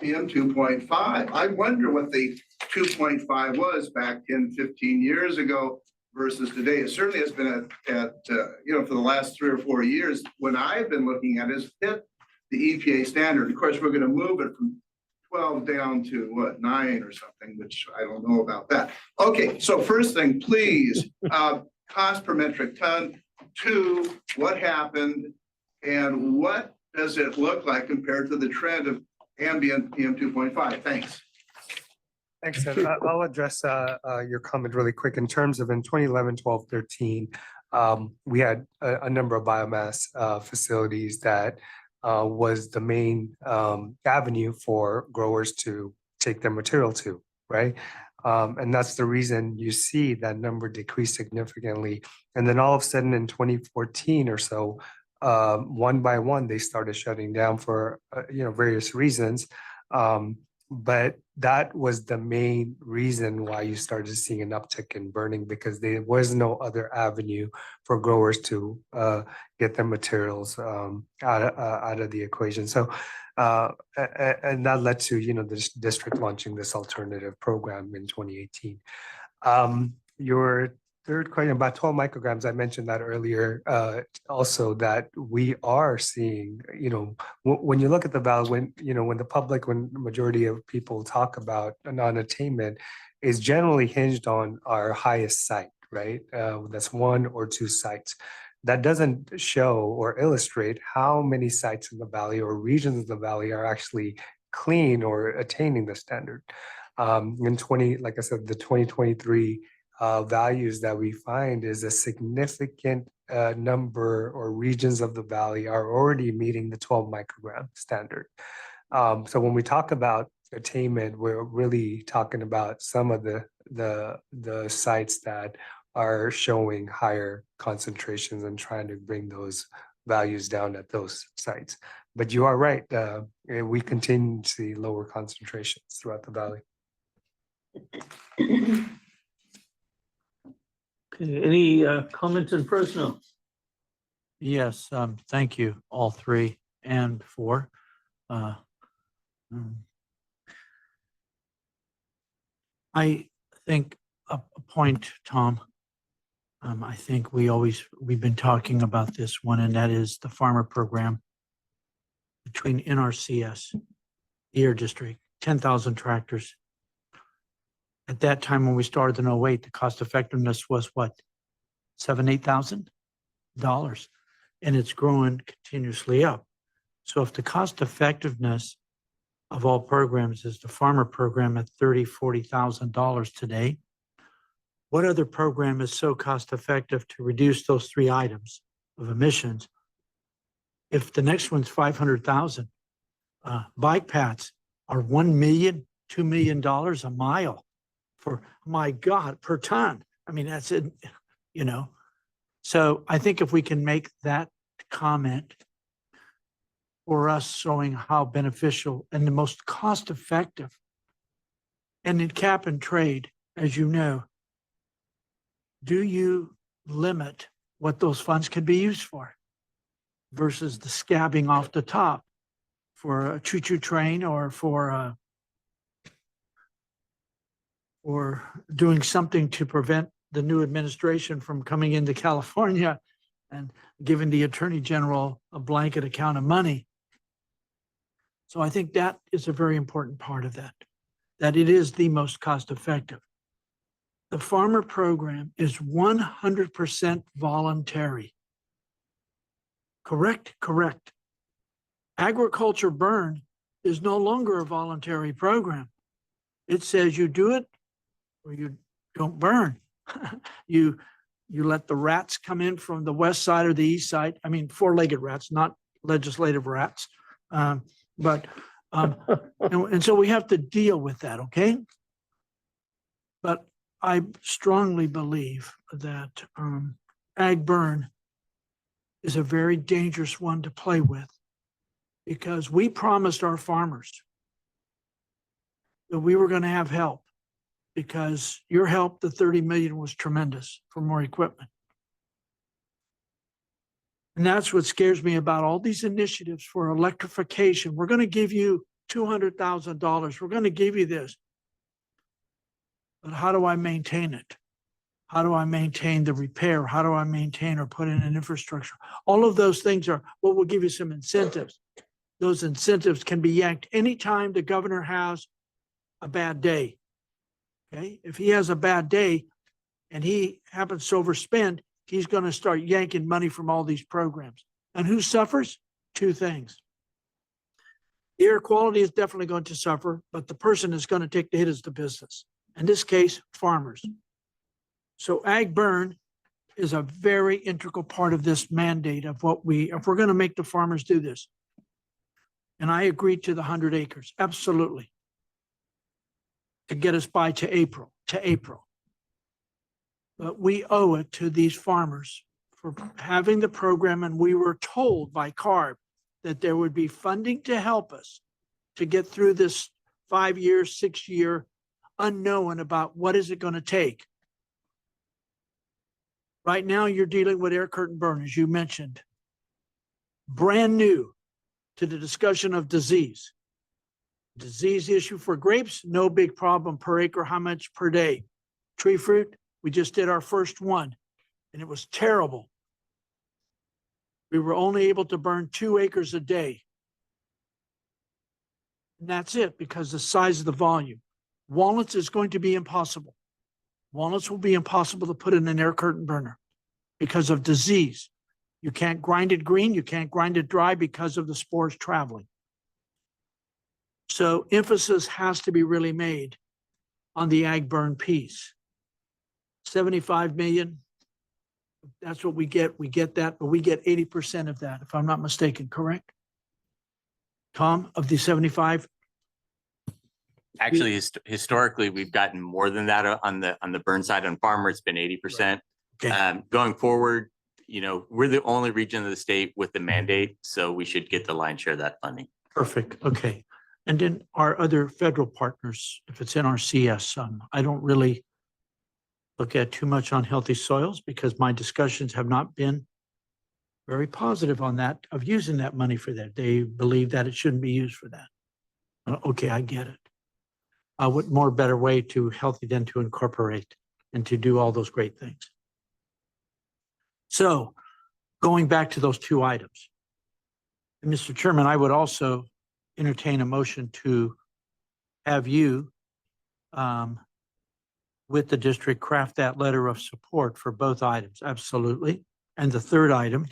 PM 2.5. I wonder what the 2.5 was back 10, 15 years ago versus today. It certainly has been for the last 3 or 4 years, when I've been looking at it, is hit the EPA standard. Of course, we're going to move it from 12 down to what, 9 or something, which I don't know about that. Okay, so first thing, please, cost per metric ton. 2, what happened and what does it look like compared to the trend of ambient PM 2.5? Thanks. Thanks, Ed. I'll address your comment really quick. In terms of in 2011, 12, 13, we had a number of biomass facilities that was the main avenue for growers to take their material to, right? And that's the reason you see that number decrease significantly. And then all of a sudden in 2014 or so, one by one, they started shutting down for, various reasons. But that was the main reason why you started seeing an uptick in burning, because there was no other avenue for growers to get their materials out of the equation. So, and that led to, this district launching this alternative program in 2018. Your third question about 12 micrograms, I mentioned that earlier, also that we are seeing, when you look at the value, when the majority of people talk about non-attainment, is generally hinged on our highest site, right? That's 1 or 2 sites. That doesn't show or illustrate how many sites in the valley or regions of the valley are actually clean or attaining the standard. Like I said, the 2023 values that we find is a significant number or regions of the valley are already meeting the 12 microgram standard. So when we talk about attainment, we're really talking about some of the sites that are showing higher concentrations and trying to bring those values down at those sites. But you are right, we continue to see lower concentrations throughout the valley. Okay, any comments in Fresno? Yes, thank you, all 3 and 4. I think a point, Tom, I think we've been talking about this one, and that is the farmer program between NRCS, Deer District, 10,000 tractors. At that time, when we started in 08, the cost effectiveness was what? $7,000-8,000, and it's growing continuously up. So if the cost effectiveness of all programs is the farmer program at $30,000-40,000 today, what other program is so cost effective to reduce those 3 items of emissions? If the next one's 500,000, bike paths are $1 million, $2 million a mile for, my God, per ton. I mean, that's it, So I think if we can make that comment for us showing how beneficial and the most cost effective, and in cap and trade, as you know, do you limit what those funds can be used for versus the scabbing off the top for a choo-choo train or for or doing something to prevent the new administration from coming into California and giving the Attorney General a blanket account of money. So I think that is a very important part of that it is the most cost effective. The farmer program is 100% voluntary. Correct? Correct. Agriculture burn is no longer a voluntary program. It says you do it or you don't burn. You let the rats come in from the west side or the east side. I mean, 4-legged rats, not legislative rats. And so we have to deal with that, okay? But I strongly believe that ag burn is a very dangerous one to play with, because we promised our farmers that we were going to have help, because your help, the 30 million, was tremendous for more equipment. And that's what scares me about all these initiatives for electrification. We're going to give you $200,000. We're going to give you this. But how do I maintain it? How do I maintain the repair? How do I maintain or put in an infrastructure? All of those things are, well, we'll give you some incentives. Those incentives can be yanked anytime the governor has a bad day. Okay, if he has a bad day and he happens to overspend, he's going to start yanking money from all these programs. And who suffers? Two things. The air quality is definitely going to suffer, but the person that's going to take the hit is the business. In this case, farmers. So ag burn is a very integral part of this mandate of what if we're going to make the farmers do this. And I agreed to the 100 acres, absolutely. To get us by to April. But we owe it to these farmers for having the program, and we were told by CARB that there would be funding to help us to get through this 5-year, 6-year unknown about what is it going to take. Right now, you're dealing with air curtain burn, as you mentioned. Brand new to the discussion of disease. Disease issue for grapes, no big problem per acre, how much per day? Tree fruit, we just did our first one, and it was terrible. We were only able to burn 2 acres a day. And that's it, because the size of the volume. Walnuts is going to be impossible. Walnuts will be impossible to put in an air curtain burner because of disease. You can't grind it green, you can't grind it dry because of the spores traveling. So emphasis has to be really made on the ag burn piece. 75 million, that's what we get. We get that, but we get 80% of that, if I'm not mistaken, correct? Tom, of the 75? Actually, historically, we've gotten more than that on the burn side. On farmer, it's been 80%. Okay. Going forward, we're the only region of the state with the mandate, so we should get the lion's share of that funding. Perfect. Okay. And then our other federal partners, if it's in our CS, I don't really look at too much on healthy soils because my discussions have not been very positive on that, of using that money for that. They believe that it shouldn't be used for that. Okay, I get it. What more better way to healthy than to incorporate and to do all those great things. So going back to those 2 items, and Mr. Chairman, I would also entertain a motion to have you with the district craft that letter of support for both items. Absolutely. And the third item,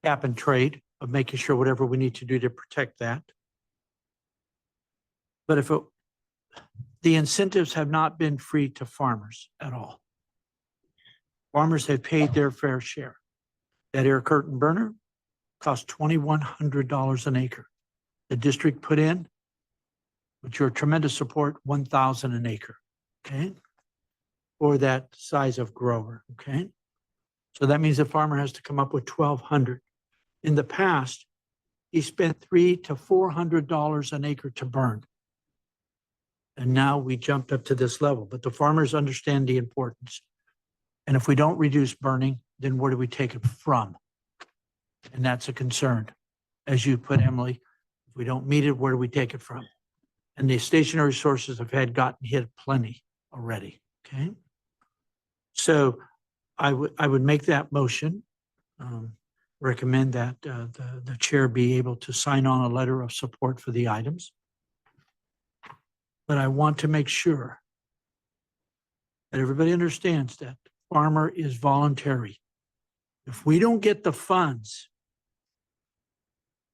cap and trade, of making sure whatever we need to do to protect that. But if the incentives have not been free to farmers at all. Farmers have paid their fair share. That air curtain burner cost $2,100 an acre. The district put in, with your tremendous support, $1,000 an acre, okay? For that size of grower, okay? So that means the farmer has to come up with $1,200. In the past, he spent $300 to $400 an acre to burn. And now we jumped up to this level, but the farmers understand the importance. And if we don't reduce burning, then where do we take it from? And that's a concern. As you put, Emily, if we don't meet it, where do we take it from? And the stationary sources have gotten hit plenty already, okay? So I would make that motion, recommend that the chair be able to sign on a letter of support for the items. But I want to make sure that everybody understands that farmer is voluntary. If we don't get the funds,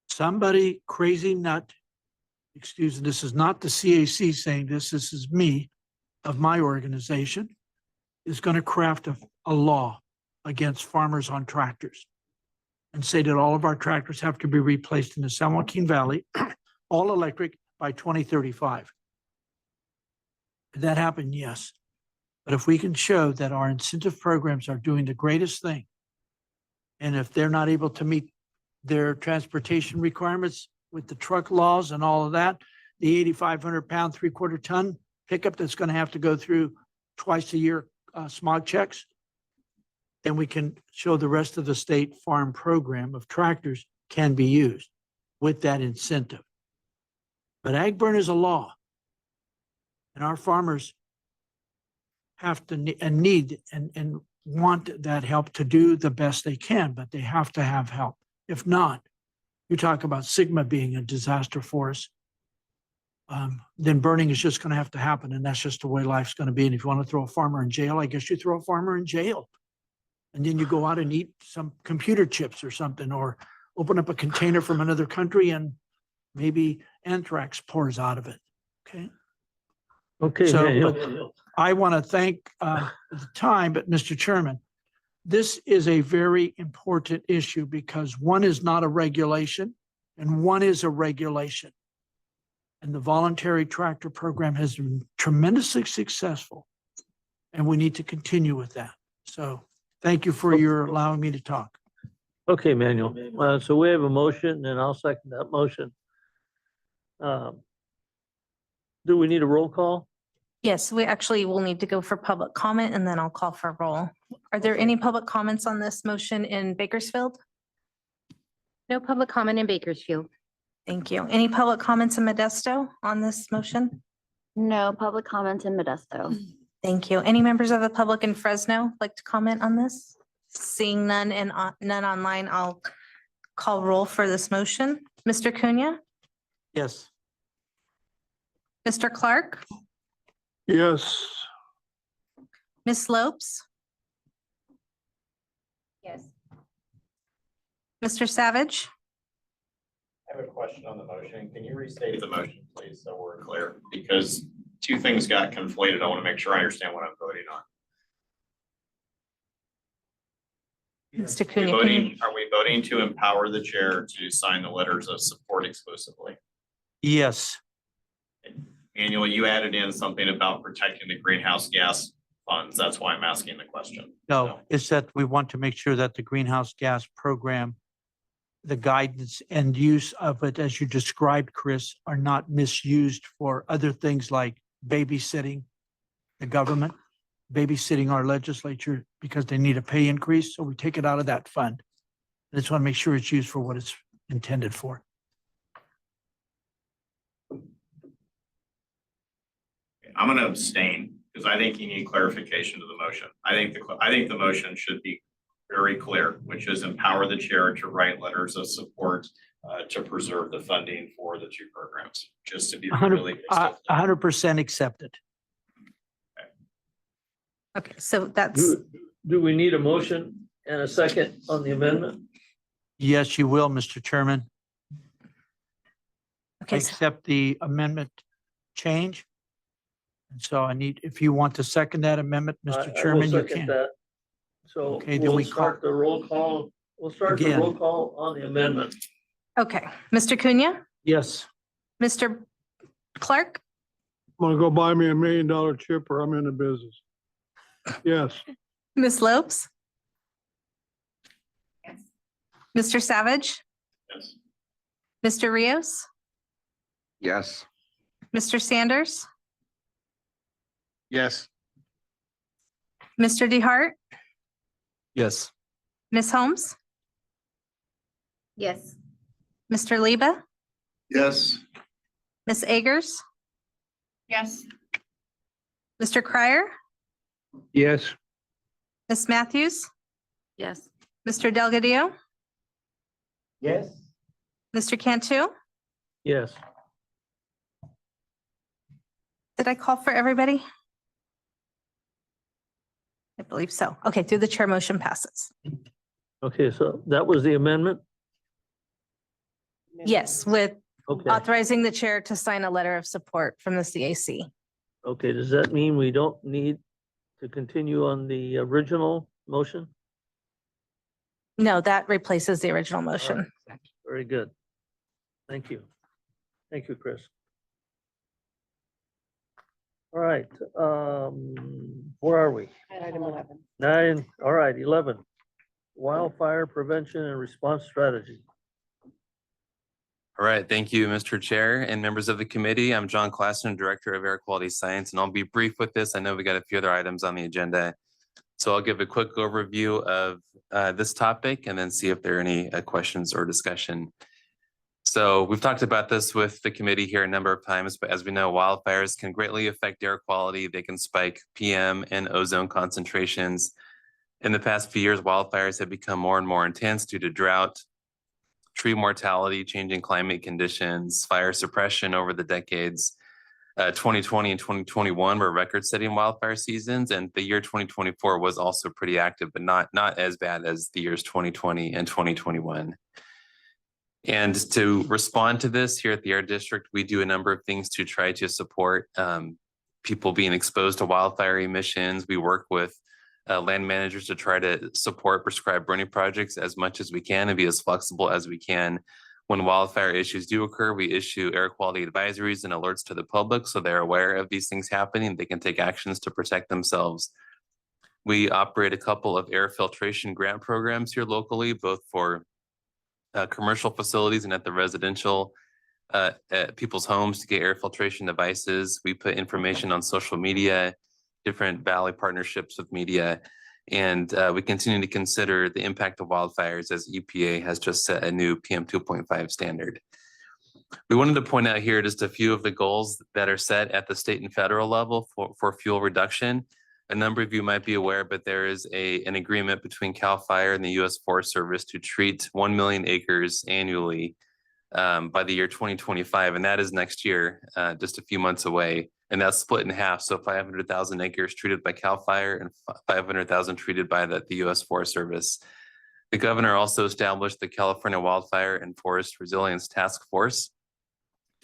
somebody crazy nut, excuse me, this is not the CAC saying this is me of my organization, is going to craft a law against farmers on tractors and say that all of our tractors have to be replaced in the San Joaquin Valley, all electric by 2035. Did that happen? Yes. But if we can show that our incentive programs are doing the greatest thing, and if they're not able to meet their transportation requirements with the truck laws and all of that, the 8,500 pound, 3/4 ton pickup that's going to have to go through twice a year smog checks, then we can show the rest of the state farm program of tractors can be used with that incentive. But ag burn is a law. And our farmers have to need and want that help to do the best they can, but they have to have help. If not, you talk about Sigma being a disaster for us. Then burning is just going to have to happen, and that's just the way life's going to be. And if you want to throw a farmer in jail, I guess you throw a farmer in jail. And then you go out and eat some computer chips or something, or open up a container from another country and maybe anthrax pours out of it. Okay. Okay, So, Daniel. I want to thank the time, but Mr. Chairman, this is a very important issue because one is not a regulation and one is a regulation. And the voluntary tractor program has been tremendously successful, and we need to continue with that. So thank you for your allowing me to talk. Okay, Manuel. So we have a motion and I'll second that motion. Do we need a roll call? Yes, we actually will need to go for public comment and then I'll call for roll. Are there any public comments on this motion in Bakersfield? No public comment in Bakersfield. Thank you. Any public comments in Modesto on this motion? No public comments in Modesto. Thank you. Any members of the public in Fresno like to comment on this? Seeing none and none online, I'll call roll for this motion. Mr. Cunha, Yes. Mr. Clark, Yes. Ms. Lopes, Yes. Mr. Savage, I have a question on the motion. Can you restate the motion, please, so we're clear? Because two things got conflated. I want to make sure I understand what I'm voting on. Mr. Cunha. can you- Are we voting to empower the chair to sign the letters of support exclusively? Yes. Manuel, you added in something about protecting the greenhouse gas funds. That's why I'm asking the question. No, it's that we want to make sure that the greenhouse gas program, the guidance and use of it, as you described, Chris, are not misused for other things like babysitting the government, babysitting our legislature because they need a pay increase. So we take it out of that fund. I just want to make sure it's used for what it's intended for. I'm going to abstain because I think you need clarification to the motion. I think the motion should be very clear, which is empower the chair to write letters of support to preserve the funding for the two programs, just to be really. 100% accepted. Okay, so that's, Do we need a motion and a second on the amendment? Yes, you will, Mr. Chairman. I okay, so- accept the amendment change. And so I need, if you want to second that amendment, I Mr. will Chairman, you second can. that. So Okay, then we'll we start the roll call. We'll start the Again. roll call on the amendment. okay. Mr. Cunha, Yes. Mr. Clark, I'm gonna go buy me $1 million chipper. I'm in the business. Yes. Ms. Lopes, Mr. Savage, Yes. Mr. Rios, Yes. Mr. Sanders, Yes. Mr. DeHart, Yes. Ms. Holmes, Yes. Mr. Leba, Yes. Ms. Agers, Yes. Mr. Crier, Yes. Ms. Matthews, Yes. Mr. Delgadillo, Yes. Mr. Cantu. Yes. Did I call for everybody? I believe so. Okay, through the chair, motion passes. Okay, so that was the amendment? Yes, with Okay, authorizing the chair to sign a letter of support from the CAC. okay, does that mean we don't need to continue on the original motion? No, that replaces the original motion. Very good. Thank you. Thank you, Chris. All right, where are we? Item 11. 9, all right, 11. Wildfire prevention and response strategy. All right, thank you, Mr. Chair and members of the committee. I'm John Klassen, Director of Air Quality Science, and I'll be brief with this. I know we got a few other items on the agenda. So I'll give a quick overview of this topic and then see if there are any questions or discussion. So we've talked about this with the committee here a number of times, but as we know, wildfires can greatly affect air quality. They can spike PM and ozone concentrations. In the past few years, wildfires have become more and more intense due to drought, tree mortality, changing climate conditions, fire suppression over the decades. 2020 and 2021 were record-setting wildfire seasons, and the year 2024 was also pretty active, but not as bad as the years 2020 and 2021. And to respond to this here at the Air District, we do a number of things to try to support people being exposed to wildfire emissions. We work with land managers to try to support prescribed burning projects as much as we can and be as flexible as we can. When wildfire issues do occur, we issue air quality advisories and alerts to the public so they're aware of these things happening. They can take actions to protect themselves. We operate a couple of air filtration grant programs here locally, both for commercial facilities and at the residential at people's homes to get air filtration devices. We put information on social media, different valley partnerships with media, and we continue to consider the impact of wildfires as EPA has just set a new PM 2.5 standard. We wanted to point out here just a few of the goals that are set at the state and federal level for fuel reduction. A number of you might be aware, but there is an agreement between CAL FIRE and the U.S. Forest Service to treat 1 million acres annually by the year 2025, and that is next year, just a few months away. And that's split in half, so 500,000 acres treated by CAL FIRE and 500,000 treated by the U.S. Forest Service. The governor also established the California Wildfire and Forest Resilience Task Force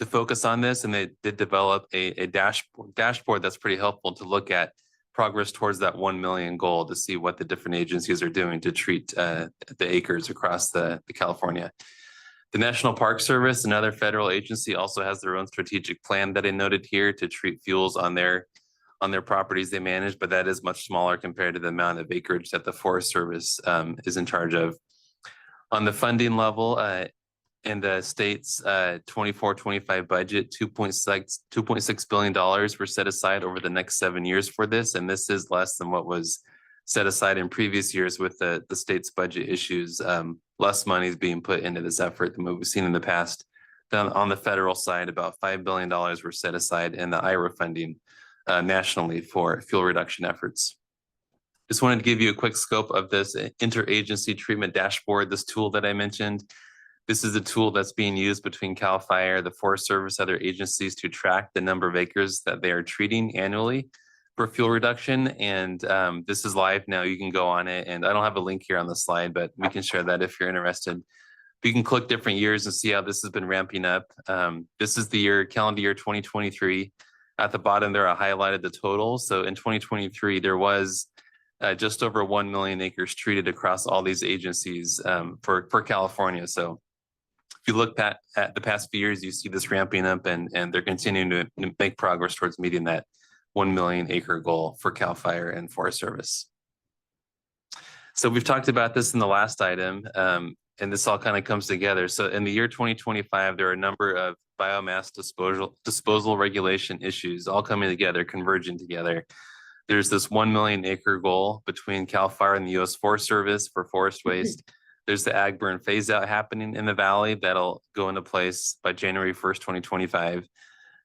to focus on this, and they did develop a dashboard that's pretty helpful to look at progress towards that 1 million goal to see what the different agencies are doing to treat the acres across the California. The National Park Service, another federal agency, also has their own strategic plan that I noted here to treat fuels on their properties they manage, but that is much smaller compared to the amount of acreage that the Forest Service is in charge of. On the funding level, in the state's 24-25 budget, $2.6 billion were set aside over the next 7 years for this, and this is less than what was set aside in previous years with the state's budget issues. Less money is being put into this effort than what we've seen in the past. Then on the federal side, about $5 billion were set aside in the IRA funding nationally for fuel reduction efforts. Just wanted to give you a quick scope of this interagency treatment dashboard, this tool that I mentioned. This is a tool that's being used between CAL FIRE, the Forest Service, other agencies to track the number of acres that they are treating annually for fuel reduction. And this is live now. You can go on it. And I don't have a link here on the slide, but we can share that if you're interested. You can click different years and see how this has been ramping up. This is the calendar year 2023. At the bottom there, I highlighted the total. So in 2023, there was just over 1 million acres treated across all these agencies for California. So if you look at the past few years, you see this ramping up and they're continuing to make progress towards meeting that 1 million acre goal for CAL FIRE and Forest Service. So we've talked about this in the last item, and this all kind of comes together. So in the year 2025, there are a number of biomass disposal regulation issues all coming together, converging together. There's this 1 million acre goal between CAL FIRE and the U.S. Forest Service for forest waste. There's the ag burn phase out happening in the valley that'll go into place by January 1st, 2025.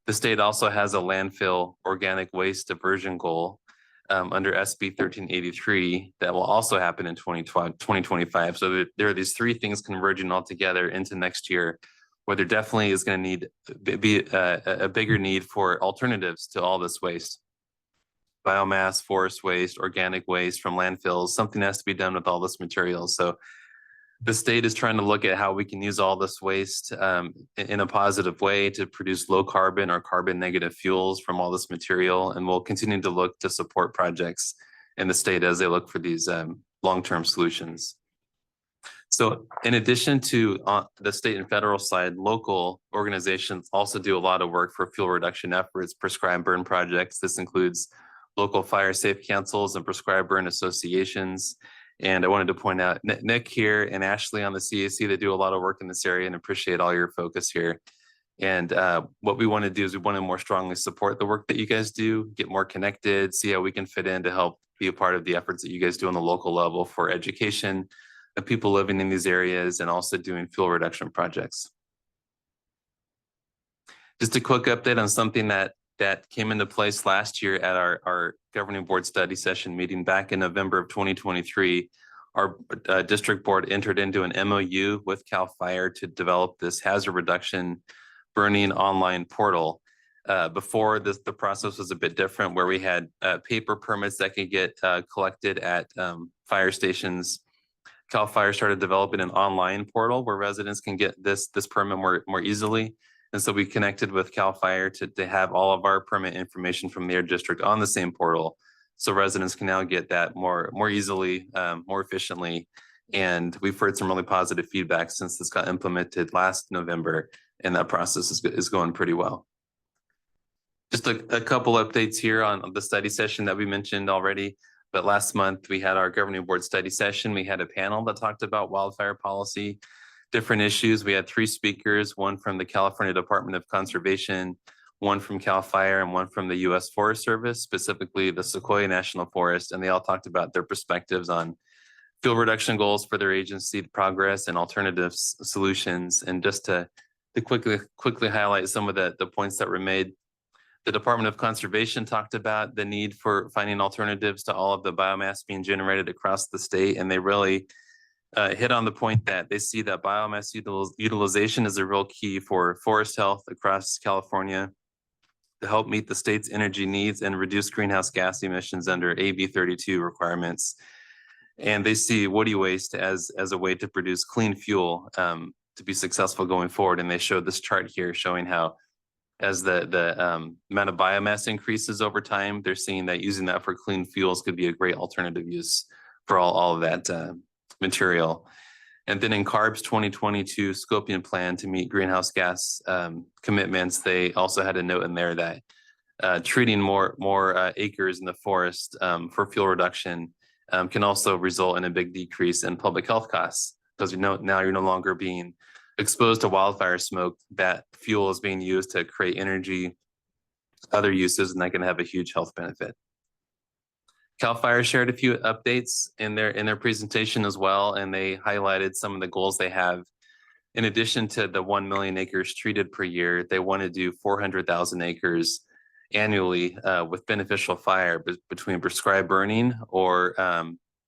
The state also has a landfill organic waste diversion goal under SB 1383 that will also happen in 2025. So there are these three things converging all together into next year, where there definitely is going to be a bigger need for alternatives to all this waste. Biomass, forest waste, organic waste from landfills, something has to be done with all this material. So the state is trying to look at how we can use all this waste in a positive way to produce low carbon or carbon negative fuels from all this material. And we'll continue to look to support projects in the state as they look for these long-term solutions. So in addition to the state and federal side, local organizations also do a lot of work for fuel reduction efforts, prescribed burn projects. This includes local fire safe councils and prescribed burn associations. And I wanted to point out Nick here and Ashley on the CAC that do a lot of work in this area, and appreciate all your focus here. And what we want to do is we want to more strongly support the work that you guys do, get more connected, see how we can fit in to help be a part of the efforts that you guys do on the local level for education of people living in these areas and also doing fuel reduction projects. Just a quick update on something that came into place last year at our governing board study session meeting back in November of 2023. Our district board entered into an MOU with CAL FIRE to develop this hazard reduction burning online portal. Before this, the process was a bit different, where we had paper permits that could get collected at fire stations. CAL FIRE started developing an online portal where residents can get this permit more easily. And so we connected with CAL FIRE to have all of our permit information from their district on the same portal. So residents can now get that more easily, more efficiently. And we've heard some really positive feedback since this got implemented last November, and that process is going pretty well. Just a couple updates here on the study session that we mentioned already. But last month we had our governing board study session. We had a panel that talked about wildfire policy, different issues. We had 3 speakers, one from the California Department of Conservation, one from CAL FIRE, and one from the U.S. Forest Service, specifically the Sequoia National Forest. And they all talked about their perspectives on fuel reduction goals for their agency, progress, and alternative solutions. And just to quickly highlight some of the points that were made, the Department of Conservation talked about the need for finding alternatives to all of the biomass being generated across the state. And they really hit on the point that they see that biomass utilization is a real key for forest health across California to help meet the state's energy needs and reduce greenhouse gas emissions under AB 32 requirements. And they see woody waste as a way to produce clean fuel to be successful going forward. And they showed this chart here showing how as the amount of biomass increases over time, they're seeing that using that for clean fuels could be a great alternative use for all of that material. And then in CARB's 2022 scoping plan to meet greenhouse gas commitments, they also had a note in there that treating more acres in the forest for fuel reduction can also result in a big decrease in public health costs, because now you're no longer being exposed to wildfire smoke. That fuel is being used to create energy, other uses, and that can have a huge health benefit. CAL FIRE shared a few updates in their presentation as well, and they highlighted some of the goals they have. In addition to the 1 million acres treated per year, they want to do 400,000 acres annually with beneficial fire between prescribed burning or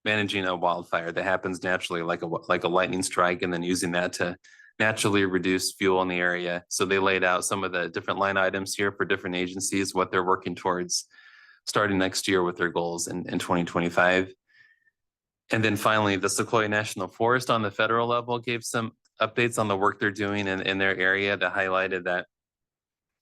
managing a wildfire that happens naturally, like a lightning strike, and then using that to naturally reduce fuel in the area. So they laid out some of the different line items here for different agencies, what they're working towards starting next year with their goals in 2025. And then finally, the Sequoia National Forest on the federal level gave some updates on the work they're doing in their area that highlighted that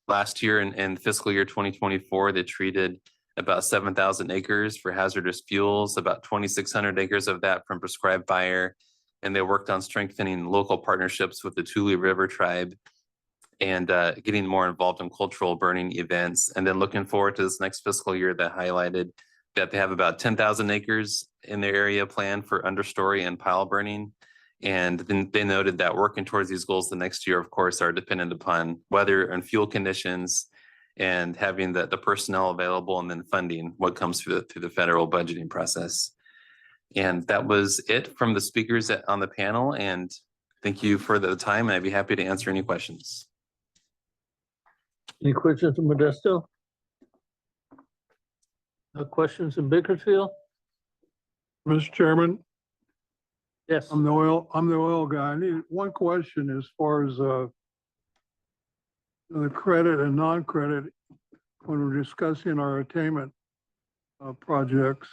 last year in fiscal year 2024, they treated about 7,000 acres for hazardous fuels, about 2,600 acres of that from prescribed fire. And they worked on strengthening local partnerships with the Tule River tribe and getting more involved in cultural burning events. And then looking forward to this next fiscal year, that highlighted that they have about 10,000 acres in their area planned for understory and pile burning. And then they noted that working towards these goals the next year, of course, are dependent upon weather and fuel conditions and having the personnel available, and then funding what comes through the federal budgeting process. And that was it from the speakers on the panel. And thank you for the time. And I'd be happy to answer any questions. Any questions from Modesto? No questions in Bakersfield? Mr. Chairman, Yes. I'm the oil guy. I need one question as far as the credit and non-credit when we're discussing our attainment projects.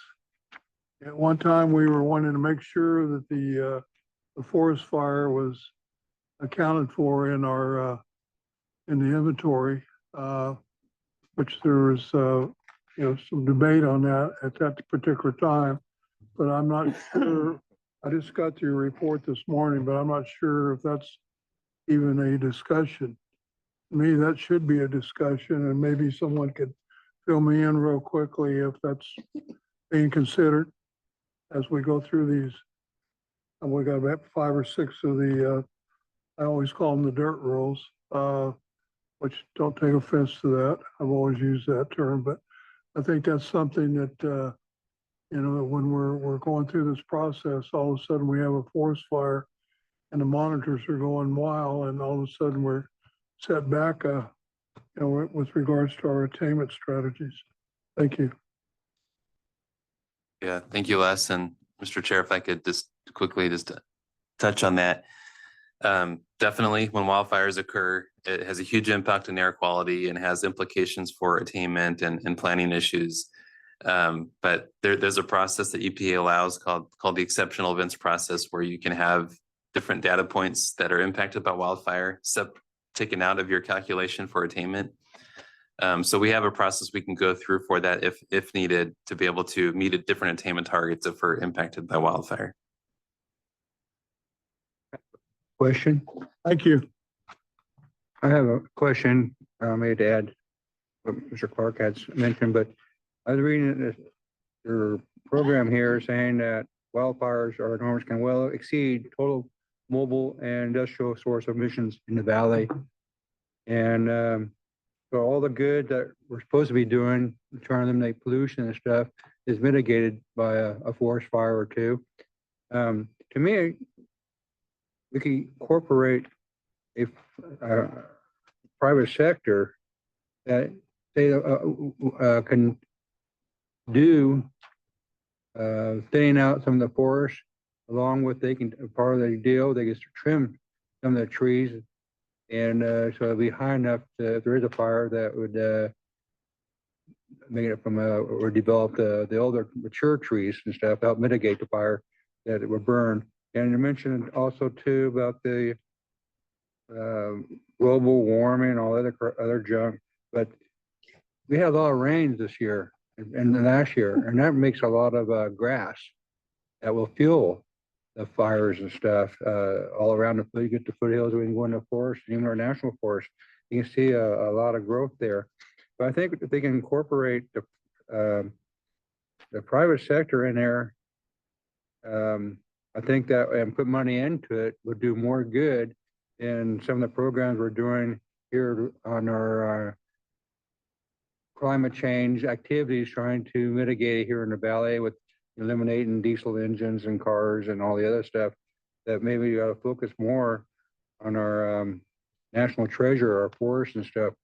At one time, we were wanting to make sure that the forest fire was accounted for in our in the inventory, which there was some debate on that at that particular time. But I'm not sure. I just got your report this morning, but I'm not sure if that's even a discussion. To me, that should be a discussion, and maybe someone could fill me in real quickly if that's being considered as we go through these. And we got about 5 or 6 of the, I always call them the dirt rules, which don't take offense to that. I've always used that term, but I think that's something that, when we're going through this process, all of a sudden we have a forest fire and the monitors are going wild, and all of a sudden we're set back a with regards to our attainment strategies. Thank you. Yeah, thank you, Les. And Mr. Chair, if I could just quickly touch on that. Definitely, when wildfires occur, it has a huge impact on air quality and has implications for attainment and planning issues. But there's a process that EPA allows called the exceptional events process, where you can have different data points that are impacted by wildfire taken out of your calculation for attainment. So we have a process we can go through for that if needed, to be able to meet a different attainment targets if we're impacted by wildfire. Question? Thank you. I have a question, maybe to add what Mr. Clark had mentioned, but I was reading this, your program here saying that wildfires or norms can well exceed total mobile and industrial source emissions in the valley. And so all the good that we're supposed to be doing, trying to eliminate pollution and stuff, is mitigated by a forest fire or two. To me, we can incorporate a private sector that they can do thinning out some of the forest, along with part of the deal, they get to trim some of the trees, and so it'll be high enough to, if there is a fire, that would make it from or develop the older mature trees and stuff, help mitigate the fire that it would burn. And you mentioned also too about the global warming and all other junk, but we had a lot of rains this year and last year, and that makes a lot of grass that will fuel the fires and stuff all around you get the foothills when you go in the forest, even our national forest, you can see a lot of growth there. But I think if they can incorporate the private sector in there, I think that, and put money into it, would do more good in some of the programs we're doing here on our climate change activities, trying to mitigate it here in the valley with eliminating diesel engines and cars and all the other stuff. That maybe we gotta focus more on our national treasure, our forests and stuff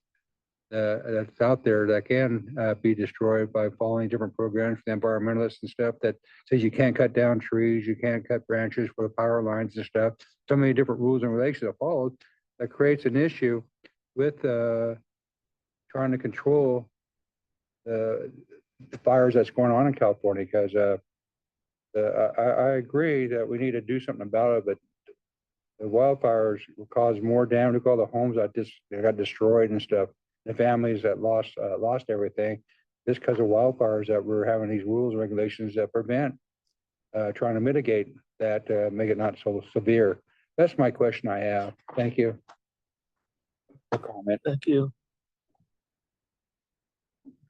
that's out there that can be destroyed by following different programs for the environmentalists and stuff that says you can't cut down trees, you can't cut branches for the power lines and stuff. So many different rules and regulations are followed that creates an issue with trying to control the fires that's going on in California, because I agree that we need to do something about it, but the wildfires will cause more damage. Look, all the homes that got destroyed and stuff, the families that lost everything, just because of wildfires, that we're having these rules and regulations that prevent trying to mitigate that, make it not so severe. That's my question I have. Thank you. Comment. Thank you.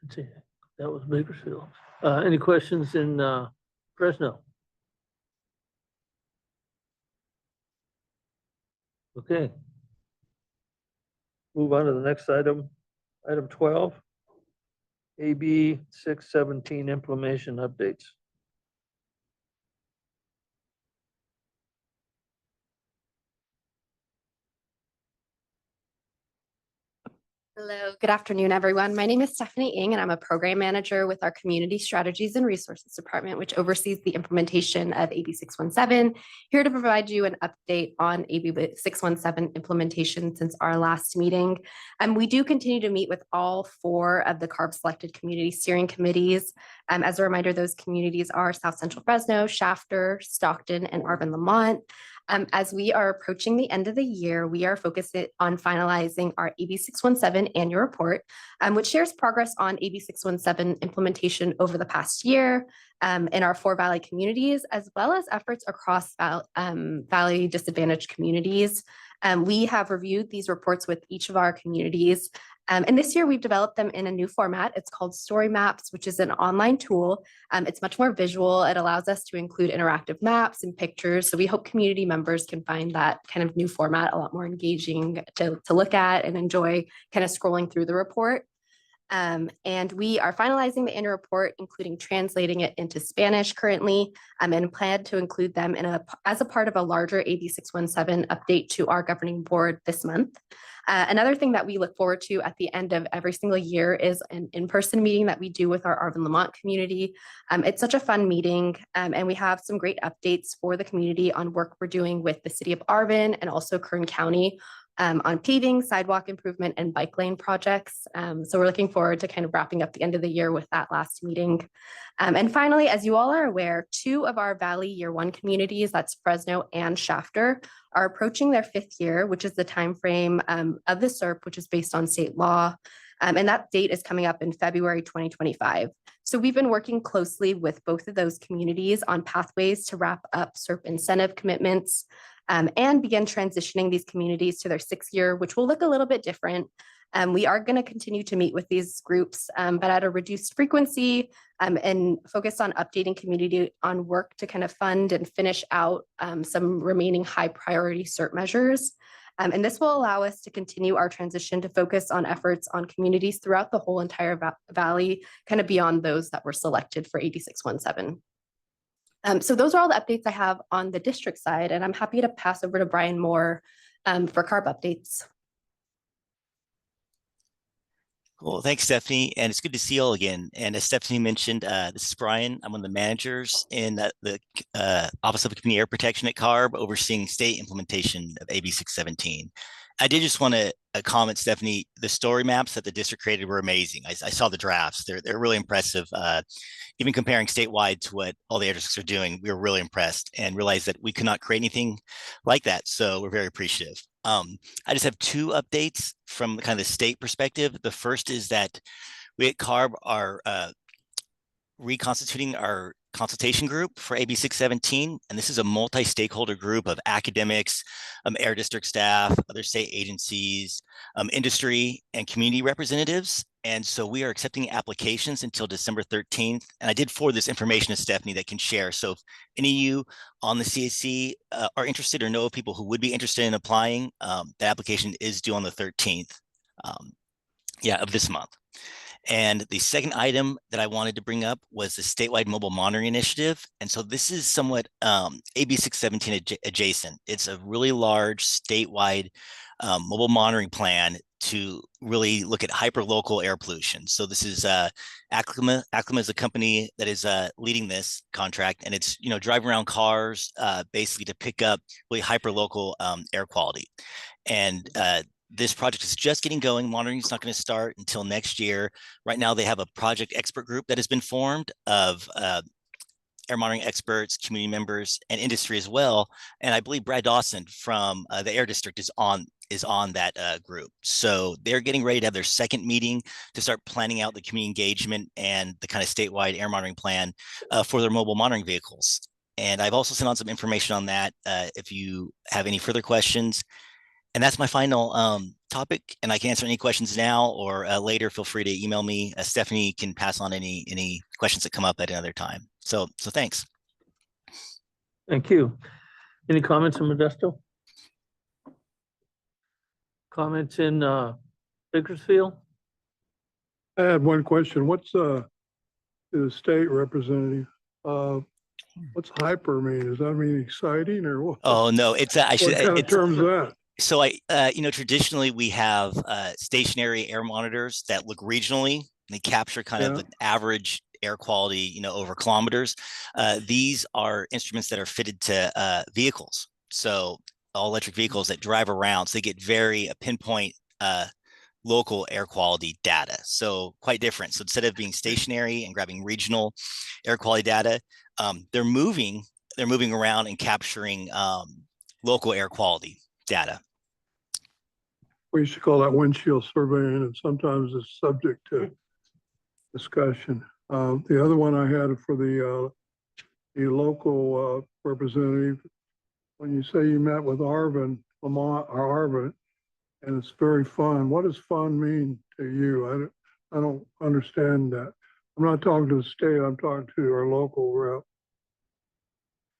Let's see, that was Bakersfield. Any questions in Fresno? Okay. Move on to the next item, item 12, AB 617 implementation updates. Hello, good afternoon, everyone. My name is Stephanie Ng, and I'm a program manager with our Community Strategies and Resources Department, which oversees the implementation of AB 617. Here to provide you an update on AB 617 implementation since our last meeting. We do continue to meet with all 4 of the CARB selected community steering committees. As a reminder, those communities are South Central Fresno, Shafter, Stockton, and Arvin Lamont. As we are approaching the end of the year, we are focused on finalizing our AB 617 annual report, which shares progress on AB 617 implementation over the past year in our 4 Valley communities, as well as efforts across Valley disadvantaged communities. We have reviewed these reports with each of our communities. And this year we've developed them in a new format. It's called Story Maps, which is an online tool. It's much more visual. It allows us to include interactive maps and pictures. So we hope community members can find that kind of new format a lot more engaging to look at and enjoy kind of scrolling through the report. And we are finalizing the annual report, including translating it into Spanish currently, and plan to include them as a part of a larger AB 617 update to our governing board this month. Another thing that we look forward to at the end of every single year is an in-person meeting that we do with our Arvin Lamont community. It's such a fun meeting, and we have some great updates for the community on work we're doing with the city of Arvin and also Kern County on paving, sidewalk improvement, and bike lane projects. So we're looking forward to kind of wrapping up the end of the year with that last meeting. And finally, as you all are aware, 2 of our Valley Year 1 communities, that's Fresno and Shafter, are approaching their 5th year, which is the timeframe of the SERP, which is based on state law. And that date is coming up in February 2025. So we've been working closely with both of those communities on pathways to wrap up SERP incentive commitments and begin transitioning these communities to their 6th year, which will look a little bit different. We are going to continue to meet with these groups, but at a reduced frequency and focus on updating community on work to kind of fund and finish out some remaining high priority CERT measures. And this will allow us to continue our transition to focus on efforts on communities throughout the whole entire valley, kind of beyond those that were selected for AB 617. So those are all the updates I have on the district side, and I'm happy to pass over to Brian Moore for CARB updates. Cool. Thanks, Stephanie. And it's good to see you all again. And as Stephanie mentioned, this is Brian. I'm one of the managers in the Office of Community Air Protection at CARB, overseeing state implementation of AB 617. I did just want to comment, Stephanie, the story maps that the district created were amazing. I saw the drafts. They're really impressive. Even comparing statewide to what all the air districts are doing, we were really impressed and realized that we could not create anything like that. So we're very appreciative. I just have 2 updates from kind of the state perspective. The first is that we at CARB are reconstituting our consultation group for AB 617, and this is a multi-stakeholder group of academics, air district staff, other state agencies, industry, and community representatives. And so we are accepting applications until December 13th. And I did forward this information to Stephanie that can share. So if any of you on the CAC are interested or know of people who would be interested in applying, the application is due on the 13th of this month. And the second item that I wanted to bring up was the statewide mobile monitoring initiative. And so this is somewhat AB 617 adjacent. It's a really large statewide mobile monitoring plan to really look at hyperlocal air pollution. So this is Aclima. Aclima is a company that is leading this contract, and it's driving around cars basically to pick up really hyperlocal air quality. And this project is just getting going. Monitoring is not going to start until next year. Right now, they have a project expert group that has been formed of air monitoring experts, community members, and industry as well. And I believe Brad Dawson from the Air District is on that group. So they're getting ready to have their second meeting to start planning out the community engagement and the kind of statewide air monitoring plan for their mobile monitoring vehicles. And I've also sent on some information on that if you have any further questions. And that's my final topic, and I can answer any questions now or later. Feel free to email me. Stephanie can pass on any questions that come up at another time. So thanks. Thank you. Any comments from Modesto? Comments in Bakersfield? I had one question. What's the state representative? What's hyper mean? Does that mean exciting or what? Oh no, it's actually what kind of term is that? So traditionally we have stationary air monitors that look regionally. They capture kind of the average air quality, over kilometers. These are instruments that are fitted to vehicles. So all electric vehicles that drive around, so they get very pinpoint local air quality data. So quite different. So instead of being stationary and grabbing regional air quality data, they're moving around and capturing local air quality data. We used to call that windshield surveying, and sometimes it's subject to discussion. The other one I had for the local representative, when you say you met with Arvin, Lamont, or Arvin, and it's very fun. What does fun mean to you? I don't understand that. I'm not talking to the state, I'm talking to our local rep.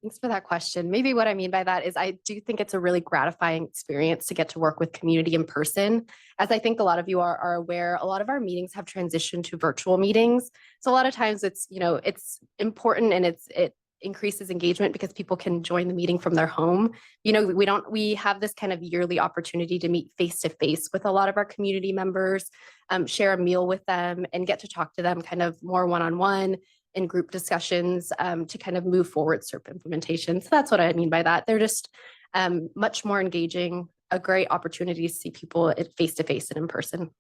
Thanks for that question. Maybe what I mean by that is I do think it's a really gratifying experience to get to work with community in person. As I think a lot of you are aware, a lot of our meetings have transitioned to virtual meetings. So a lot of times it's important and it increases engagement because people can join the meeting from their home. You know, we have this kind of yearly opportunity to meet face to face with a lot of our community members, share a meal with them and get to talk to them kind of more one-on-one in group discussions to kind of move forward CERP implementation. So that's what I mean by that. They're just much more engaging, a great opportunity to see people face to face and in person.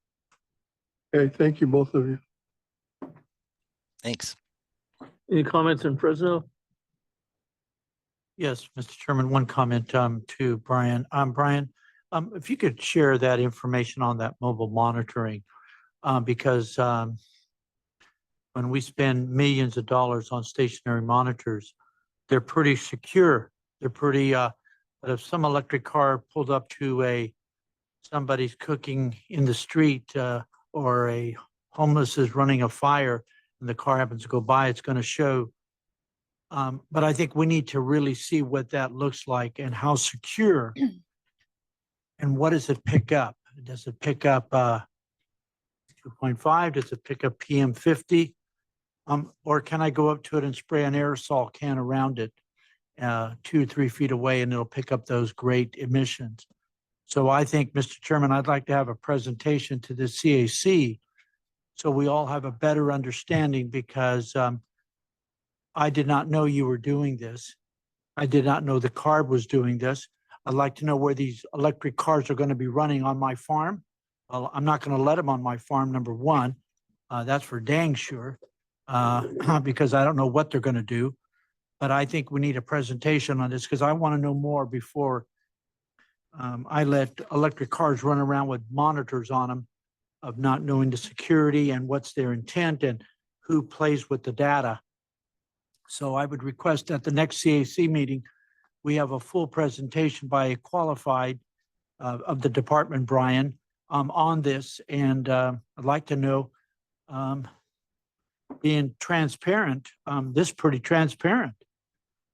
Okay, thank you, both of you. Thanks. Any comments in Fresno? Yes, Mr. Chairman, one comment to Brian. Brian, if you could share that information on that mobile monitoring, because when we spend millions of dollars on stationary monitors, they're pretty secure. They're pretty, but if some electric car pulled up to somebody's cooking in the street or a homeless is running a fire and the car happens to go by, it's going to show. But I think we need to really see what that looks like and how secure and what does it pick up? Does it pick up 2.5? Does it pick up PM50? Or can I go up to it and spray an aerosol can around it 2 or 3 feet away and it'll pick up those great emissions? So I think, Mr. Chairman, I'd like to have a presentation to the CAC so we all have a better understanding, because I did not know you were doing this. I did not know the CARB was doing this. I'd like to know where these electric cars are going to be running on my farm. Well, I'm not going to let them on my farm, number one. That's for dang sure, because I don't know what they're going to do. But I think we need a presentation on this because I want to know more before I let electric cars run around with monitors on them of not knowing the security and what's their intent and who plays with the data. So I would request at the next CAC meeting, we have a full presentation by a qualified of the department, Brian, on this. And I'd like to know, being transparent, this is pretty transparent.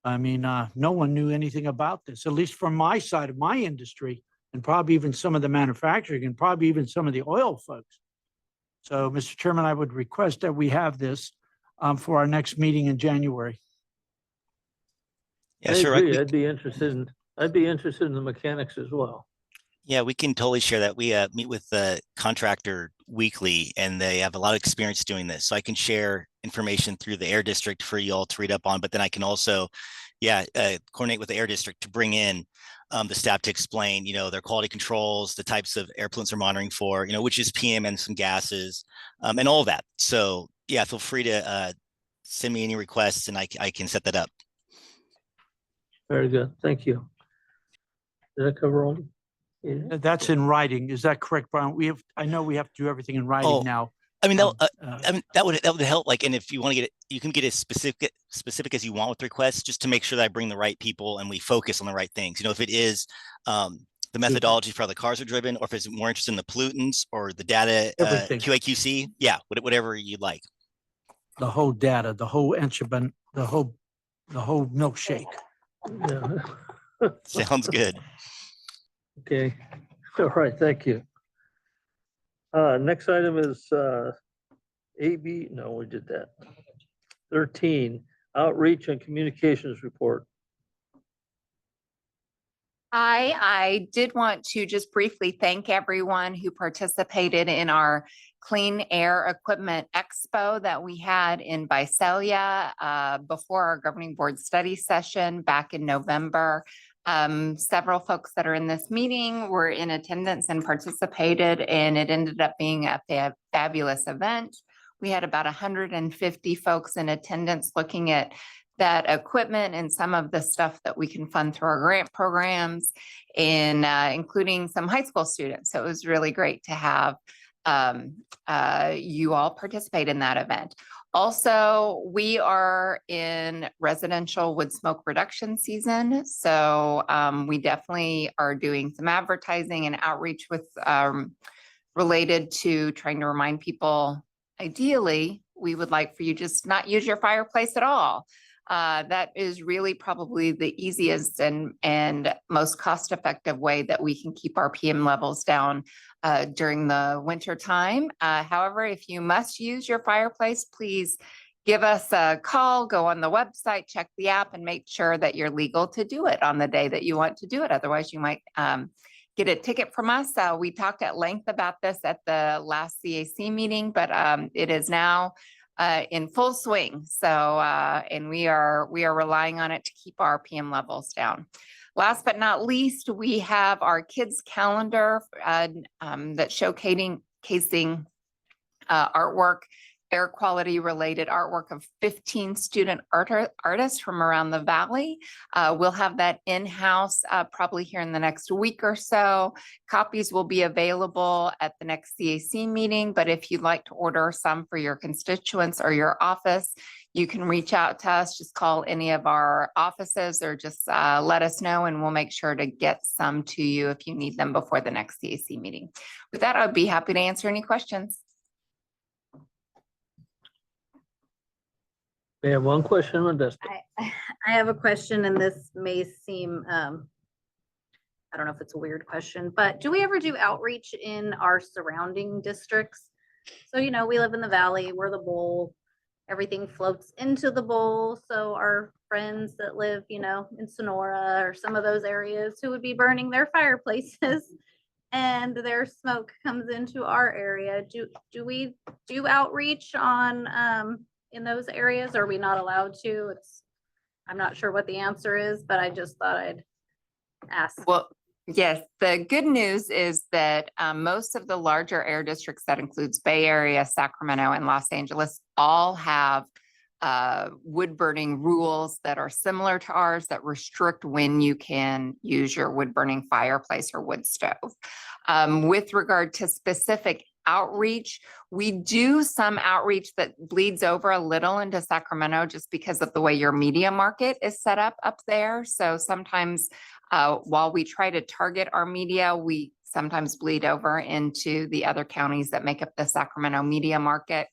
I mean, no one knew anything about this, at least from my side of my industry, and probably even some of the manufacturing and probably even some of the oil folks. So, Mr. Chairman, I would request that we have this for our next meeting in January. Yeah, I sure. agree. I'd be interested in the mechanics as well. Yeah, we can totally share that. We meet with the contractor weekly and they have a lot of experience doing this. So I can share information through the Air District for you all to read up on, but then I can also, coordinate with the Air District to bring in the staff to explain, their quality controls, the types of air pollutants they're monitoring for, which is PM and some gases, and all of that. So yeah, feel free to send me any requests and I can set that up. Very good. Thank you. Did I cover all? That's in writing. Is that correct, Brian? I know we have to do everything in writing now. I mean, that would help. Like, and if you want to get it, you can get as specific as you want with requests, just to make sure that I bring the right people and we focus on the right things. If it is the methodology for how the cars are driven, or if it's more interested in the pollutants or the data, QA/QC, whatever you'd like. The whole data, the whole enchilada, the whole milkshake. Yeah. Sounds good. Okay. All right. Thank you. Next item is we did that. 13, outreach and communications report. I did want to just briefly thank everyone who participated in our Clean Air Equipment Expo that we had in Visalia before our governing board study session back in November. Several folks that are in this meeting were in attendance and participated, and it ended up being a fabulous event. We had about 150 folks in attendance looking at that equipment and some of the stuff that we can fund through our grant programs, and including some high school students. So it was really great to have you all participate in that event. Also, we are in residential wood smoke reduction season. So we definitely are doing some advertising and outreach with related to trying to remind people, ideally, we would like for you just not use your fireplace at all. That is really probably the easiest and most cost-effective way that we can keep our PM levels down during the winter time. However, if you must use your fireplace, please give us a call, go on the website, check the app and make sure that you're legal to do it on the day that you want to do it. Otherwise, you might get a ticket from us. We talked at length about this at the last CAC meeting, but it is now in full swing. So, and we are relying on it to keep our PM levels down. Last but not least, we have our kids calendar that's showcasing artwork, air quality related artwork of 15 student artists from around the Valley. We'll have that in-house probably here in the next week or so. Copies will be available at the next CAC meeting, but if you'd like to order some for your constituents or your office, you can reach out to us, just call any of our offices or just let us know and we'll make sure to get some to you if you need them before the next CAC meeting. With that, I'd be happy to answer any questions. We have one question on this. I have a question and this may seem, I don't know if it's a weird question, but do we ever do outreach in our surrounding districts? So, you know, we live in the Valley, we're the bowl, everything floats into the bowl. So our friends that live, you know, in Sonora or some of those areas who would be burning their fireplaces and their smoke comes into our area. Do we do outreach on, in those areas? Are we not allowed to? I'm not sure what the answer is, but I just thought I'd ask. Well, yes, the good news is that most of the larger air districts, that includes Bay Area, Sacramento, and Los Angeles, all have wood burning rules that are similar to ours that restrict when you can use your wood burning fireplace or wood stove. With regard to specific outreach, we do some outreach that bleeds over a little into Sacramento just because of the way your media market is set up there. So sometimes while we try to target our media, we sometimes bleed over into the other counties that make up the Sacramento media market.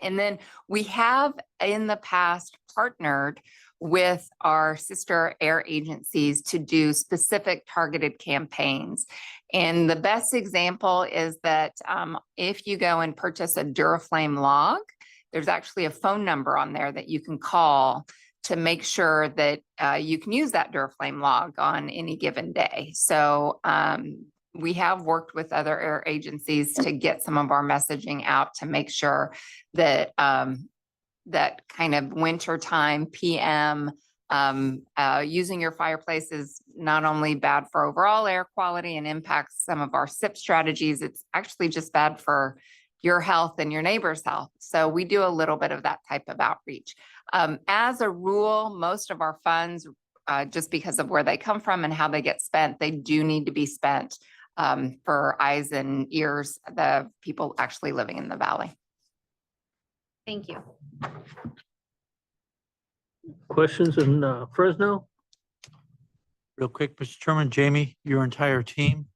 And then we have in the past partnered with our sister air agencies to do specific targeted campaigns. And the best example is that if you go and purchase a Duraflame log, there's actually a phone number on there that you can call to make sure that you can use that Duraflame log on any given day. So we have worked with other air agencies to get some of our messaging out to make sure that that kind of wintertime PM, using your fireplace is not only bad for overall air quality and impacts some of our SIP strategies, it's actually just bad for your health and your neighbor's health. So we do a little bit of that type of outreach. As a rule, most of our funds, just because of where they come from and how they get spent, they do need to be spent for eyes and ears, the people actually living in the Valley. Thank you. Questions in Fresno? Real quick, Mr. Chairman, Jamie, your entire team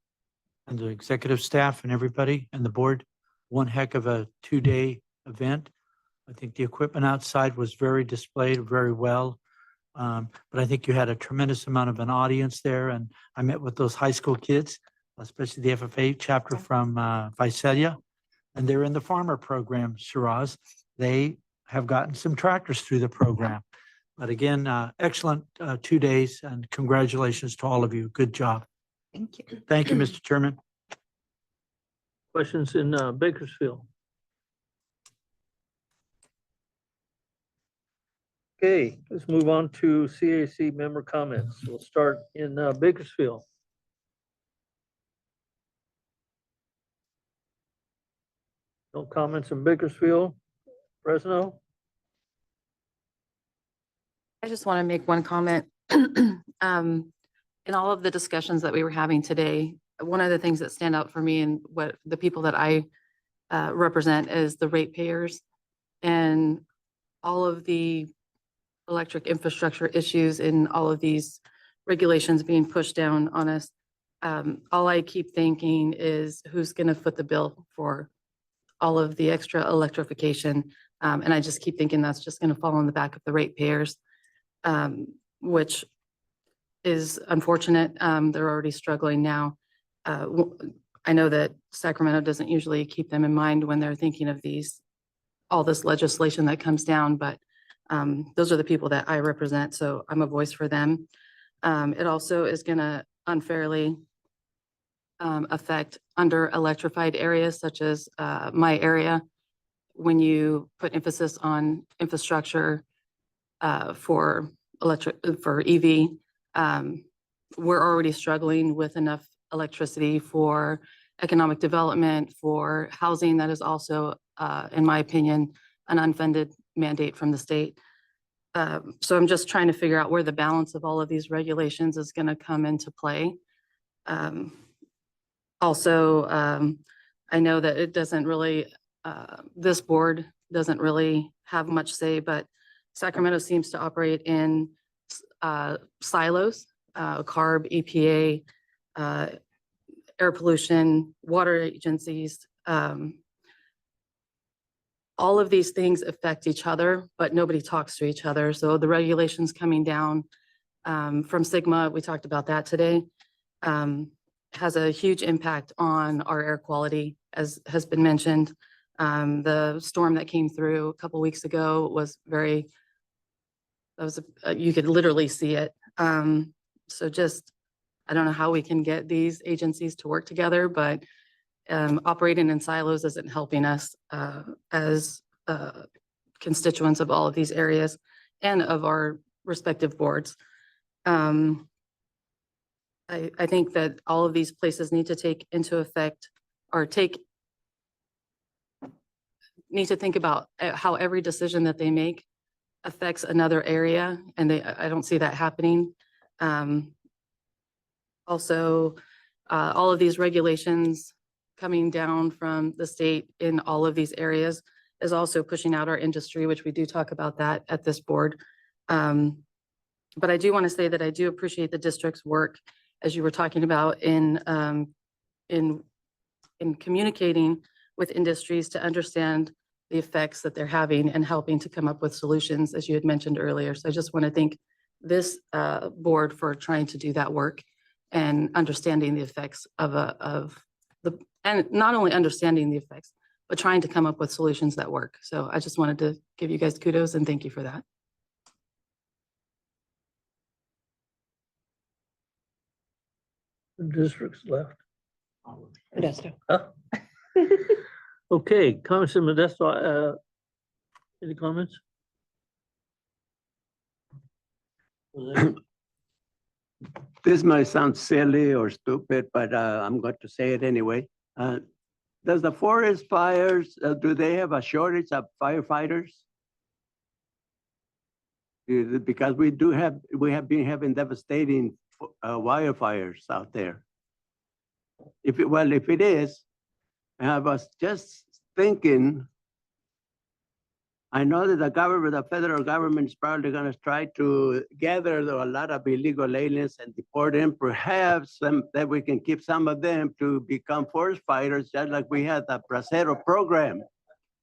and the executive staff and everybody and the board, one heck of a 2-day event. I think the equipment outside was very displayed very well. But I think you had a tremendous amount of an audience there. And I met with those high school kids, especially the FFA chapter from Visalia. And they're in the farmer program, Shiraz. They have gotten some tractors through the program. But again, excellent 2 days and congratulations to all of you. Good job. Thank you. Thank you, Mr. Chairman. Questions in Bakersfield? Okay, let's move on to CAC member comments. We'll start in Bakersfield. No comments in Bakersfield? Fresno? I just want to make one comment. In all of the discussions that we were having today, one of the things that stand out for me and what the people that I represent is the ratepayers and all of the electric infrastructure issues and all of these regulations being pushed down on us. All I keep thinking is who's going to foot the bill for all of the extra electrification. And I just keep thinking that's just going to fall on the back of the ratepayers, which is unfortunate. They're already struggling now. I know that Sacramento doesn't usually keep them in mind when they're thinking of these all this legislation that comes down, but those are the people that I represent, so I'm a voice for them. It also is gonna unfairly affect under electrified areas such as my area. When you put emphasis on infrastructure for EV, we're already struggling with enough electricity for economic development, for housing that is also, in my opinion, an unfunded mandate from the state. So I'm just trying to figure out where the balance of all of these regulations is going to come into play. Also, I know that it doesn't really, this board doesn't really have much say, but Sacramento seems to operate in silos, CARB, EPA, air pollution, water agencies. All of these things affect each other, but nobody talks to each other. So the regulations coming down from Sigma, we talked about that today, has a huge impact on our air quality, as has been mentioned. The storm that came through a couple weeks ago was very, you could literally see it. So just, I don't know how we can get these agencies to work together, but operating in silos isn't helping us as constituents of all of these areas and of our respective boards. I think that all of these places need to take into effect or need to think about how every decision that they make affects another area, and I don't see that happening. Also, all of these regulations coming down from the state in all of these areas is also pushing out our industry, which we do talk about that at this board. But I do want to say that I do appreciate the district's work, as you were talking about, in communicating with industries to understand the effects that they're having and helping to come up with solutions, as you had mentioned earlier. So I just want to thank this board for trying to do that work and understanding the effects and not only understanding the effects, but trying to come up with solutions that work. So I just wanted to give you guys kudos and thank you for that. The district's left. Modesto. Huh? Okay, Congressman Modesto, any comments? This might sound silly or stupid, but I'm going to say it anyway. Does the forest fires, do they have a shortage of firefighters? Because we have been having devastating wildfires out there. If it is, I was just thinking, I know that the federal government is probably going to try to gather a lot of illegal aliens and deport them. Perhaps that we can keep some of them to become forest fighters, just like we had the Bracero program.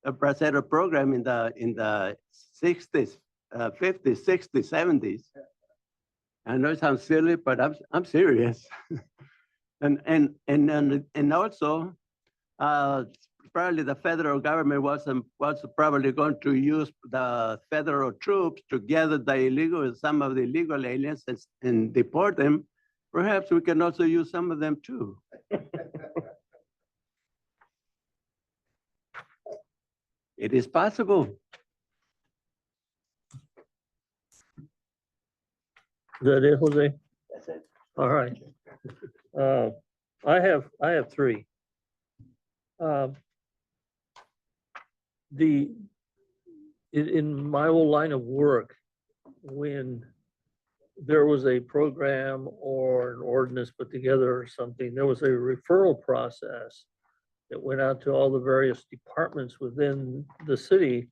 The Bracero program in the 60s, 50s, 60s, 70s. I know it sounds silly, but I'm serious. and also, probably the federal government was probably going to use the federal troops to gather some of the illegal aliens and deport them. Perhaps we can also use some of them too. It is possible. Is that it, Jose? That's it. All right. I have three. In my old line of work, when there was a program or an ordinance put together or something, there was a referral process that went out to all the various departments within the city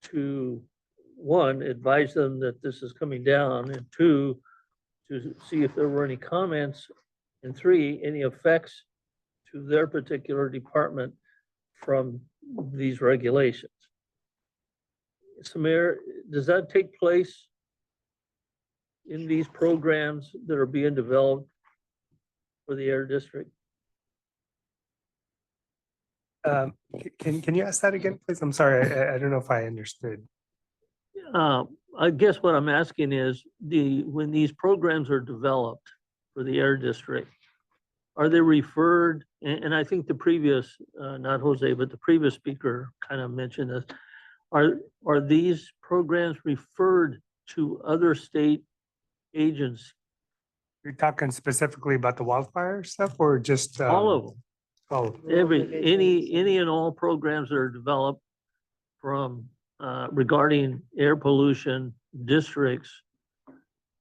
to, one, advise them that this is coming down, and two, to see if there were any comments, and three, any effects to their particular department from these regulations. Samir, does that take place in these programs that are being developed for the air district? Can you ask that again, please? I'm sorry, I don't know if I understood. I guess what I'm asking is when these programs are developed for the air district, are they referred, and I think the previous, not Jose, but the previous speaker kind of mentioned this. Are these programs referred to other state agencies? You're talking specifically about the wildfire stuff or just? All of them. Oh, Any and all programs that are developed from regarding air pollution districts,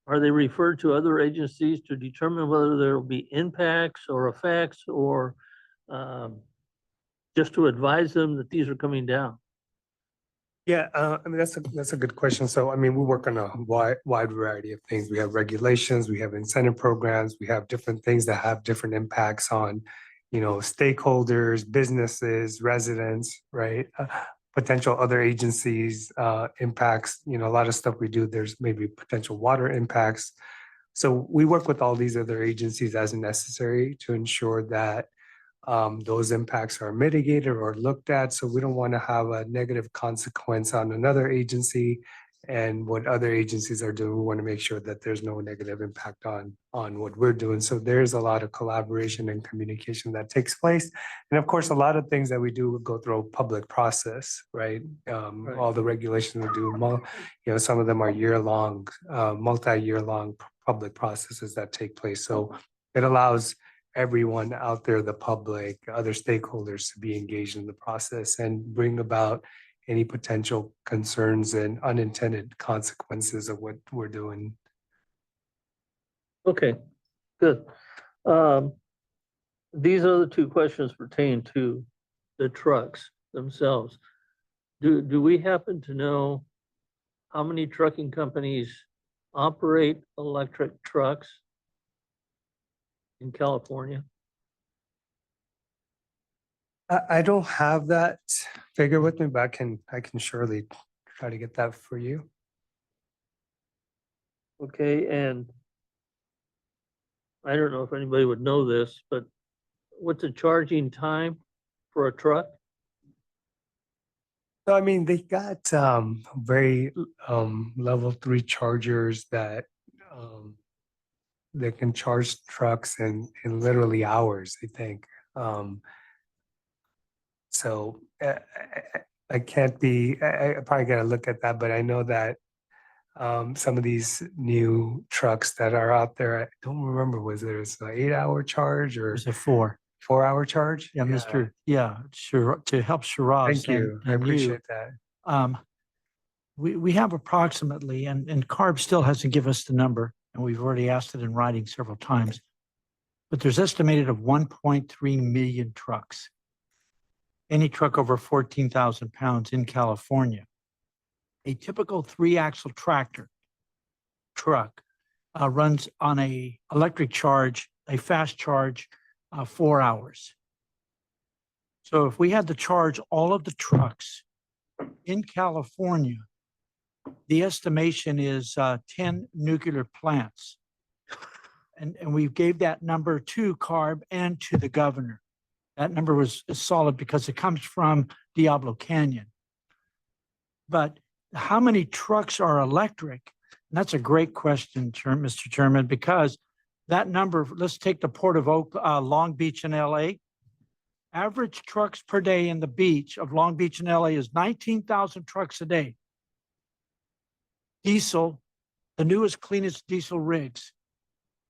are they referred to other agencies to determine whether there will be impacts or effects or just to advise them that these are coming down? yeah, I mean, that's a good question. So, I mean, we work on a wide variety of things. We have regulations, we have incentive programs, we have different things that have different impacts on, stakeholders, businesses, residents, right? Potential other agencies, impacts, a lot of stuff we do, there's maybe potential water impacts. So we work with all these other agencies as necessary to ensure that those impacts are mitigated or looked at. So we don't want to have a negative consequence on another agency. And what other agencies are doing, we want to make sure that there's no negative impact on what we're doing. So there's a lot of collaboration and communication that takes place. And of course, a lot of things that we do go through a public process, right? All the regulations we do, some of them are year-long, multi-year-long public processes that take place. So it allows everyone out there, the public, other stakeholders to be engaged in the process and bring about any potential concerns and unintended consequences of what we're doing. Okay, good. These other two questions pertain to the trucks themselves. Do we happen to know how many trucking companies operate electric trucks in California? I don't have that figure with me, but I can surely try to get that for you. Okay, and I don't know if anybody would know this, but what's the charging time for a truck? So I mean, they got very level 3 chargers that they can charge trucks in literally hours, I think. So I can't be, I probably gotta look at that, but I know that some of these new trucks that are out there, I don't remember, was there an 8-hour charge or? There's a 4-hour charge? Yeah, sure, to help Shiraz. Thank you. I appreciate that. We have approximately, and CARB still hasn't given us the number, and we've already asked it in writing several times, but there's estimated of 1.3 million trucks. Any truck over 14,000 pounds in California. A typical 3-axle tractor truck runs on a electric charge, a fast charge, 4 hours. So if we had to charge all of the trucks in California, the estimation is 10 nuclear plants. And we gave that number to CARB and to the governor. That number was solid because it comes from Diablo Canyon. But how many trucks are electric? And that's a great question, Mr. Chairman, because that number, let's take the Port of Long Beach in LA. Average trucks per day in the beach of Long Beach in LA is 19,000 trucks a day. Diesel, the newest, cleanest diesel rigs,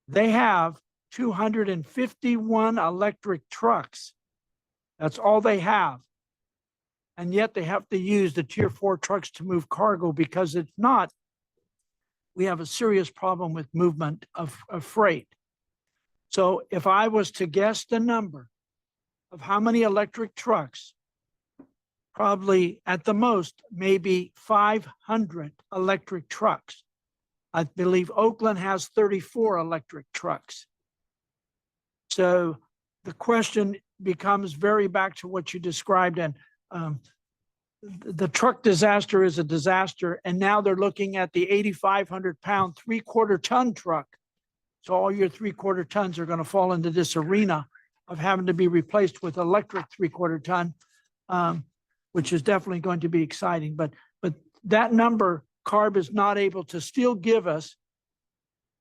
they have 251 electric trucks. That's all they have. And yet they have to use the Tier 4 trucks to move cargo, because if not, we have a serious problem with movement of freight. So if I was to guess the number of how many electric trucks, probably at the most, maybe 500 electric trucks. I believe Oakland has 34 electric trucks. So the question becomes very back to what you described, and the truck disaster is a disaster, and now they're looking at the 8,500-pound 3/4 ton truck. So all your 3/4 tons are going to fall into this arena of having to be replaced with electric 3/4 ton, which is definitely going to be exciting. But that number, CARB is not able to still give us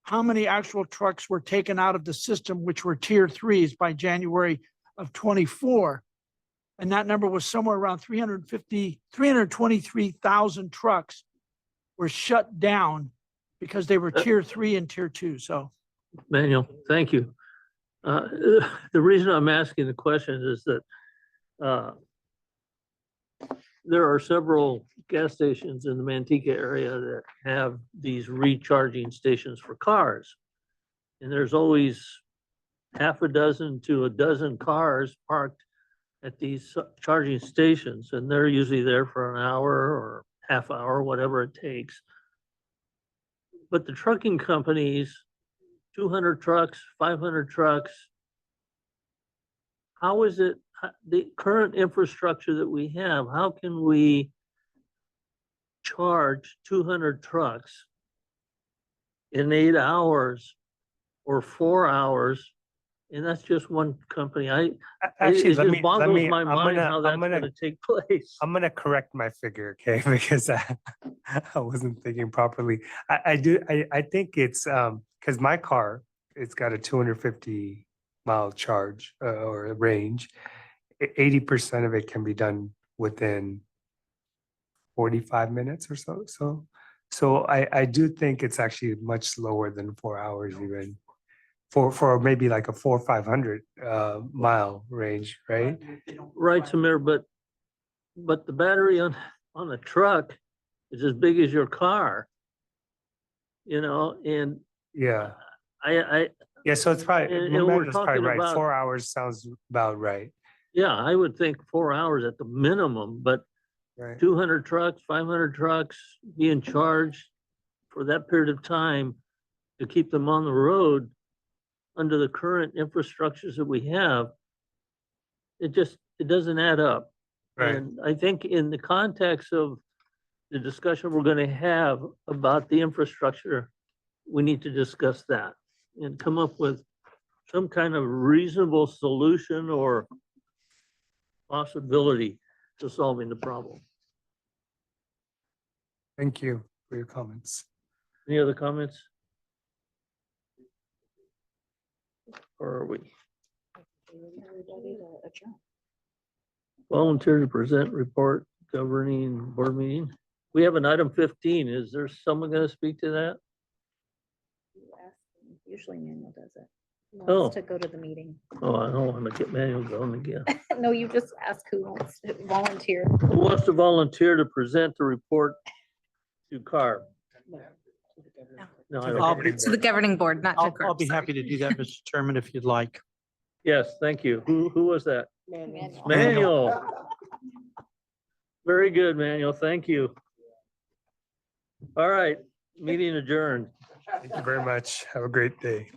how many actual trucks were taken out of the system, which were tier 3s by January of 24. And that number was somewhere around 323,000 trucks were shut down because they were tier 3 and tier 2. So Manuel, thank you. The reason I'm asking the question is that there are several gas stations in the Manteca area that have these recharging stations for cars. And there's always half a dozen to a dozen cars parked at these charging stations, and they're usually there for an hour or half hour, whatever it takes. But the trucking companies, 200 trucks, 500 trucks, how is it, the current infrastructure that we have, how can we charge 200 trucks in 8 hours or 4 hours? And that's just one company. It just boggles my mind how that's gonna take place. I'm gonna correct my figure, okay, because I wasn't thinking properly. I think it's, because my car, it's got a 250-mile charge or range. 80% of it can be done within 45 minutes or so. So I do think it's actually much slower than 4 hours even. For maybe like a 400 or 500 mile range, right? Right, Samir, but the battery on a truck is as big as your car. You know, and Yeah. I Yeah, so it's probably, and we're Amanda's probably talking right. about- 4 hours sounds about right. yeah, I would think 4 hours at the minimum, but Right. 200 trucks, 500 trucks being charged for that period of time to keep them on the road under the current infrastructures that we have, it doesn't add up. Right. And I think in the context of the discussion we're gonna have about the infrastructure, we need to discuss that and come up with some kind of reasonable solution or possibility to solving the problem. Thank you for your comments. Any other comments? Or are we? Volunteer to present report governing board meeting. We have an item 15. Is there someone gonna speak to that? Usually Manuel does it. He Oh. wants to go to the meeting. Oh, I don't want to get Manuel going again. No, you just ask who wants to volunteer. Who wants to volunteer to present the report to CARB? No, I don't. To the governing board, not to I'll CARB, be sorry. happy to do that, Mr. Chairman, if you'd like. Yes, thank you. Who was that? Manuel. Manuel. Very good, Manuel. Thank you. All right, meeting adjourned. Thank you very much. Have a great day.